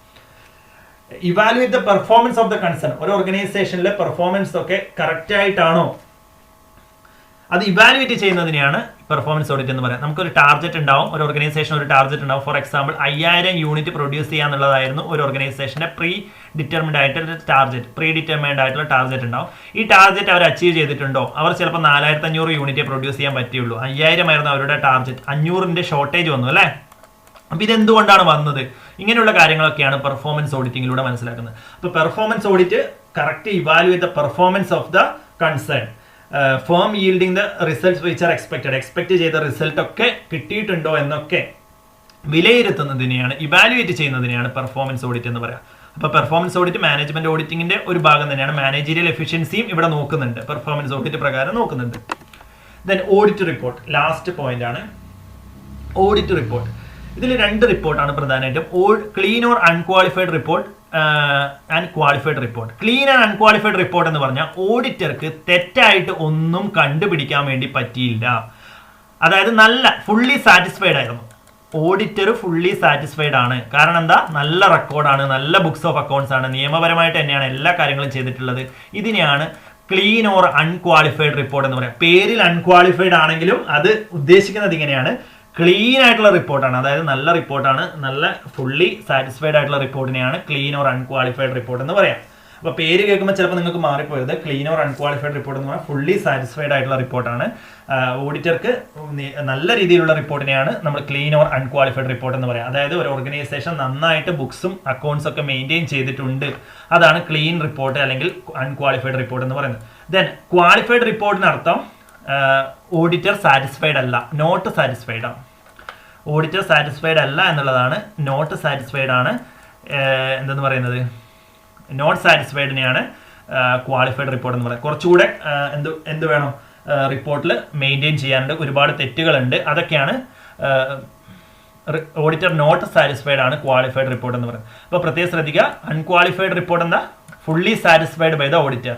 Evaluate the performance of the concern. ഒരു ഓർഗനൈസേഷനിലെ പെർഫോമൻസ് ഒക്കെ കറക്റ്റ് ആയിട്ടാണോ അത് ഇവാലുവേറ്റ് ചെയ്യുന്നതിനെയാണ് പെർഫോമൻസ് ഓഡിറ്റ് എന്ന് പറയാം. നമുക്കൊരു ടാർഗറ്റ് ഉണ്ടാവും, ഒരു ഓർഗനൈസേഷൻ ഒരു ടാർഗറ്റ് ഉണ്ടാവും. ഫോർ എക്സാമ്പിൾ 5000 യൂണിറ്റ് പ്രൊഡ്യൂസ് ചെയ്യാന്നുള്ളതായിരുന്നു ഒരു ഓർഗനൈസേഷന്റെ പ്രീ ഡിറ്റർമിൻഡ് ആയിട്ടുള്ള ടാർഗറ്റ് ഉണ്ടാവും. ഈ ടാർഗറ്റ് അവർ അച്ചീവ് ചെയ്തിട്ടുണ്ടോ? അവർ ചിലപ്പോൾ 4500 യൂണിറ്റ് പ്രൊഡ്യൂസ് ചെയ്യാൻ പറ്റുള്ളൂ. 5000 ആയിരുന്നു അവരുടെ ടാർഗറ്റ്, 500ന്റെ ഷോർട്ടേജ് വന്നു അല്ലേ. അപ്പൊ ഇതെന്തുകൊണ്ടാണ് വന്നത്? ഇങ്ങനെയുള്ള കാര്യങ്ങളൊക്കെയാണ് പെർഫോമൻസ് ഓഡിറ്റിംഗിലൂടെ മനസ്സിലാക്കുന്നത്. അപ്പൊ performance audit correct evaluate the performance of the concern firm yielding the results which are expected. Expect ചെയ്ത റിസൾട്ട് ഒക്കെ കിട്ടിയിട്ടുണ്ടോ എന്നൊക്കെ വിലയിരുത്തുന്നതിനെയാണ്, ഇവാലുവേറ്റ് ചെയ്യുന്നതിനെയാണ് പെർഫോമൻസ് ഓഡിറ്റ് എന്ന് പറയാം. അപ്പൊ പെർഫോമൻസ് ഓഡിറ്റ് മാനേജ്മെന്റ് ഓഡിറ്റിംഗിന്റെ ഒരു ഭാഗം തന്നെയാണ്. മാനേജീരിയൽ എഫിഷ്യൻസിയും ഇവിടെ നോക്കുന്നുണ്ട്, പെർഫോമൻസ് ഓഡിറ്റ് പ്രകാരം നോക്കുന്നുണ്ട്. Then audit report, last point ആണ് ഓഡിറ്റ് റിപ്പോർട്ട്. ഇതിൽ 2 റിപ്പോർട്ടാണ് പ്രധാനമായിട്ടും. Clean or unqualified report and qualified report. Clean and unqualified report എന്ന് പറഞ്ഞാൽ ഓഡിറ്റർക്ക് തെറ്റായിട്ട് ഒന്നും കണ്ടുപിടിക്കാൻ വേണ്ടി പറ്റിയില്ല. അതായത് നല്ല ഫുള്ളി സാറ്റിസ്ഫൈഡ് ആയിരുന്നു. ഓഡിറ്റർ ഫുള്ളി സാറ്റിസ്ഫൈഡ് ആണ്. കാരണം എന്താ? നല്ല റെക്കോർഡാണ്, നല്ല ബുക്സ് ഓഫ് അക്കൗണ്ട്സ് ആണ്, നിയമപരമായിട്ട് തന്നെയാണ് എല്ലാ കാര്യങ്ങളും ചെയ്തിട്ടുള്ളത്. ഇതിനെയാണ് ക്ലീൻ ഓർ അൺക്വാളിഫൈഡ് റിപ്പോർട്ട് എന്ന് പറയാം. പേരിൽ അൺക്വാളിഫൈഡ് ആണെങ്കിലും അത് ഉദ്ദേശിക്കുന്നത് ഇങ്ങനെയാണ്, ക്ലീൻ ആയിട്ടുള്ള റിപ്പോർട്ടാണ്. അതായത് നല്ല റിപ്പോർട്ടാണ്, നല്ല ഫുള്ളി സാറ്റിസ്ഫൈഡ് ആയിട്ടുള്ള റിപ്പോർട്ടിനെയാണ് ക്ലീൻ ഓർ അൺക്വാളിഫൈഡ് റിപ്പോർട്ട് എന്ന് പറയാം. അപ്പോൾ പേര് കേൾക്കുമ്പോൾ ചിലപ്പോൾ നിങ്ങൾക്ക് മാറിപ്പോയത്. ക്ലീൻ ഓർ അൺക്വാളിഫൈഡ് റിപ്പോർട്ട് എന്ന് പറഞ്ഞാൽ ഫുള്ളി സാറ്റിസ്ഫൈഡ് ആയിട്ടുള്ള റിപ്പോർട്ടാണ്. ഓഡിറ്റർക്ക് നല്ല രീതിയിലുള്ള റിപ്പോർട്ടിനെയാണ് നമ്മൾ ക്ലീൻ ഓർ അൺക്വാളിഫൈഡ് റിപ്പോർട്ട് എന്ന് പറയാം. അതായത് ഒരു ഓർഗനൈസേഷൻ നന്നായിട്ട് ബുക്സും അക്കൗണ്ട്സ് ഒക്കെ മെയിൻറ്റെയിൻ ചെയ്തിട്ടുണ്ട്, അതാണ് ക്ലീൻ റിപ്പോർട്ട് അല്ലെങ്കിൽ അൺക്വാളിഫൈഡ് റിപ്പോർട്ട് എന്ന് പറയുന്നത്. ദെൻ ക്വാളിഫൈഡ് റിപ്പോർട്ടിനർത്ഥം ഓഡിറ്റർ സാറ്റിസ്ഫൈഡ് അല്ല, നോട്ട് സാറ്റിസ്ഫൈഡ് ആണ്. ഓഡിറ്റർ സാറ്റിസ്ഫൈഡ് അല്ല എന്നുള്ളതാണ്, നോട്ട് സാറ്റിസ്ഫൈഡ് ആണ് എന്തെന്ന് പറയുന്നത്. നോട്ട് സാറ്റിസ്ഫൈഡിനെയാണ് ക്വാളിഫൈഡ് റിപ്പോർട്ട് എന്ന് പറയുന്നത്. കുറച്ചുകൂടെ എന്ത് വേണം റിപ്പോർട്ടിൽ മെയിൻറ്റെയിൻ ചെയ്യാനുണ്ട്, ഒരുപാട് തെറ്റുകളുണ്ട്, അതൊക്കെയാണ് ഓഡിറ്റർ നോട്ട് സാറ്റിസ്ഫൈഡ് ആണ് ക്വാളിഫൈഡ് റിപ്പോർട്ട് എന്ന് പറയുന്നത്. അപ്പോൾ പ്രത്യേകം ശ്രദ്ധിക്കുക, അൺക്വാളിഫൈഡ് റിപ്പോർട്ട് എന്താ? Fully satisfied by the auditor.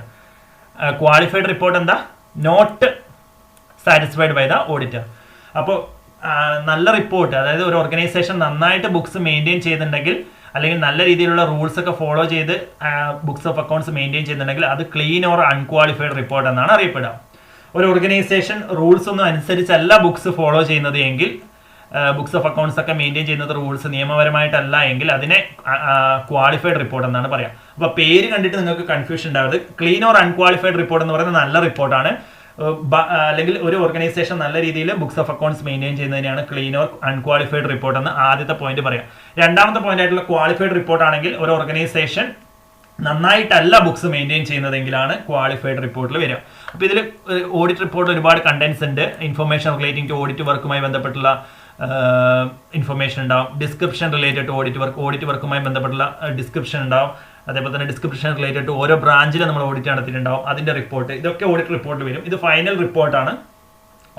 Qualified report എന്താ? Not satisfied by the auditor. അപ്പോൾ നല്ല റിപ്പോർട്ട്, അതായത് ഒരു ഓർഗനൈസേഷൻ നന്നായിട്ട് ബുക്സ് മെയിൻറ്റെയിൻ ചെയ്യുന്നുണ്ടെങ്കിൽ അല്ലെങ്കിൽ നല്ല രീതിയിലുള്ള റൂൾസ് ഒക്കെ ഫോളോ ചെയ്ത് ബുക്സ് ഓഫ് അക്കൗണ്ട്സ് മെയിൻറ്റെയിൻ ചെയ്യുന്നുണ്ടെങ്കിൽ അത് ക്ലീൻ ഓർ അൺക്വാളിഫൈഡ് റിപ്പോർട്ട് എന്നാണ് അറിയപ്പെടുക. ഒരു ഓർഗനൈസേഷൻ റൂൾസ് ഒന്നും അനുസരിച്ചല്ല ബുക്സ് ഫോളോ ചെയ്യുന്നത് എങ്കിൽ, ബുക്സ് ഓഫ് അക്കൗണ്ട്സ് ഒക്കെ മെയിൻറ്റെയിൻ ചെയ്യുന്നത് റൂൾസ് നിയമപരമായിട്ടല്ല എങ്കിൽ അതിനെ ക്വാളിഫൈഡ് റിപ്പോർട്ട് എന്നാണ് പറയാം. അപ്പോൾ പേര് കണ്ടിട്ട് നിങ്ങൾക്ക് കൺഫ്യൂഷൻ ഉണ്ടാവരുത്. ക്ലീൻ ഓർ അൺക്വാളിഫൈഡ് റിപ്പോർട്ട് എന്ന് പറയുന്നത് നല്ല റിപ്പോർട്ടാണ്. അല്ലെങ്കിൽ ഒരു ഓർഗനൈസേഷൻ നല്ല രീതിയിൽ ബുക്സ് ഓഫ് അക്കൗണ്ട്സ് മെയിൻറ്റെയിൻ ചെയ്യുന്നതിനാണ് ക്ലീൻ ഓർ അൺക്വാളിഫൈഡ് റിപ്പോർട്ട് എന്ന് ആദ്യത്തെ പോയിന്റ് പറയാം. രണ്ടാമത്തെ പോയിന്റ് ആയിട്ടുള്ള ക്വാളിഫൈഡ് റിപ്പോർട്ട് ആണെങ്കിൽ ഒരു ഓർഗനൈസേഷൻ നന്നായിട്ടല്ല ബുക്സ് മെയിൻറ്റെയിൻ ചെയ്യുന്നതെങ്കിലാണ് ക്വാളിഫൈഡ് റിപ്പോർട്ടിൽ വരിക. അപ്പോൾ ഇതിൽ ഓഡിറ്റ് റിപ്പോർട്ടിൽ ഒരുപാട് കണ്ടന്റ്സ് ഉണ്ട്. ഇൻഫർമേഷൻ റിലേറ്റിംഗ് ടു ഓഡിറ്റ് വർക്കുമായി ബന്ധപ്പെട്ടുള്ള ഇൻഫർമേഷൻ ഉണ്ടാവും. ഡിസ്ക്രിപ്ഷൻ റിലേറ്റഡ് ടു ഓഡിറ്റ് വർക്കുമായി ബന്ധപ്പെട്ടുള്ള ഡിസ്ക്രിപ്ഷൻ ഉണ്ടാവും. അതേപോലെ തന്നെ ഡിസ്ക്രിപ്ഷൻ റിലേറ്റഡ് ടു ഓരോ ബ്രാഞ്ചിൽ നമ്മൾ ഓഡിറ്റ് നടത്തിയിട്ടുണ്ടാവും, അതിന്റെ റിപ്പോർട്ട്. ഇതൊക്കെ ഓഡിറ്റ് റിപ്പോർട്ട് വരും. ഇത് ഫൈനൽ റിപ്പോർട്ടാണ്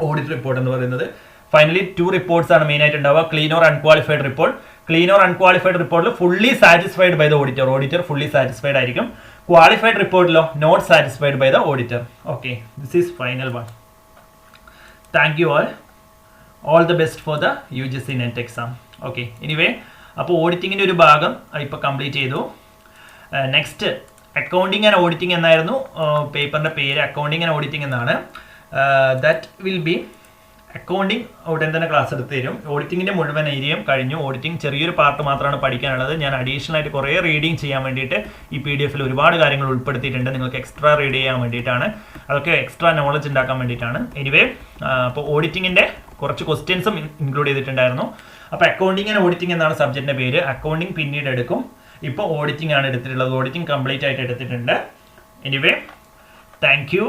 ഓഡിറ്റ് റിപ്പോർട്ട് എന്ന് പറയുന്നത്. ഫൈനലി 2 റിപ്പോർട്ട്സ് ആണ് മെയിൻ ആയിട്ട് ഉണ്ടാവുക, clean or unqualified report. Clean or unqualified റിപ്പോർട്ടിൽ fully satisfied by the auditor fully satisfied ആയിരിക്കും. ക്വാളിഫൈഡ് റിപ്പോർട്ടിലോ not satisfied by the auditor. Okay, this is final one. Thank you all the best for the UGC net exam. Okay, anyway അപ്പോൾ ഓഡിറ്റിങ്ങിൻ്റെ ഒരു ഭാഗം ഇപ്പോൾ complete ചെയ്തു. Next accounting and auditing എന്നായിരുന്നു പേപ്പറിൻ്റെ പേര്. അക്കൗണ്ടിങ് ആൻഡ് ഓഡിറ്റിംഗ് എന്നാണ്. ദാറ്റ് വിൽ ബി അക്കൗണ്ടിങ് ഉടൻ തന്നെ ക്ലാസ് എടുത്ത് തരും. ഓഡിറ്റിങ്ങിൻ്റെ മുഴുവൻ ഏരിയയും കഴിഞ്ഞു. ഓഡിറ്റിംഗ് ചെറിയൊരു പാർട്ട് മാത്രമാണ് പഠിക്കാനുള്ളത്. ഞാൻ അഡീഷണൽ ആയിട്ട് കുറേ റീഡിങ് ചെയ്യാൻ വേണ്ടിയിട്ട് ഈ PDF ഒരുപാട് കാര്യങ്ങൾ ഉൾപ്പെടുത്തിയിട്ടുണ്ട്. നിങ്ങൾക്ക് എക്സ്ട്രാ റീഡ് ചെയ്യാൻ വേണ്ടിയിട്ടാണ്, അതൊക്കെ എക്സ്ട്രാ നോളജ് ഉണ്ടാക്കാൻ വേണ്ടിയിട്ടാണ്. എനിവേ അപ്പോൾ ഓഡിറ്റിങ്ങിൻ്റെ കുറച്ച് ക്വസ്റ്റ്യൻസും ഇൻക്ലൂഡ് ചെയ്തിട്ടുണ്ടായിരുന്നു. അപ്പോൾ അക്കൗണ്ടിങ് ആൻഡ് ഓഡിറ്റിംഗ് എന്നാണ് സബ്ജക്റ്റിൻ്റെ പേര്. അക്കൗണ്ടിങ് പിന്നീട് എടുക്കും. ഇപ്പോൾ ഓഡിറ്റിംഗ് ആണ് എടുത്തിട്ടുള്ളത്. ഓഡിറ്റിംഗ് കംപ്ലീറ്റ് ആയിട്ട് എടുത്തിട്ടുണ്ട്. Anyway thank you.